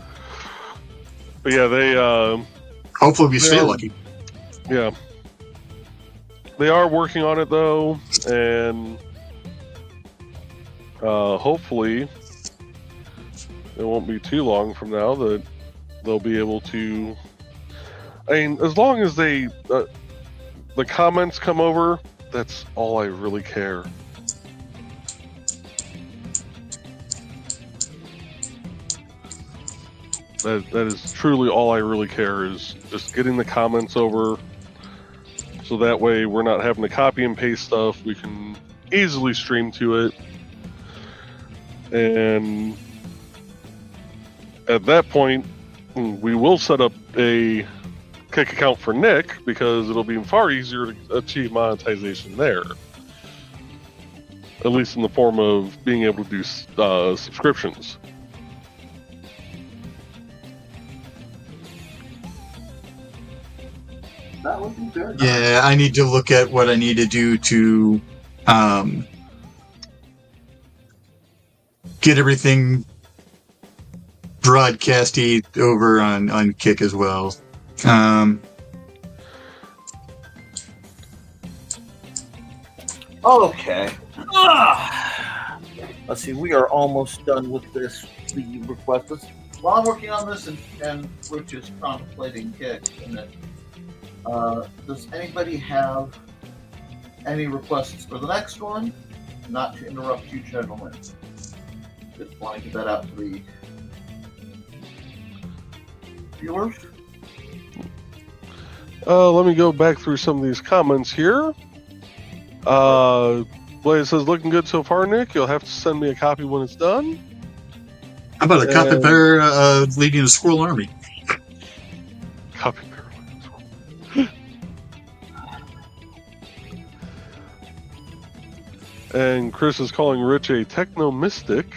But yeah, they hopefully we stay lucky. Yeah. They are working on it though, and hopefully it won't be too long from now that they'll be able to. I mean, as long as they the comments come over, that's all I really care. That is truly all I really care, is just getting the comments over, so that way we're not having to copy and paste stuff. We can easily stream to it, and at that point, we will set up a Kick account for Nick, because it'll be far easier to achieve monetization there. At least in the form of being able to do subscriptions. That would be very nice. Yeah, I need to look at what I need to do to get everything broadcasted over on Kick as well. Okay. Let's see, we are almost done with the request. While I'm working on this and Rich is contemplating Kick, does anybody have any requests for the next one? Not to interrupt you, gentlemen. Just want to get that out to the viewers. Let me go back through some of these comments here. Blaze says, looking good so far, Nick. You'll have to send me a copy when it's done. How about a capybara leading a squirrel army? Capybara. And Chris is calling Rich a techno mystic.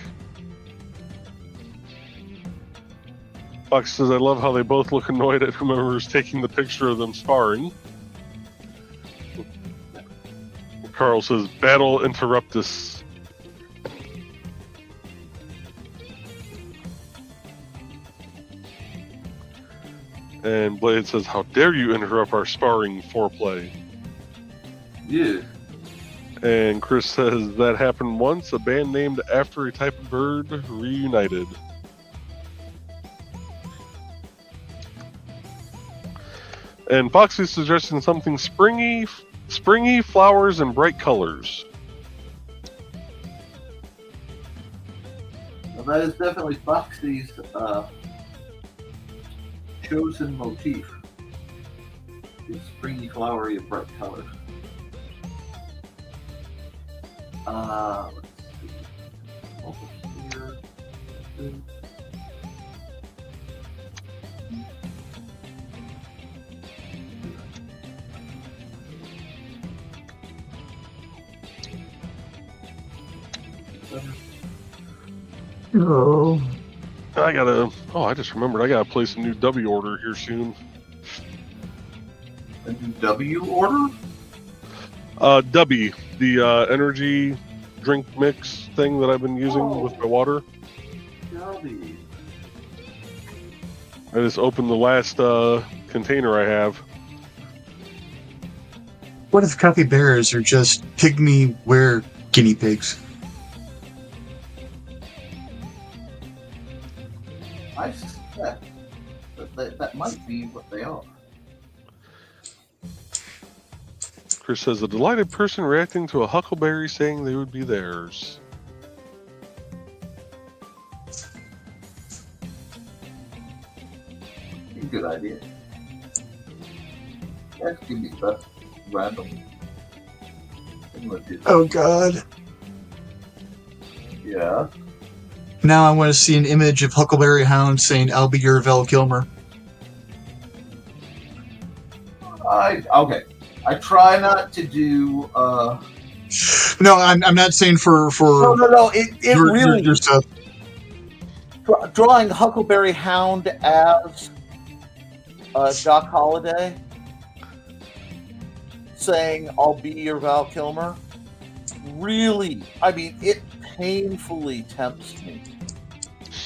Fox says, I love how they both look annoyed at whomever's taking the picture of them sparring. Carl says, battle interruptus. And Blade says, how dare you interrupt our sparring foreplay? Yeah. And Chris says, that happened once, a band named after a type of bird reunited. And Foxy's suggesting something springy, flowers, and bright colors. Well, that is definitely Foxy's chosen motif. It's springy, flowery, and bright colors. Let's see. Over here. Oh. I just remembered, I gotta place a new W order here soon. A new W order? W, the energy drink mix thing that I've been using with my water. W. I just opened the last container I have. What if capybaras are just pygmy were guinea pigs? I suspect that might be what they are. Chris says, a delighted person reacting to a huckleberry saying they would be theirs. Good idea. That's give me that random. Oh God. Yeah. Now I want to see an image of Huckleberry Hound saying, I'll be your Val Kilmer. Okay. I try not to do No, I'm not saying for No. It really your stuff. Drawing Huckleberry Hound as Doc Holliday saying I'll be your Val Kilmer. Really, I mean, it painfully tempts me.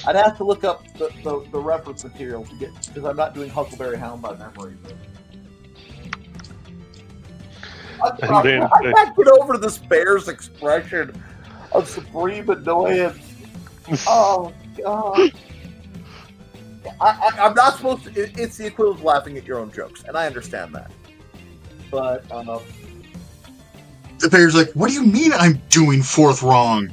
I'd have to look up the reference material to get, because I'm not doing Huckleberry Hound by memory. I can't get over this bear's expression of supreme annoyance. Oh God! I'm not supposed to. It's the equivalent of laughing at your own jokes, and I understand that. But the bear's like, what do you mean I'm doing fourth wrong?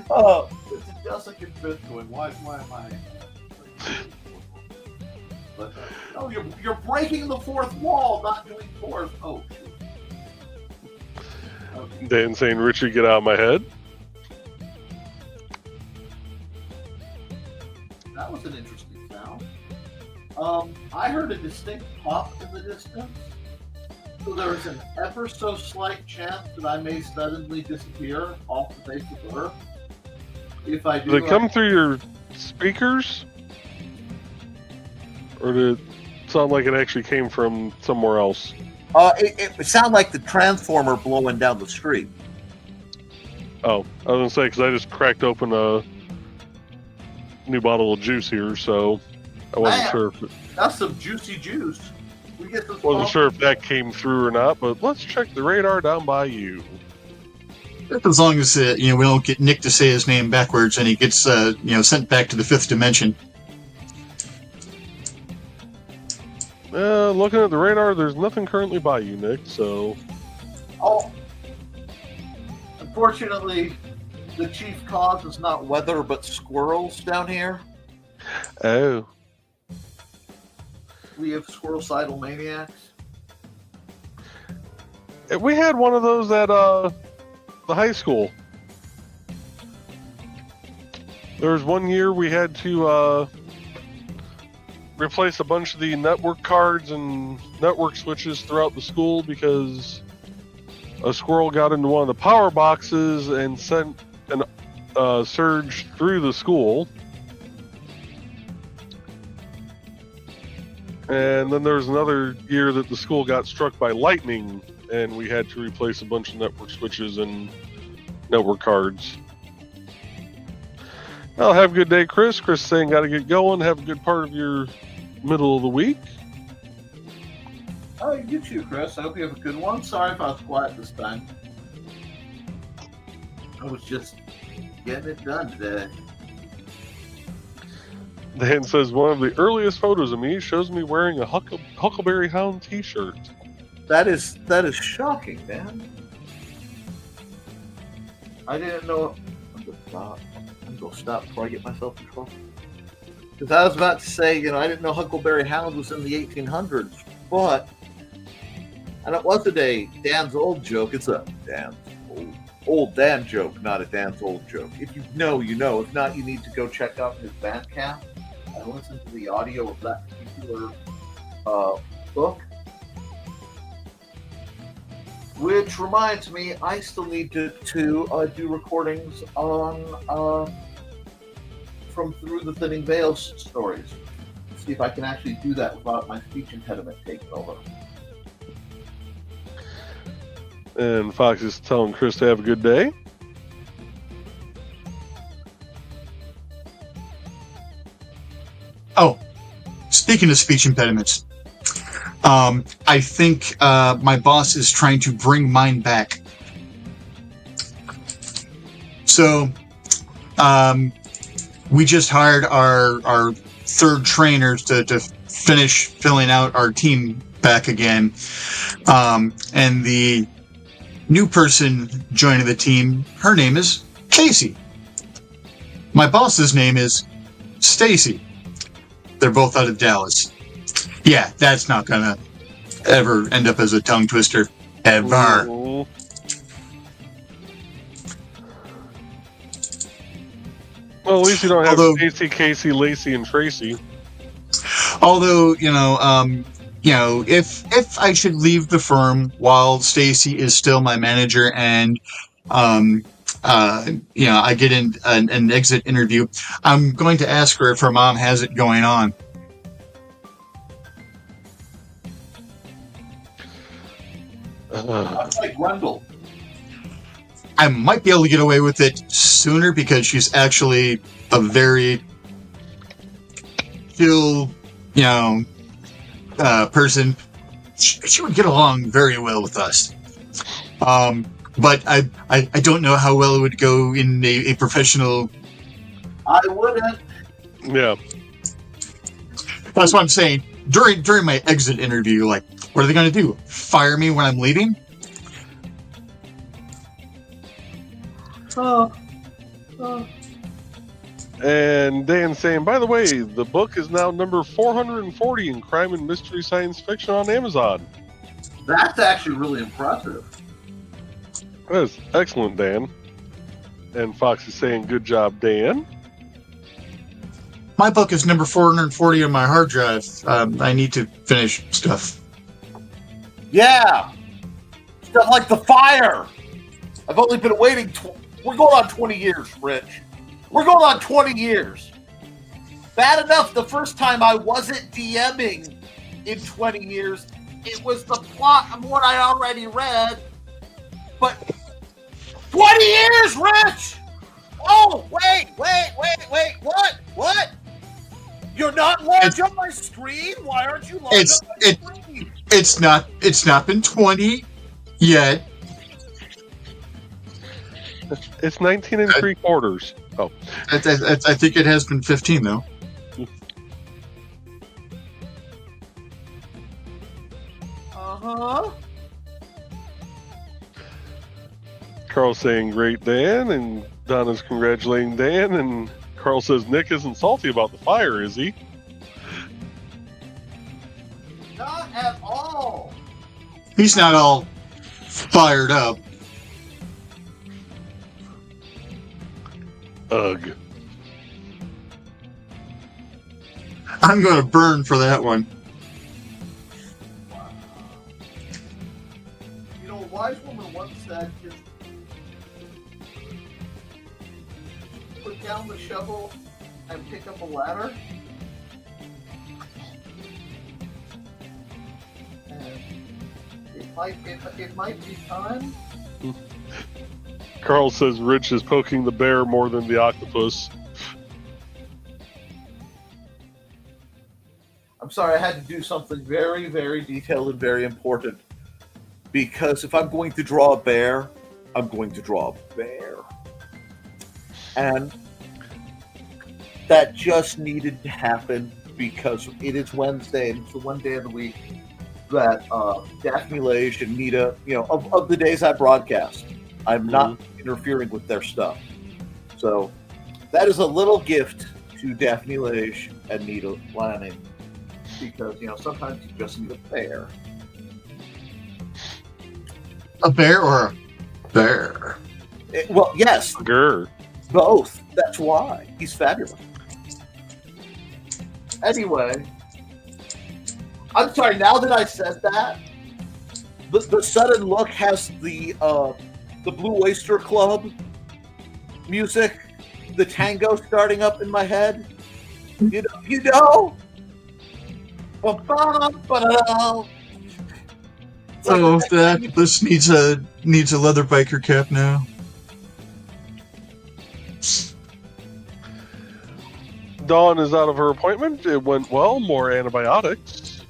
Oh, this is Jessica Smith going, why am I? But, no, you're breaking the fourth wall, not doing fourth. Oh, shoot. Dan saying, Richard, get out of my head. That was an interesting sound. I heard a distinct pop in the distance. So there is an ever so slight chance that I may suddenly disappear off the face of the earth. If I do, Did it come through your speakers? Or did it sound like it actually came from somewhere else? It sounded like the transformer blowing down the street. Oh, I was going to say, because I just cracked open a new bottle of juice here, so I wasn't sure if it... That's some juicy juice. We get this. Wasn't sure if that came through or not, but let's check the radar down by you. As long as we don't get Nick to say his name backwards and he gets sent back to the fifth dimension. Looking at the radar, there's nothing currently by you, Nick, so... Oh. Unfortunately, the chief cause is not weather, but squirrels down here. Oh. We have squirrel-sidal maniacs. We had one of those at the high school. There was one year we had to replace a bunch of the network cards and network switches throughout the school because a squirrel got into one of the power boxes and sent an surge through the school. And then there was another year that the school got struck by lightning and we had to replace a bunch of network switches and network cards. Well, have a good day, Chris. Chris saying got to get going. Have a good part of your middle of the week. Oh, you too, Chris. I hope you have a good one. Sorry if I was quiet this time. I was just getting it done today. Dan says one of the earliest photos of me shows me wearing a Huckleberry Hound t-shirt. That is shocking, man. I didn't know. I'm gonna stop before I get myself in trouble. Because I was about to say, I didn't know Huckleberry Hound was in the 1800s, but, and it wasn't a Dan's old joke. It's a Dan's old Dan joke, not a Dan's old joke. If you know, you know. If not, you need to go check out his Bandcamp and listen to the audio of that particular book. Which reminds me, I still need to do recordings on from Through the Thinning Veil stories. See if I can actually do that without my speech impediment taking over. And Fox is telling Chris to have a good day. Oh, speaking of speech impediments, I think my boss is trying to bring mine back. So, we just hired our third trainers to finish filling out our team back again. And the new person joining the team, her name is Casey. My boss's name is Stacy. They're both out of Dallas. Yeah, that's not gonna ever end up as a tongue twister. Ever. Ooh. Well, at least you don't have Stacy, Casey, Lacey, and Tracy. Although, if I should leave the firm while Stacy is still my manager and I get in an exit interview, I'm going to ask her if her mom has it going on. That's like Rundle. I might be able to get away with it sooner because she's actually a very chill, person. She would get along very well with us. But I don't know how well it would go in a professional. I wouldn't. Yeah. That's what I'm saying. During my exit interview, like, what are they going to do? Fire me when I'm leaving? And Dan saying, by the way, the book is now number 440 in crime and mystery science fiction on Amazon. That's actually really impressive. That is excellent, Dan. And Fox is saying, good job, Dan. My book is number 440 on my hard drive. I need to finish stuff. Yeah, Stuff like the fire. I've only been waiting. We're going on 20 years, Rich. We're going on 20 years. Bad enough the first time I wasn't DMing in 20 years. It was the plot of what I already read. But 20 years, Rich! Oh, wait. What? You're not large on my screen? Why aren't you large on my screen? It's not been 20 yet. It's 19 and 3/4. Oh. I think it has been 15, though. Uh-huh. Carl's saying, great, Dan, and Donna's congratulating Dan, and Carl says, Nick isn't salty about the fire, is he? Not at all. He's not all fired up. Ugh. I'm going to burn for that one. You know, a wise woman once said, just put down the shovel and pick up a ladder. And it might be time. Carl says Rich is poking the bear more than the octopus. I'm sorry, I had to do something very, very detailed and very important. Because if I'm going to draw a bear, I'm going to draw a bear. And that just needed to happen because it is Wednesday and it's the one day of the week that Daphne Lage and Nita, of the days I broadcast, I'm not interfering with their stuff. So that is a little gift to Daphne Lage and Nita Lanning because, sometimes you just need a bear. A bear or a bear? Well, yes. Grr. Both. That's why. He's fabulous. Anyway, I'm sorry, now that I said that, the sudden look has the Blue Oyster Club music, the tango starting up in my head. You know? So this needs a leather biker cap now. Dawn is out of her appointment. It went well. More antibiotics.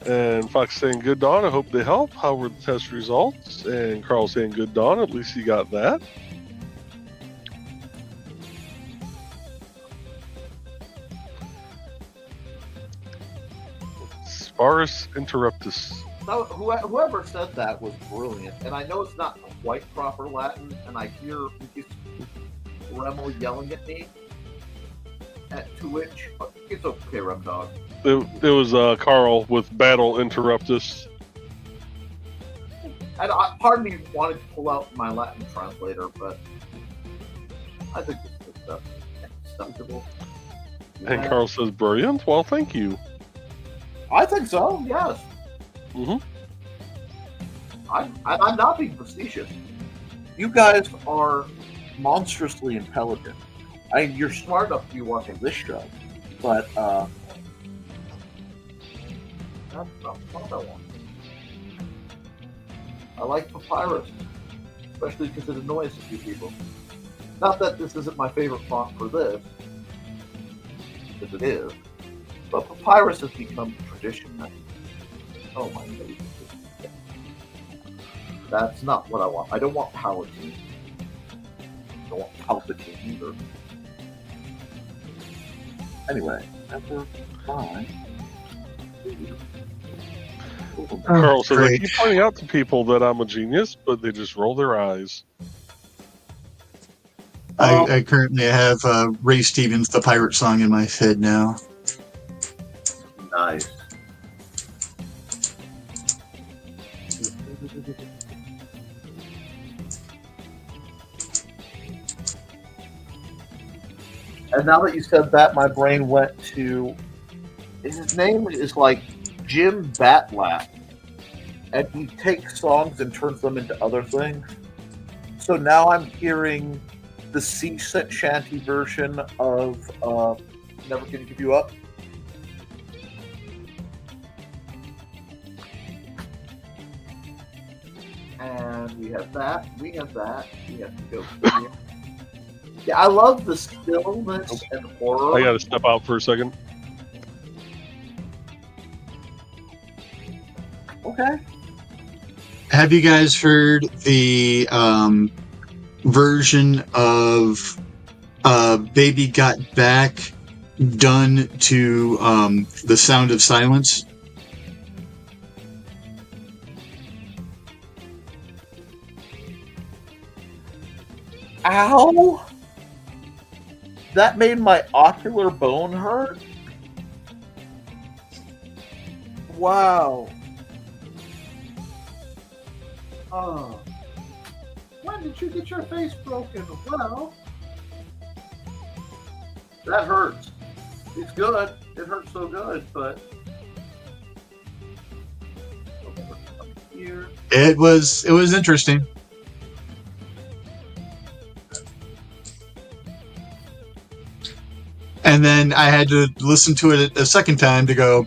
And Fox saying, good, Dawn. I hope they help. How were the test results? And Carl saying, good, Dawn. At least he got that. Sparus interruptus. So whoever said that was brilliant. And I know it's not quite proper Latin, and I hear Remo yelling at me. To which, it's okay, Rem Dog. It was Carl with battle interruptus. And part of me wanted to pull out my Latin translator, but I think it's good stuff. Acceptable. And Carl says, brilliant. Well, thank you. I think so, yes. Mm-hmm. I'm not being facetious. You guys are monstrously intelligent. I mean, you're smart enough to be watching this show, but that's not what I want. I like Papyrus, especially because it annoys a few people. Not that this isn't my favorite font for this, because it is, but Papyrus has become tradition now. Oh my goodness. That's not what I want. I don't want Palatine. I don't want Palpatine either. Anyway, number 5. Carl says, I great. keep pointing out to people that I'm a genius, but they just roll their eyes. I currently have Ray Stevens' The Pirate Song in my head now. Nice. And now that you said that, my brain went to... His name is like Jim Batlap. and he takes songs and turns them into other things. So now I'm hearing the sea shanty version of Never Gonna Give You Up. And we have that. We have to go here. Yeah, I love the stillness and horror. I gotta step out for a second. Okay. Have you guys heard the version of Baby Got Back done to The Sound of Silence? Ow! That made my ocular bone hurt. Wow. Oh. When did you get your face broken? Well, that hurts. It's good. It hurts so good, but here. It was interesting. And then I had to listen to it a second time to go,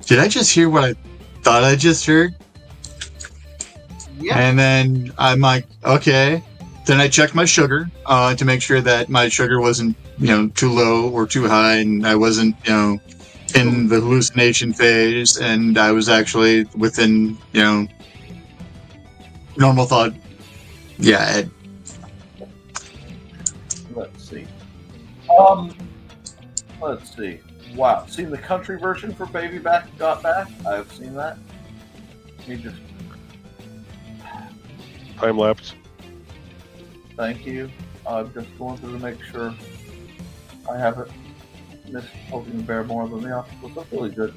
did I just hear what I thought I just heard? Yeah. And then I'm like, okay. Then I checked my sugar to make sure that my sugar wasn't, too low or too high, and I wasn't, in the hallucination phase, and I was actually within, normal thought. Yeah. Let's see. Let's see. Wow. Seen the country version for Baby Got Back? I've seen that. Let me just. Time lapse. Thank you. I'm just going through to make sure I haven't missed Poking the Bear more than the octopus. That's really good.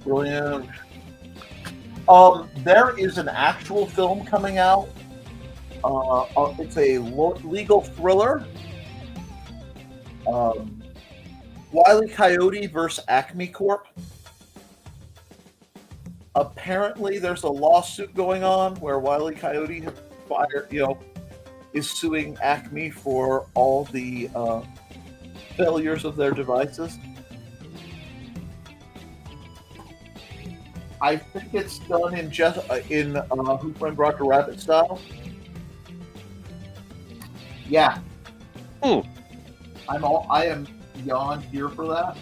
Brilliant. There is an actual film coming out. It's a legal thriller. Wile E. Coyote versus Acme Corp. Apparently, there's a lawsuit going on where Wile E. Coyote is suing Acme for all the failures of their devices. I think it's done in Who Framed Roger Rabbit style. Yeah. I am beyond here for that.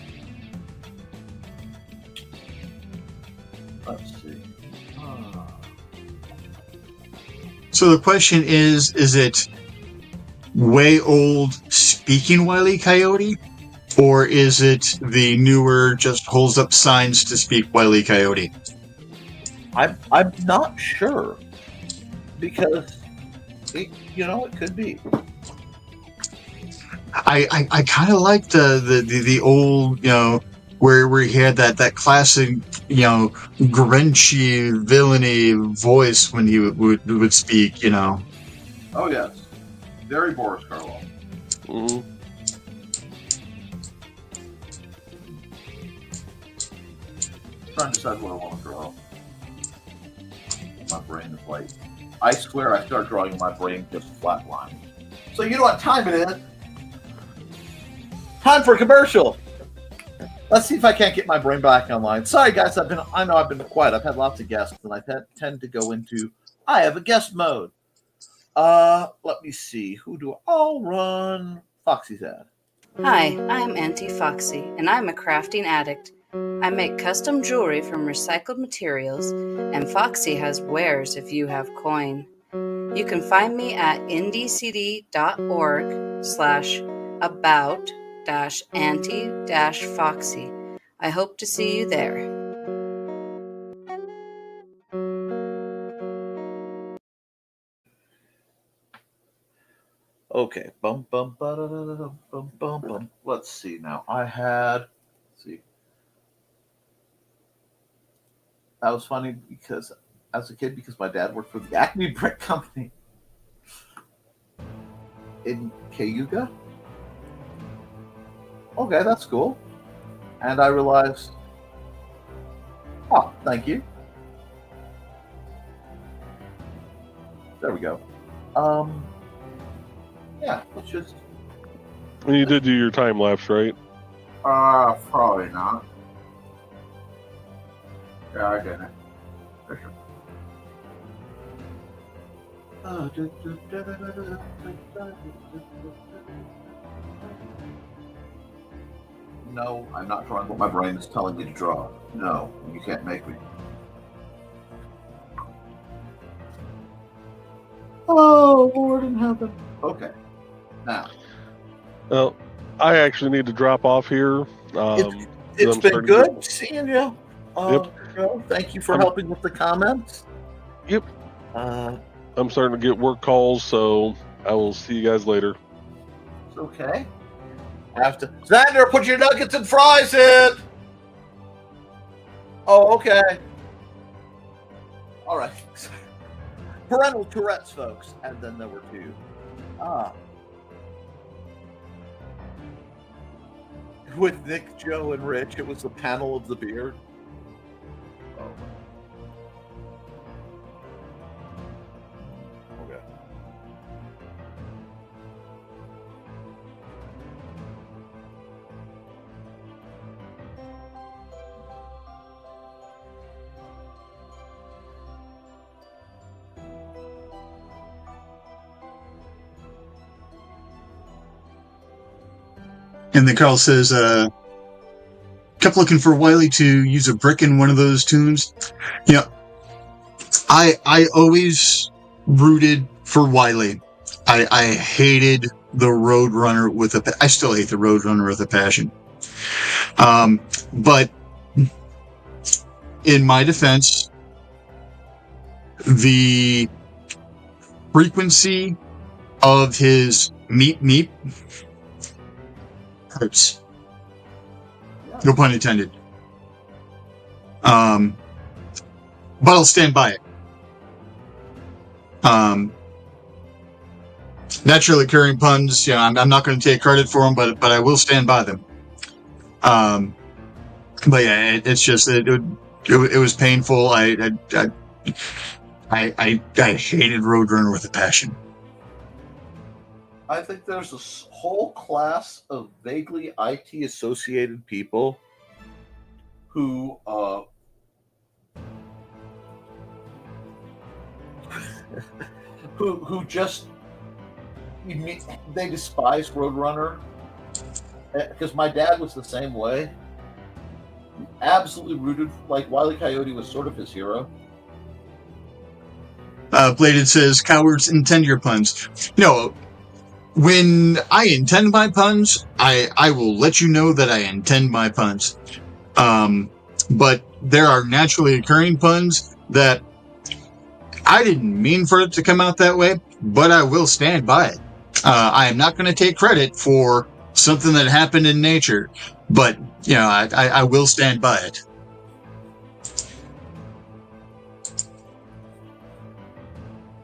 Let's see. So the question is it way old speaking Wile E. Coyote, or is it the newer just holds up signs to speak Wile E. Coyote? I'm not sure, because it could be. I kind of like the old, where he had that classic, Grinchy villainy voice when he would speak, Oh yes, very Boris Karloff. Mm-hmm. Trying to decide what I want to draw. My brain is like, I swear I start drawing my brain just flatline. So you know what time it is? Time for a commercial. Let's see if I can't get my brain back online. Sorry guys, I know I've been quiet. I've had lots of guests, and I tend to go into I have a guest mode. Let me see. Who do I'll run Foxy's ad. Hi, I'm Auntie Foxy, and I'm a crafting addict. I make custom jewelry from recycled materials, and Foxy has wares if you have coin. You can find me at ndcd.org/about-auntie-foxy. I hope to see you there. Okay. Bum bum ba da da da bum bum bum. Let's see now. Let's see. That was funny because as a kid, because my dad worked for the Acme Brick Company in Cayuga. Okay, that's cool. And I realized, oh, thank you. There we go. Yeah, let's just. And you did do your time lapse, right? Probably not. Yeah, I didn't. No, I'm not drawing what my brain is telling me to draw. No, you can't make me. Oh, Lord in heaven. Okay, now. Well, I actually need to drop off here. It's I'm been starting to good get- seeing you. Yep. Thank you for I'm- helping with the comments. Yep. I'm starting to get work calls, so I will see you guys later. It's okay. Xander, put your nuggets and fries in. Oh, okay. All right. Parental Tourette's, folks. And then there were two. With Nick, Joe, and Rich, it was the panel of the beard. Oh. Okay. And then Carl says, kept looking for Wiley to use a brick in one of those tunes. You know, I always rooted for Wiley. I hated the Roadrunner with I still hate the Roadrunner with a passion. But in my defense, the frequency of his meep meep hurts. No pun intended. But I'll stand by it. Naturally occurring puns, yeah, I'm not going to take credit for them, but I will stand by them. But yeah, it's just it was painful. I hated Roadrunner with a passion. I think there's a whole class of vaguely IT associated people who who just they despise Roadrunner, because my dad was the same way. Absolutely rooted, like Wile E. Coyote was sort of his hero. Bladed says, cowards intend your puns. No, when I intend my puns, I will let you know that I intend my puns. But there are naturally occurring puns that I didn't mean for it to come out that way, but I will stand by it. I am not going to take credit for something that happened in nature, but you know, I will stand by it.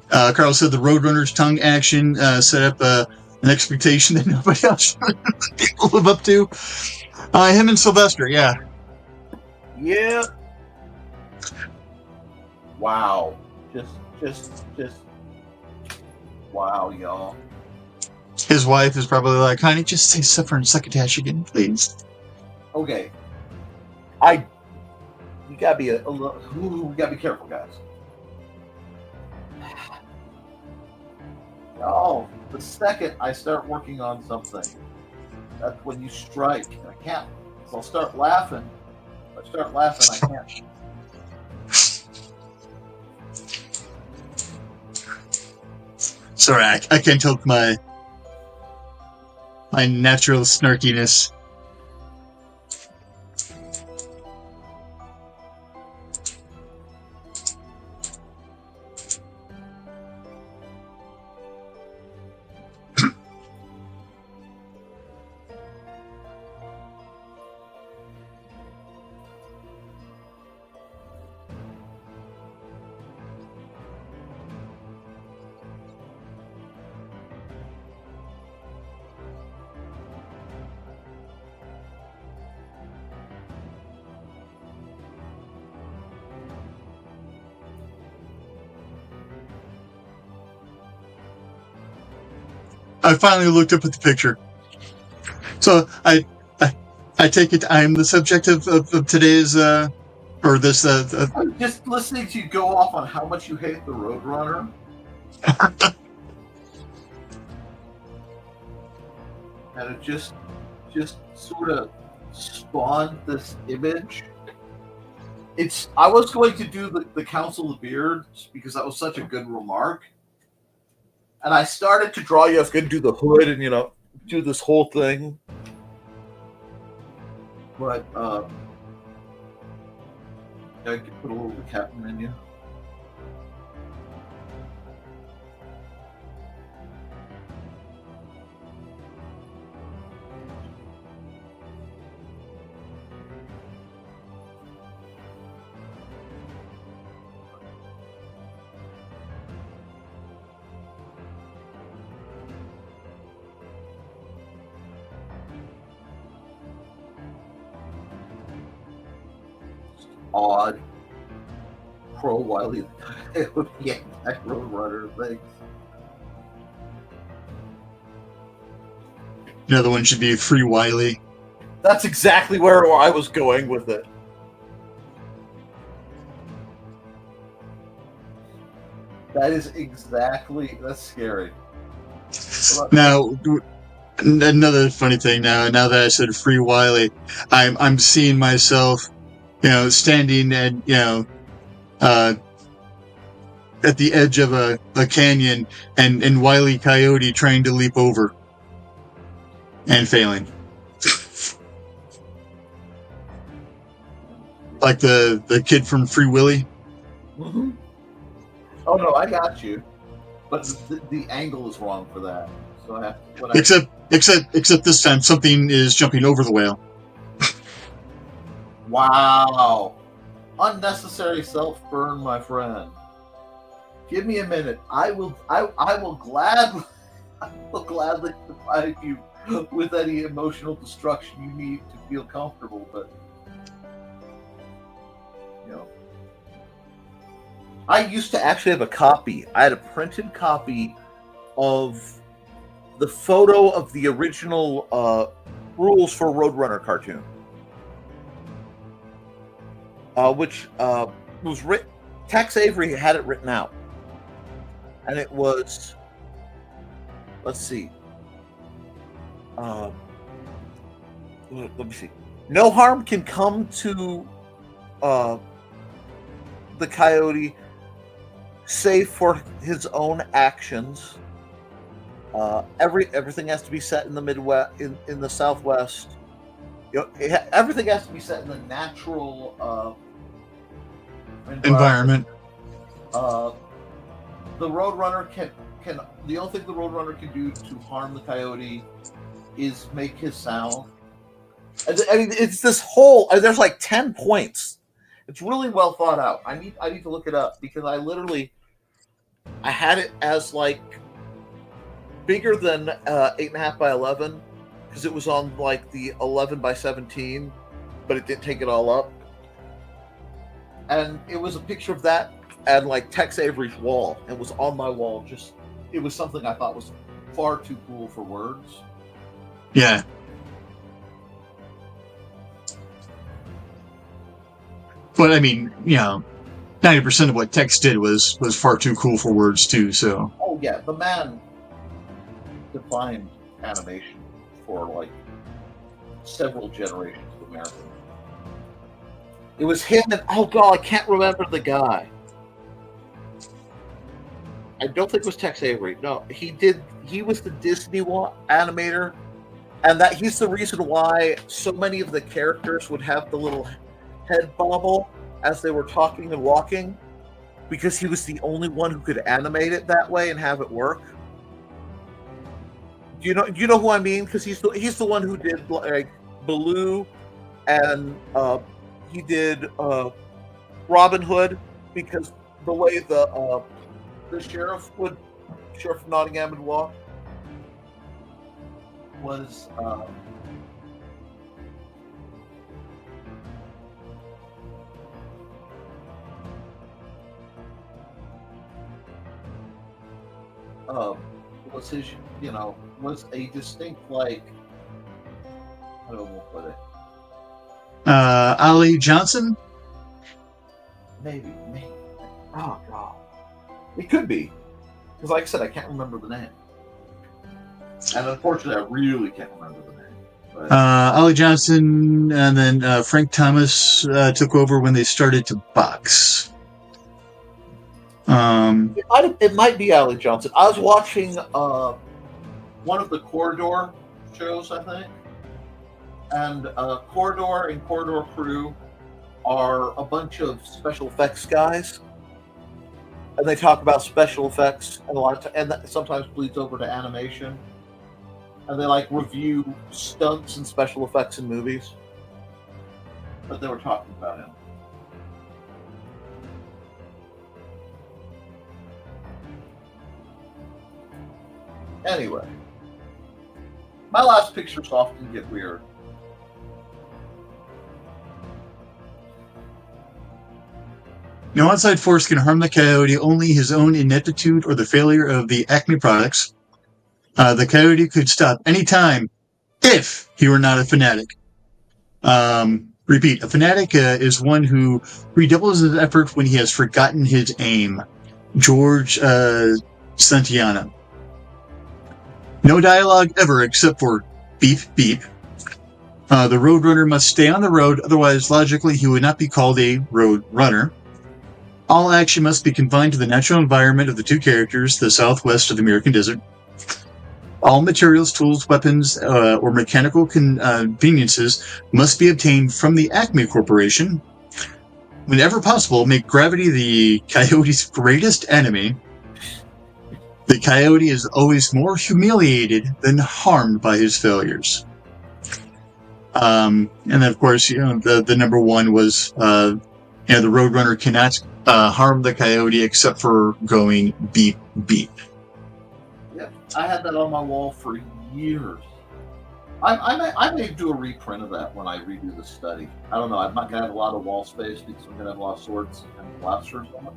Carl said the Roadrunner's tongue action set up an expectation that nobody else will live up to. Him and Sylvester, yeah. Yeah. Wow. Just wow, y'all. His wife is probably like, honey, just say suffer and succotash again, please. Okay. You gotta be we gotta be careful, guys. Oh, the second I start working on something, that's when you strike. I can't. So I'll start laughing. If I start laughing, I can't. Sorry, I can't help my natural snarkiness. I finally looked up at the picture. So I take it I'm the subject of today's or this I'm just listening to you go off on how much you hate the Roadrunner. And it just sort of spawned this image. I was going to do the Council of Beards because that was such a good remark. And I started to draw you. I was going to do the hood and, do this whole thing. But, I could put a little captain in you. Odd pro Wily yeah, that Roadrunner thing. Another one should be Free Wiley. That's exactly where I was going with it. That's scary. Now, another funny thing now that I said Free Wiley, I'm seeing myself, standing at, at the edge of a canyon and Wile E. Coyote trying to leap over and failing. Like the kid from Free Willy. Mm-hmm. Oh no, I got you. But the angle is wrong for that. So Except this time something is jumping over the whale. Wow. Unnecessary self-burn, my friend. Give me a minute. I will gladly provide you with any emotional destruction you need to feel comfortable, but I used to actually have a copy. I had a printed copy of the photo of the original rules for Roadrunner cartoon. Which was written. Tex Avery had it written out, and it was. Let's see. Let me see. No harm can come to the coyote, save for his own actions. Everything has to be set in the Midwest, in the Southwest. Everything has to be set in the natural environment. The Roadrunner can the only thing the Roadrunner can do to harm the coyote is make his sound. I mean, it's this whole. There's like 10 points. It's really well thought out. I need to look it up because I had it as like bigger than 8.5 by 11 because it was on like the 11 by 17, but it didn't take it all up. And it was a picture of that and like Tex Avery's wall. It was on my wall. It was something I thought was far too cool for words. Yeah. But I mean, 90% of what Tex did was far too cool for words too. So. Oh yeah, the man defined animation for like several generations of Americans. It was him and oh god, I can't remember the guy. I don't think it was Tex Avery. No, he was the Disney animator, and that he's the reason why so many of the characters would have the little head bobble as they were talking and walking, because he was the only one who could animate it that way and have it work. Do you know who I mean? Because he's the one who did like Baloo, and he did Robin Hood, because the way the sheriff of Nottingham would walk was was his, was a distinct, like, how do I put it? Ali Johnson? Maybe. Oh, God. It could be. Because, like I said, I can't remember the name. And unfortunately, I really can't remember the name. But... Ali Johnson, and then Frank Thomas took over when they started to box. It might be Ali Johnson. I was watching one of the Corridor shows, I think. And Corridor and Corridor Crew are a bunch of special effects guys. And they talk about special effects and and that sometimes bleeds over to animation. And they like review stunts and special effects in movies. But they were talking about him. Anyway, my last pictures often get weird. No outside force can harm the coyote, only his own ineptitude or the failure of the Acme products. The coyote could stop any time if he were not a fanatic. Repeat, a fanatic is one who redoubles his effort when he has forgotten his aim. George Santayana. No dialogue ever except for beep, beep. The roadrunner must stay on the road, otherwise logically he would not be called a road runner. All action must be confined to the natural environment of the two characters, the southwest of the American desert. All materials, tools, weapons, or mechanical conveniences must be obtained from the Acme Corporation. Whenever possible, make gravity the coyote's greatest enemy. The coyote is always more humiliated than harmed by his failures. And then, of course, the number one was, the roadrunner cannot harm the coyote except for going beep, beep. Yeah, I had that on my wall for years. I may do a reprint of that when I redo the study. I don't know. I'm not going to have a lot of wall space because I'm going to have a lot of swords and blasters on it.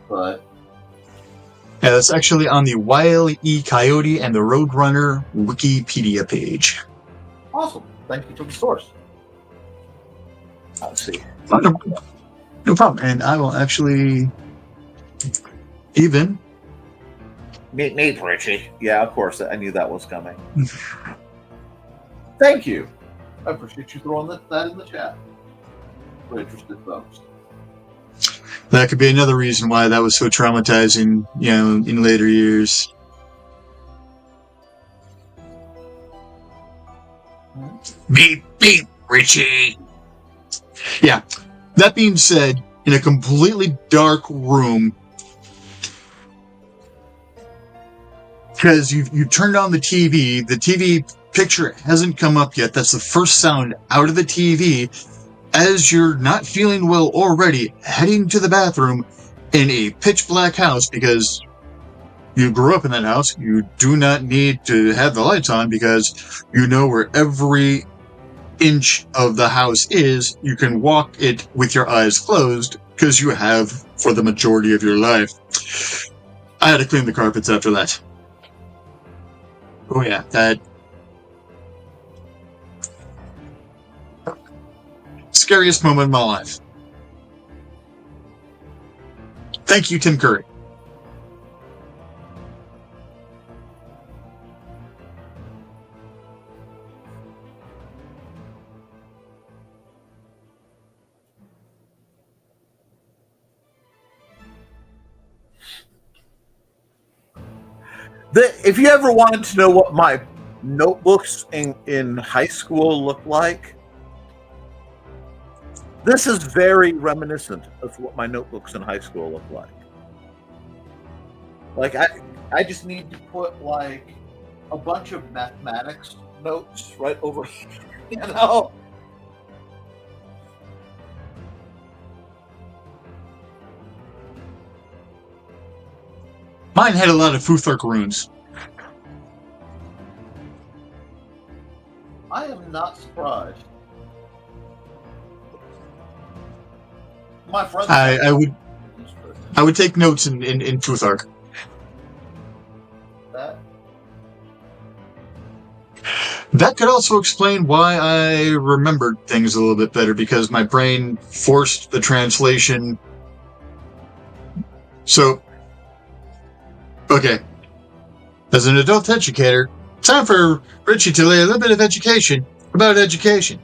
But yeah, that's actually on the Wile E. Coyote and the Roadrunner Wikipedia page. Awesome. Thank you for the source. Let's see. No problem. And I will actually even... Me, Richie. Yeah, of course. I knew that was coming. Thank you. I appreciate you throwing that in the chat for interested folks. That could be another reason why that was so traumatizing, in later years. Beep, beep, Richie. Yeah. That being said, in a completely dark room, because you turned on the TV picture hasn't come up yet. That's the first sound out of the TV. As you're not feeling well already, heading to the bathroom in a pitch black house because you grew up in that house, you do not need to have the lights on because you know where every inch of the house is. You can walk it with your eyes closed because you have for the majority of your life. I had to clean the carpets after that. Oh yeah, that... scariest moment of my life. Thank you, Tim Curry. If you ever wanted to know what my notebooks in high school looked like, this is very reminiscent of what my notebooks in high school look like. Like, I just need to put, like, a bunch of mathematics notes right over here, Mine had a lot of Futhark runes. I am not surprised. My friend, I would take notes in Futhark. That could also explain why I remembered things a little bit better, because my brain forced the translation. So, okay. As an adult educator, time for Richie to lay a little bit of education about education.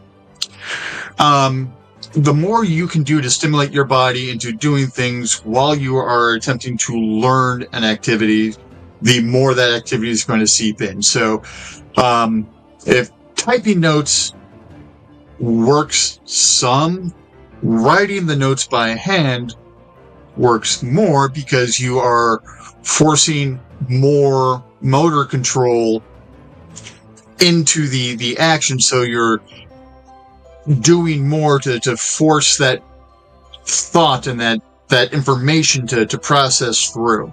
The more you can do to stimulate your body into doing things while you are attempting to learn an activity, the more that activity is going to seep in. So, if typing notes works some, writing the notes by hand works more, because you are forcing more motor control into the action, so you're doing more to force that thought and that information to process through.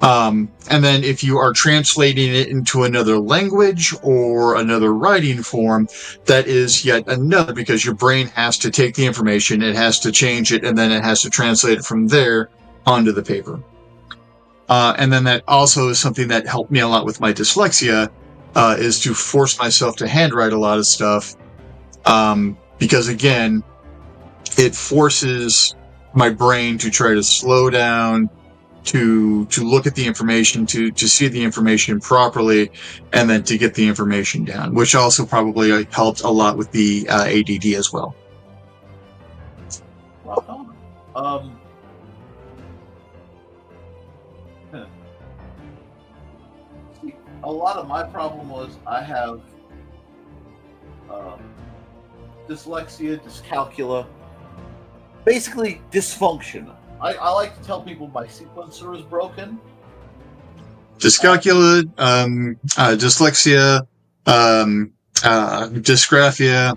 And then if you are translating it into another language or another writing form, that is yet another, because your brain has to take the information, it has to change it, and then it has to translate it from there onto the paper. And then that also is something that helped me a lot with my dyslexia, is to force myself to handwrite a lot of stuff. Because again, it forces my brain to try to slow down, to look at the information, to see the information properly, and then to get the information down, which also probably helped a lot with the ADD as well. Well done. See, a lot of my problem was I have dyslexia, dyscalculia, basically dysfunction. I like to tell people my sequencer is broken. Dyscalculia, dyslexia, dysgraphia,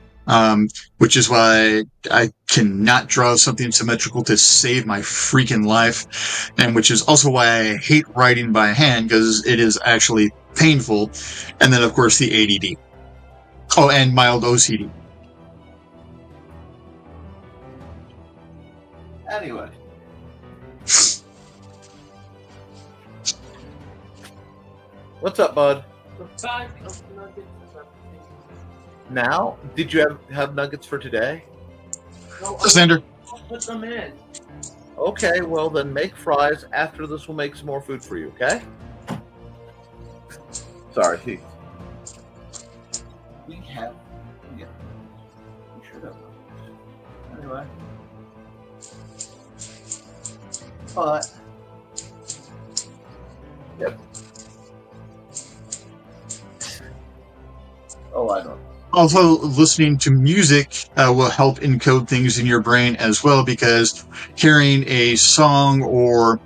which is why I cannot draw something symmetrical to save my freaking life, and which is also why I hate writing by hand, because it is actually painful. And then, of course, the ADD. Oh, and mild OCD. Anyway. What's up, bud? Now, did you have nuggets for today? Sander. Put them in. Okay, well then make fries. After this, we'll make some more food for you. Okay? Sorry, Heath. We should have. Anyway. But. Yep. Oh, I know. Also, listening to music will help encode things in your brain as well, because hearing a song or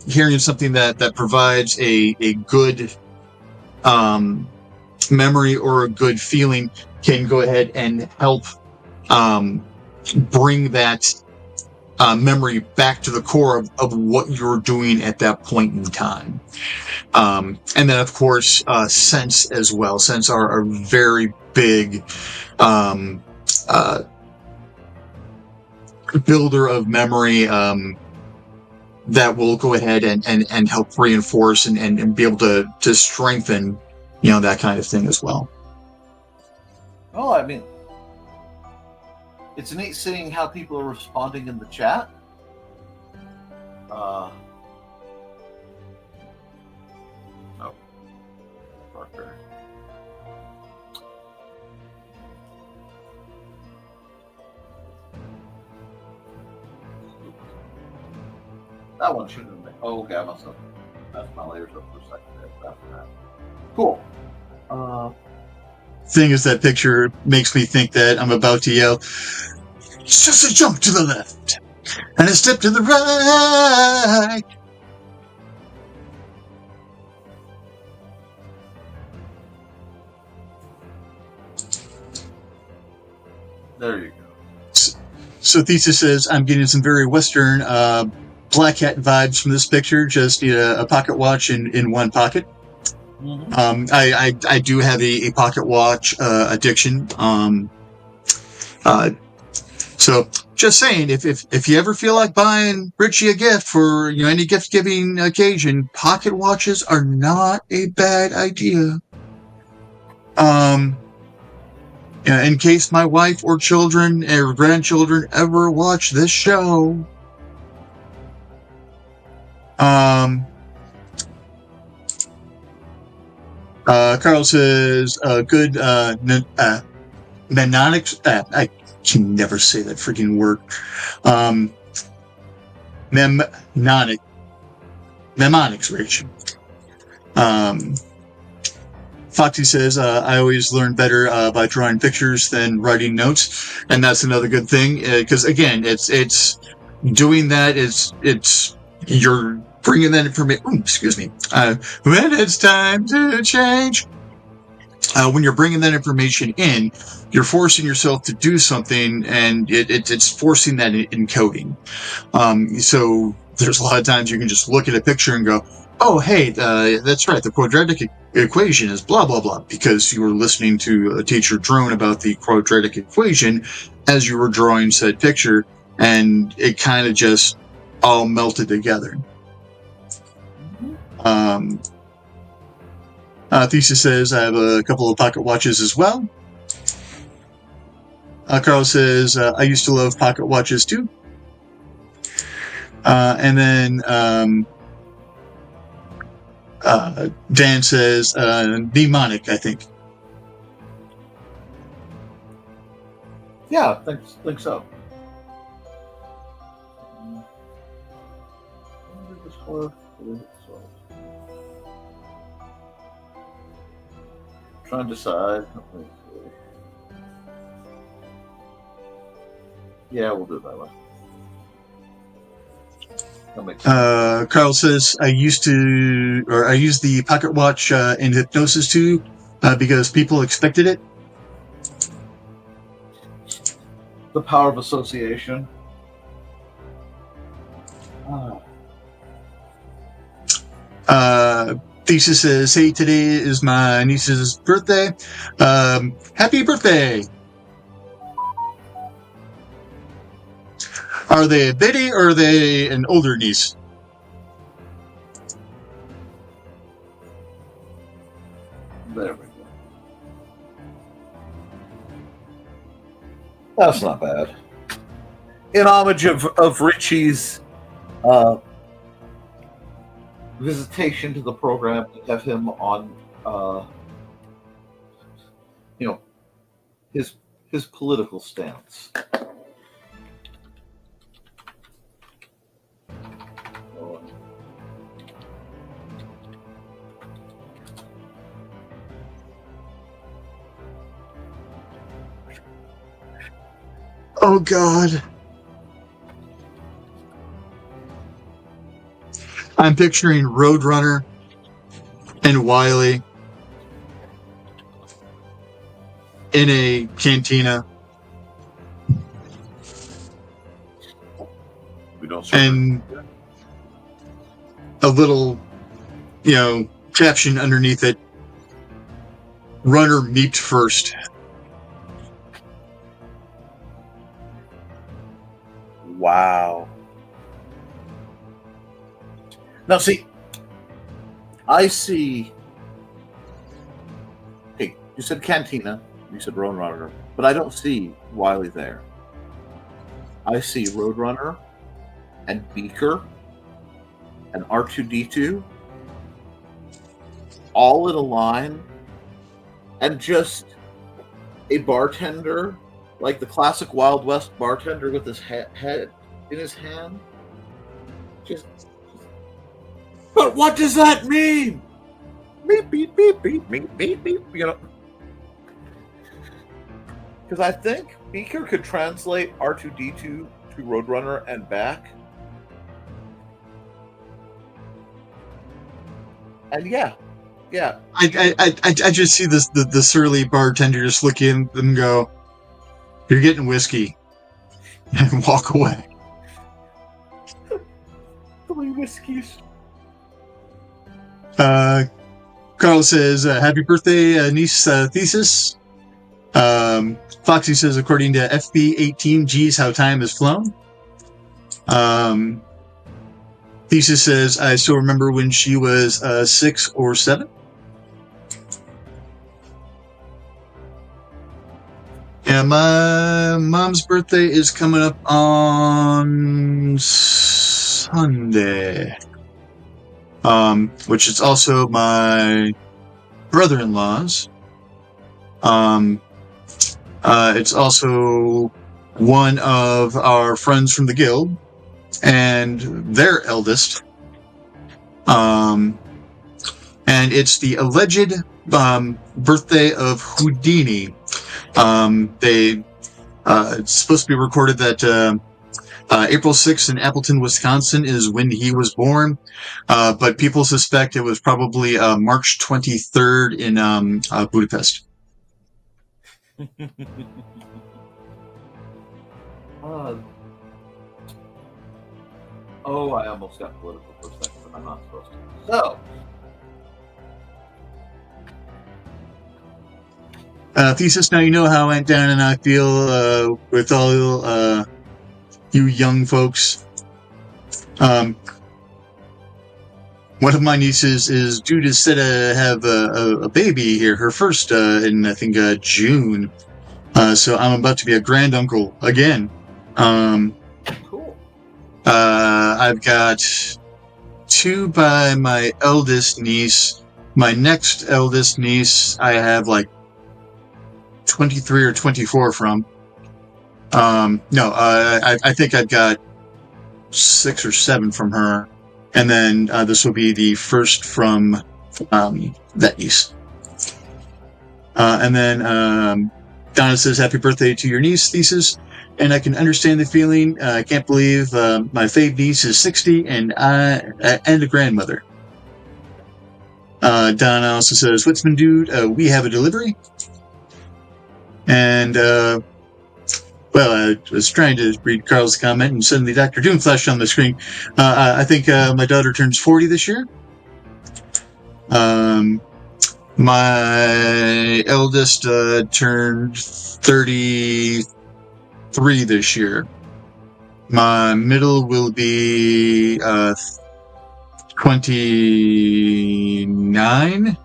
hearing something that provides a good memory or a good feeling can go ahead and help bring that memory back to the core of what you're doing at that point in time. And then, of course, scents as well. Scents are a very big builder of memory that will go ahead and help reinforce and be able to strengthen, that kind of thing as well. Oh, I mean, it's neat seeing how people are responding in the chat. Oh, Parker. That one shouldn't have been. Oh, okay, I must have. That's my layers up for a second there. That's that. Cool. Thing is, that picture makes me think that I'm about to yell, "It's just a jump to the left and a step to the right." There you go. So Thesis says, I'm getting some very Western black hat vibes from this picture. Just a pocket watch in one pocket. Mm-hmm. I do have a pocket watch addiction. So just saying, if you ever feel like buying Richie a gift for any gift giving occasion, pocket watches are not a bad idea. In case my wife or children or grandchildren ever watch this show, Carl says, good, mnemonics, I can never say that freaking word. Mnemonics, Rachel. Foxy says, I always learn better by drawing pictures than writing notes, and that's another good thing, because again, it's doing that it's you're bringing that information. Excuse me. When it's time to change, when you're bringing that information in, you're forcing yourself to do something, and it's forcing that in coding. So there's a lot of times you can just look at a picture and go, oh, hey, that's right, the quadratic equation is blah, blah, blah, because you were listening to a teacher drone about the quadratic equation as you were drawing said picture, and it kind of just all melted together. Thesis says, I have a couple of pocket watches as well. Carl says, I used to love pocket watches too. And then Dan says, mnemonic, I think. Yeah, think so. Trying to decide. Yeah, we'll do it that way. Carl says, I use the pocket watch in hypnosis too, because people expected it. The power of association. Thesis says, hey, today is my niece's birthday. Happy birthday! Are they a baby or are they an older niece? There we go. That's not bad. In homage of Richie's visitation to the program, to have him on, his political stance. Oh, God. I'm picturing Roadrunner and Wily in a cantina. And a little, caption underneath it. Runner meeped first. Wow. Now, see, I see. Hey, you said Cantina, you said Roadrunner, but I don't see Wily there. I see Roadrunner and Beaker and R2D2 all in a line, and just a bartender. Like the classic Wild West bartender with his head in his hand. But what does that mean? Beep, beep, beep, beep, beep, beep, beep, Because I think Beaker could translate R2D2 to Roadrunner and back. And yeah. I just see the surly bartender just look in them and go, you're getting whiskey, and walk away. 3 whiskeys. Carl says, happy birthday, niece Thesis. Foxy says, according to FB18, geez, how time has flown. Thesis says, I still remember when she was 6 or 7. Yeah, my mom's birthday is coming up on Sunday. Which is also my brother-in-law's. It's also one of our friends from the guild and their eldest. And it's the alleged birthday of Houdini. It's supposed to be recorded that April 6th in Appleton, Wisconsin is when he was born, but people suspect it was probably March 23rd in Budapest. I almost got political for a second, but I'm not supposed to. So, Thesis, now you know how I went down and I feel with all you young folks. One of my nieces is due to have a baby here, her first in, I think, June. So I'm about to be a granduncle again. cool. I've got 2 by my eldest niece. My next eldest niece, I have like 23 or 24 from. I think I've got 6 or 7 from her. And then this will be the first from that niece. And then Donna says, happy birthday to your niece, Thesis. And I can understand the feeling. I can't believe my fave niece is 60 and a grandmother. Donna also says, Witzman dude, we have a delivery. And, I was trying to read Carl's comment and suddenly Dr. Doom flashed on the screen. I think my daughter turns 40 this year. My eldest turned 33 this year. My middle will be 29.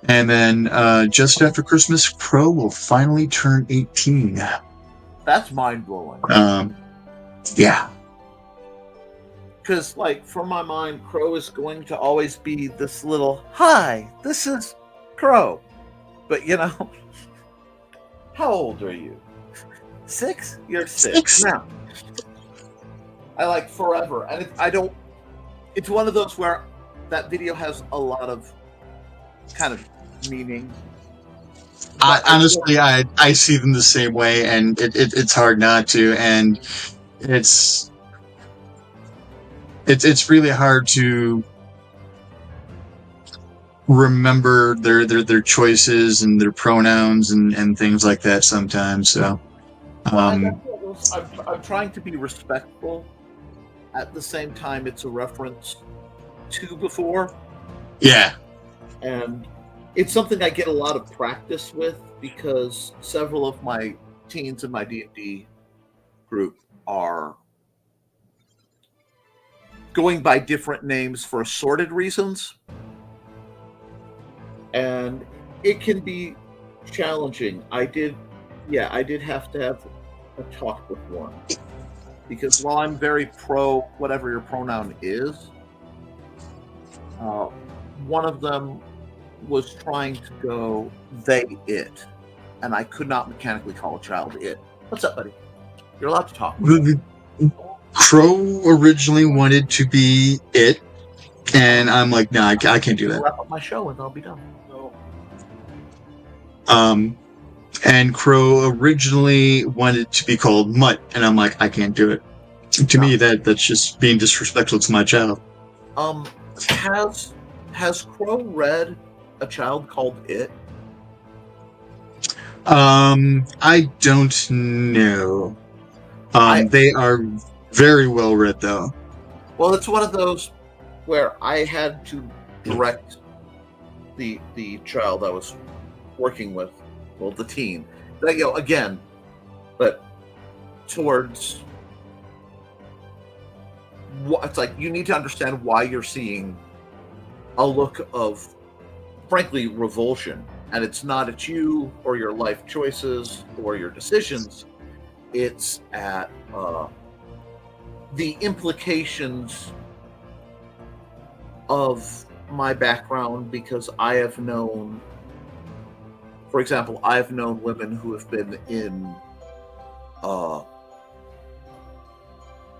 And then just after Christmas, Crow will finally turn 18. That's mind-blowing. Yeah. Because, from my mind, Crow is going to always be this little, hi, this is Crow. But, how old are you? 6? You're 6. Now, I forever. And it's one of those where that video has a lot of kind of meaning. Honestly, I see them the same way, and it's hard not to, and it's really hard to remember their choices and their pronouns and things like that sometimes. So, I'm trying to be respectful. At the same time, it's a reference to before. Yeah. And it's something I get a lot of practice with because several of my teens in my D&D group are going by different names for assorted reasons. And it can be challenging. I did have to have a talk with one. Because while I'm very pro whatever your pronoun is, one of them was trying to go they, it. And I could not mechanically call a child it. What's up, buddy? You're allowed to talk. Crow originally wanted to be it, and I'm like, no, I can't do that. I'll wrap up my show and I'll be done. So. And Crow originally wanted to be called Mutt, and I'm like, I can't do it. To me, that's just being disrespectful to my child. Has Crow read A Child Called It? I don't know. They are very well read, though. Well, it's one of those where I had to direct the child I was working with, well, the teen, again, but towards it's like you need to understand why you're seeing a look of, frankly, revulsion And it's not at you or your life choices or your decisions. It's at the implications of my background, because I have known, for example, I've known women who have been in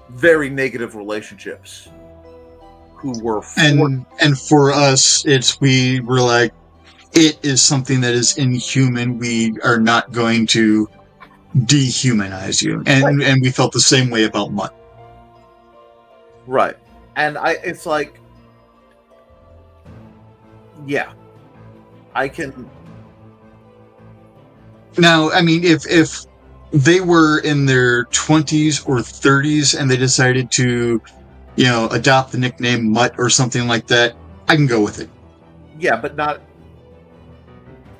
very negative relationships who were And for us, we were like, it is something that is inhuman. We are not going to dehumanize you. And we felt the same way about Mutt. right. And it's like, yeah, I can. Now, I mean, if they were in their 20s or 30s and they decided to, adopt the nickname Mutt or something like that, I can go with it. Yeah, but not.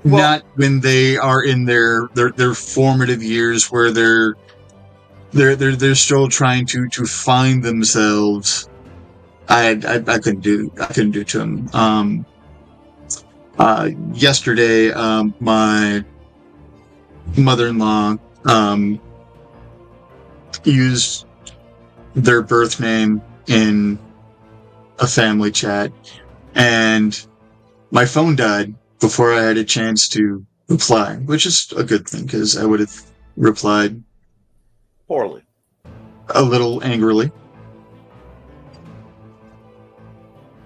Not when they are in their formative years where they're still trying to find themselves. I couldn't do it to them. Yesterday, my mother-in-law used their birth name in a family chat, and my phone died before I had a chance to reply, which is a good thing, because I would have replied poorly, a little angrily.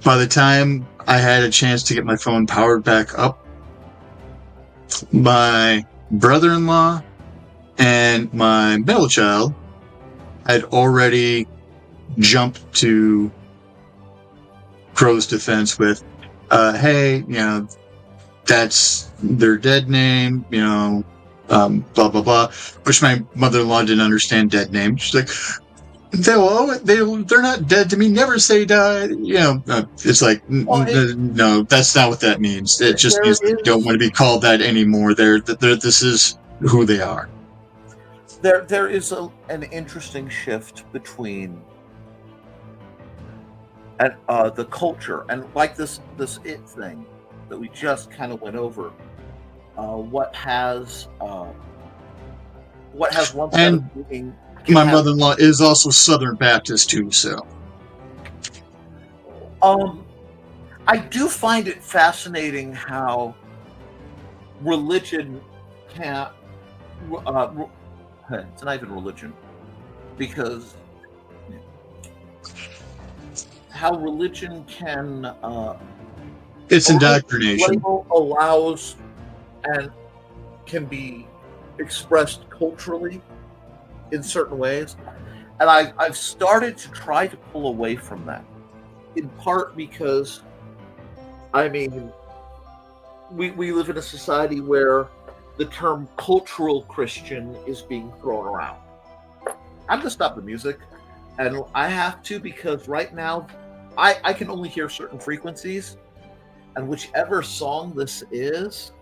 By the time I had a chance to get my phone powered back up, my brother-in-law and my middle child had already jumped to Crow's defense with, hey, that's their dead name, blah, blah, blah, which my mother-in-law didn't understand dead name. She's like, they're not dead to me. Never say die. It's like, no, that's not what that means. It just means they don't want to be called that anymore. This is who they are. There is an interesting shift between the culture and like this it thing that we just kind of went over. What has one set of meaning. My mother-in-law is also Southern Baptist too, so. I do find it fascinating how religion can. It's not even religion, because how religion can. It's indoctrination. Allows and can be expressed culturally in certain ways, and I've started to try to pull away from that, in part because, I mean, we live in a society where the term cultural Christian is being thrown around. I'm gonna stop the music, and I have to, because right now I can only hear certain frequencies, and whichever song this is,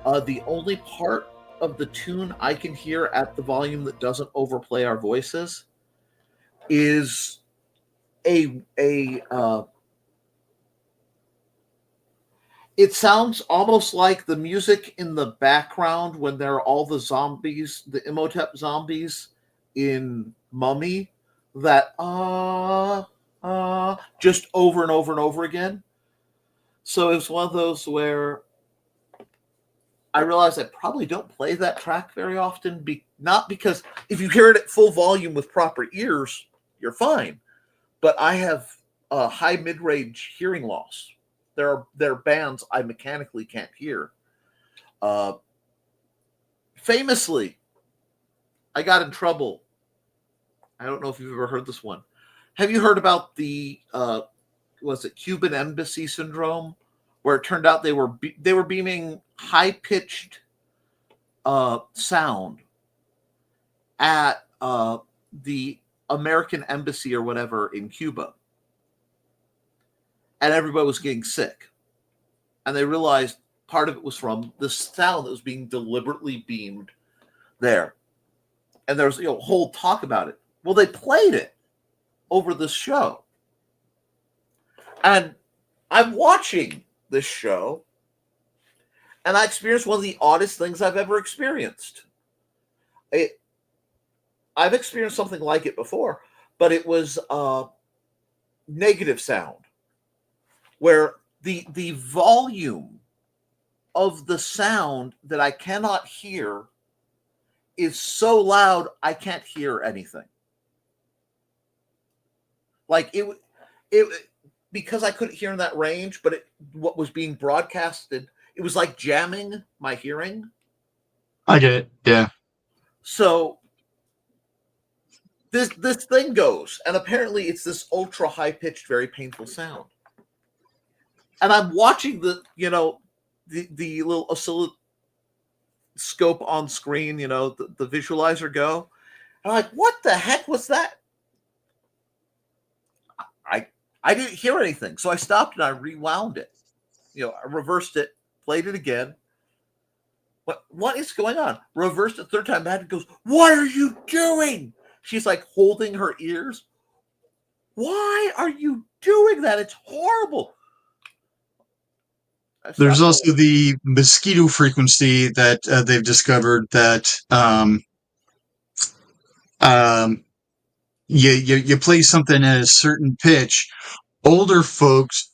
the only part of the tune I can hear at the volume that doesn't overplay our voices is it sounds almost like the music in the background when there are all the zombies, the Imhotep zombies in Mummy, that just over and over and over again. So it's one of those where I realize I probably don't play that track very often. Not because if you hear it at full volume with proper ears, you're fine. But I have high mid-range hearing loss. There are bands I mechanically can't hear. Famously, I got in trouble. I don't know if you've ever heard this one. Have you heard about the Cuban embassy syndrome, where it turned out they were beaming high-pitched sound at the American embassy or whatever in Cuba, and everybody was getting sick, and they realized part of it was from the sound that was being deliberately beamed there, and there was whole talk about it. Well, they played it over this show, and I'm watching this show, And I experienced one of the oddest things I've ever experienced. I've experienced something like it before, but it was negative sound, where the volume of the sound that I cannot hear is so loud I can't hear anything. Like it because I couldn't hear in that range, but what was being broadcasted, it was like jamming my hearing. I get it. Yeah. So this thing goes, and apparently it's this ultra high pitched, very painful sound. And I'm watching the little oscilloscope on screen, the visualizer go. And I'm like, what the heck was that? I didn't hear anything. So I stopped and I rewound it. I reversed it, played it again. What is going on? Reversed it third time. Matt goes, what are you doing? She's like holding her ears. Why are you doing that? It's horrible. There's also the mosquito frequency that they've discovered that you play something at a certain pitch. Older folks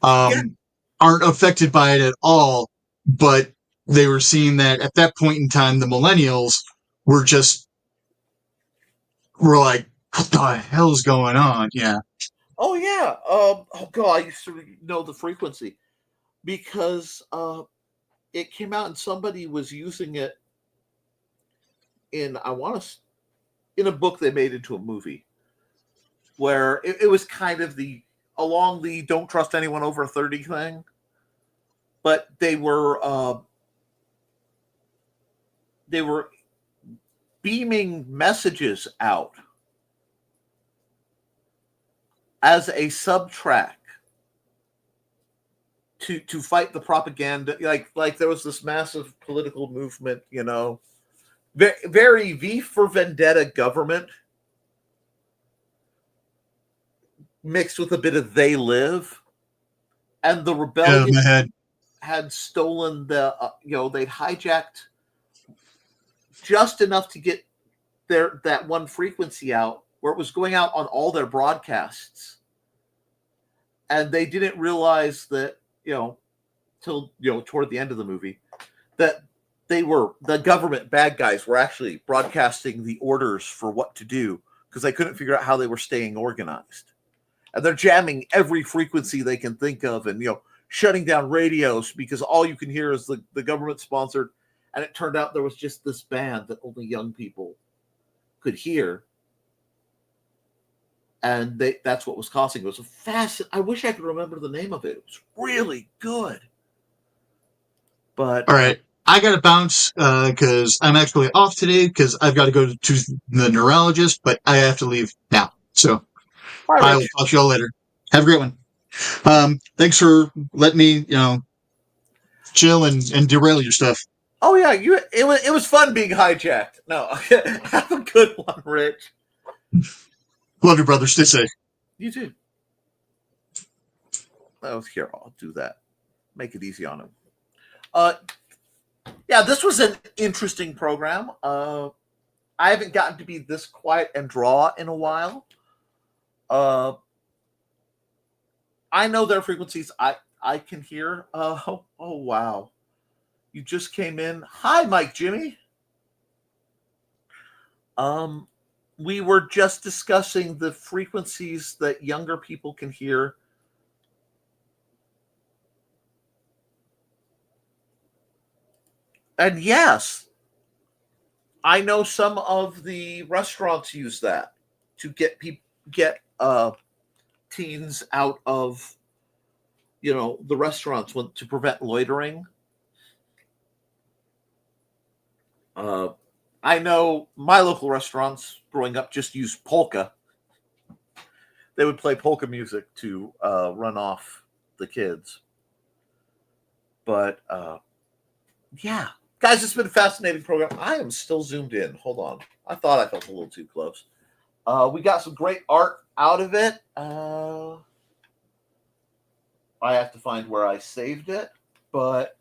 aren't affected by it at all, but they were seeing that at that point in time, the millennials were like, what the hell's going on? Yeah. Oh, yeah. Oh, God, I used to know the frequency because it came out and somebody was using it in a book they made into a movie where it was kind of along the don't trust anyone over 30 thing, but they were beaming messages out as a subtrack to fight the propaganda. Like there was this massive political movement, very V for Vendetta government mixed with a bit of They Live, and the rebellion had stolen they'd hijacked just enough to get that one frequency out where it was going out on all their broadcasts, and they didn't realize that till toward the end of the movie that the government bad guys were actually broadcasting the orders for what to do because they couldn't figure out how they were staying organized. And they're jamming every frequency they can think of and, shutting down radios because all you can hear is the government sponsored. And it turned out there was just this band that only young people could hear. And that's what was causing it. It was fascinating. I wish I could remember the name of it. It was really good. But all right. I got to bounce because I'm actually off today because I've got to go to the neurologist, but I have to leave now. So I will talk to you all later. Have a great one. Thanks for letting me, chill and derail your stuff. Oh yeah, it was fun being hijacked. No, have a good one, Rich. Love you, brother. Stay safe. You too. Oh, here, I'll do that. Make it easy on him. Yeah, this was an interesting program. I haven't gotten to be this quiet and draw in a while. I know their frequencies. I can hear. Oh wow. You just came in. Hi, Mike Jimmy. We were just discussing the frequencies that younger people can hear. And yes, I know some of the restaurants use that to get teens out of the restaurants to prevent loitering. I know my local restaurants growing up just used polka. They would play polka music to run off the kids. But yeah, guys, it's been a fascinating program. I am still zoomed in. Hold on. I thought I felt a little too close. We got some great art out of it. I have to find where I saved it, but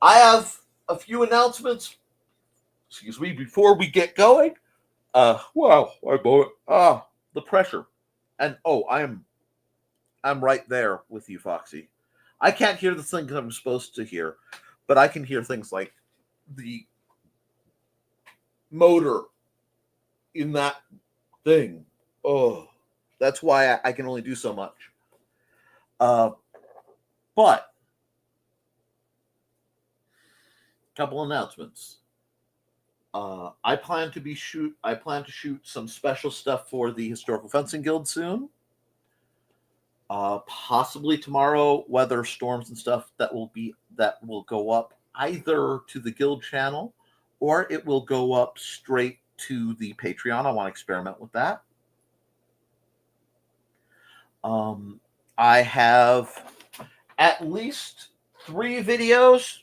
I have a few announcements. Excuse me, before we get going. Wow, the pressure, and I'm right there with you, Foxy. I can't hear the things I'm supposed to hear, but I can hear things like the motor in that thing. Oh, that's why I can only do so much. But couple announcements. I plan to shoot some special stuff for the Historical Fencing Guild soon. Possibly tomorrow, weather storms and stuff that will go up either to the guild channel or it will go up straight to the Patreon. I want to experiment with that. I have at least 3 videos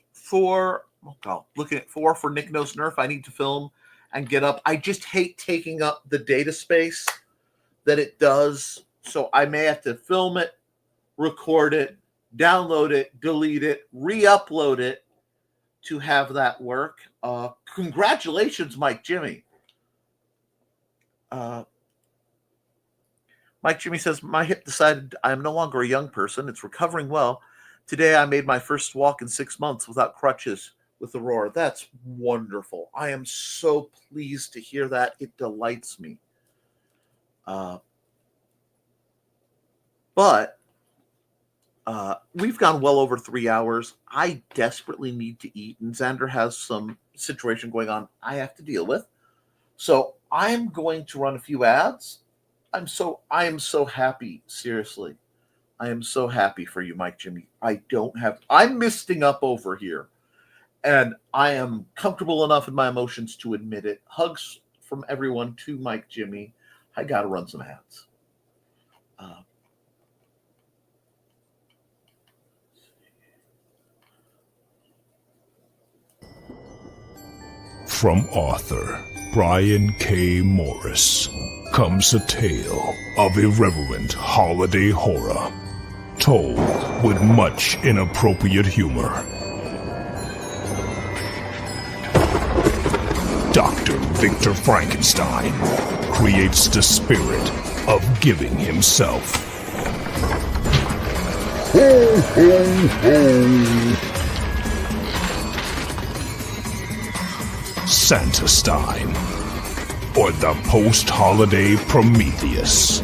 looking at 4 for Nick Knows Nerf. I need to film and get up. I just hate taking up the data space that it does. So I may have to film it, record it, download it, delete it, re-upload it to have that work. Congratulations, Mike Jimmy. Mike Jimmy says, my hip decided I am no longer a young person. It's recovering well. Today I made my first walk in 6 months without crutches with Aurora. That's wonderful. I am so pleased to hear that. It delights me. But we've gone well over 3 hours. I desperately need to eat, and Xander has some situation going on I have to deal with. So I'm going to run a few ads. I am so happy, seriously. I am so happy for you, Mike Jimmy. I'm misting up over here, and I am comfortable enough in my emotions to admit it. Hugs from everyone to Mike Jimmy. I got to run some ads. From author Brian K. Morris comes a tale of irreverent holiday horror, told with much inappropriate humor. Dr. Victor Frankenstein creates the spirit of giving himself. Ho, ho, ho! Santastine, or the post-holiday Prometheus.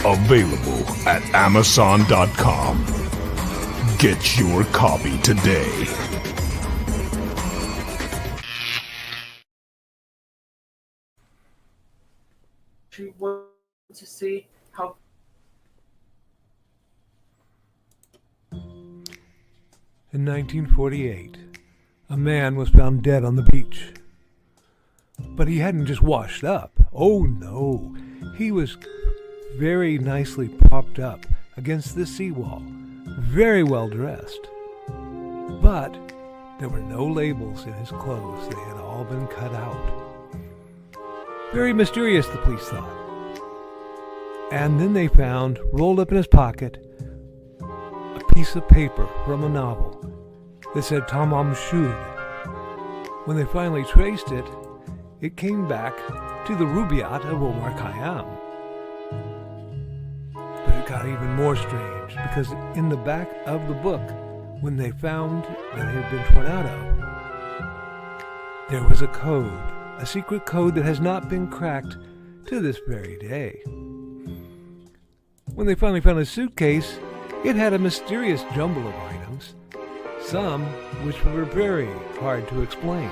Available at Amazon.com. Get your copy today. She wants to see how. In 1948, a man was found dead on the beach. But he hadn't just washed up. Oh no, he was very nicely propped up against the seawall, very well dressed. But there were no labels in his clothes. They had all been cut out. Very mysterious, the police thought. And then they found, rolled up in his pocket, a piece of paper from a novel that said Tamam Shud. When they finally traced it, it came back to the Rubaiyat of Omar Khayyam. But it got even more strange, because in the back of the book, when they found that it had been torn out of, there was a code, a secret code that has not been cracked to this very day. When they finally found his suitcase, it had a mysterious jumble of items, some which were very hard to explain.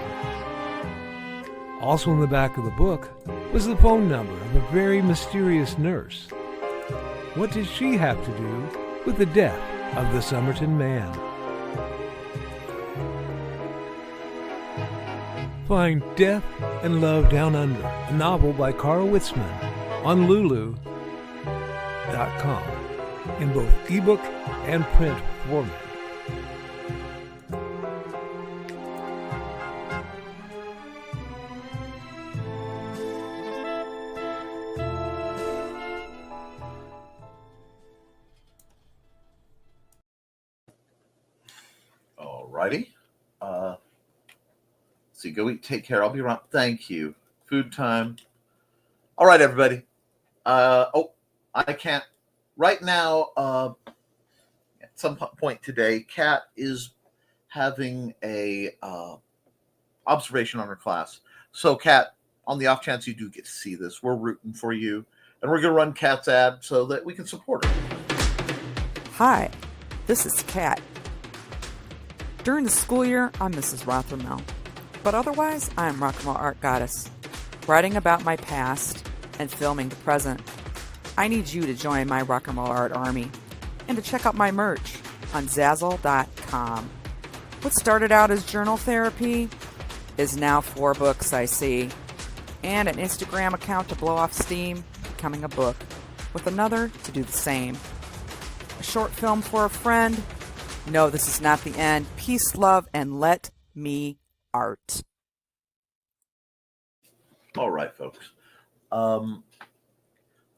Also in the back of the book was the phone number of a very mysterious nurse. What did she have to do with the death of the Somerton man? Find Death and Love Down Under, a novel by Carl Witzman, on Lulu.com in both ebook and print format. Alrighty. So you go eat, take care. I'll be around. Thank you. Food time. All right, everybody. I can't. Right now, at some point today, Kat is having a observation on her class. So, Kat, on the off chance you do get to see this, we're rooting for you. And we're going to run Kat's ad so that we can support her. Hi, this is Kat. During the school year, I'm Mrs. Rothermel. But otherwise, I'm Rock and Roll Art Goddess, writing about my past and filming the present. I need you to join my Rock and Roll Art army and to check out my merch on Zazzle.com. What started out as journal therapy is now 4 books, I see, and an Instagram account to blow off steam, becoming a book, with another to do the same. A short film for a friend. No, this is not the end. Peace, love, and let me art. All right, folks.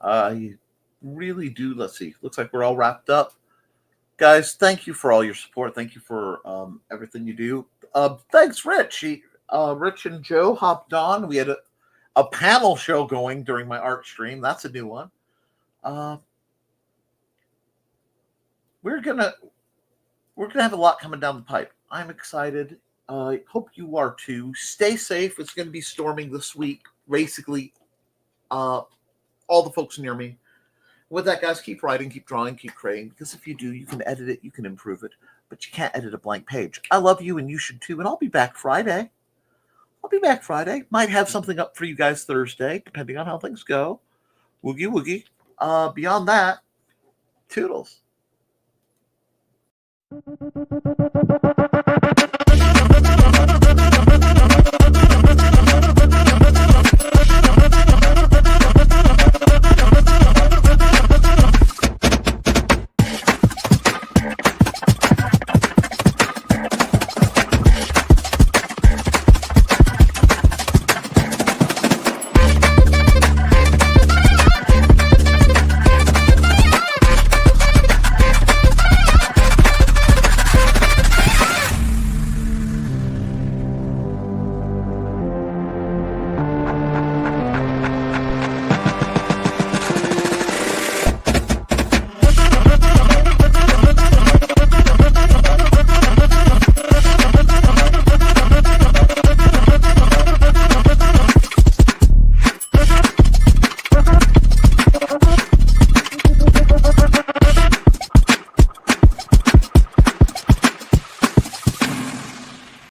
I really do. Let's see. Looks like we're all wrapped up. Guys, thank you for all your support. Thank you for everything you do. Thanks, Rich. Rich and Joe hopped on. We had a panel show going during my art stream. That's a new one. We're gonna have a lot coming down the pipe. I'm excited. I hope you are too. Stay safe. It's going to be storming this week. Basically, all the folks near me. With that, guys, keep writing, keep drawing, keep creating. Because if you do, you can edit it, you can improve it, but you can't edit a blank page. I love you, and you should too. And I'll be back Friday. Might have something up for you guys Thursday, depending on how things go. Woogie woogie. Beyond that, toodles.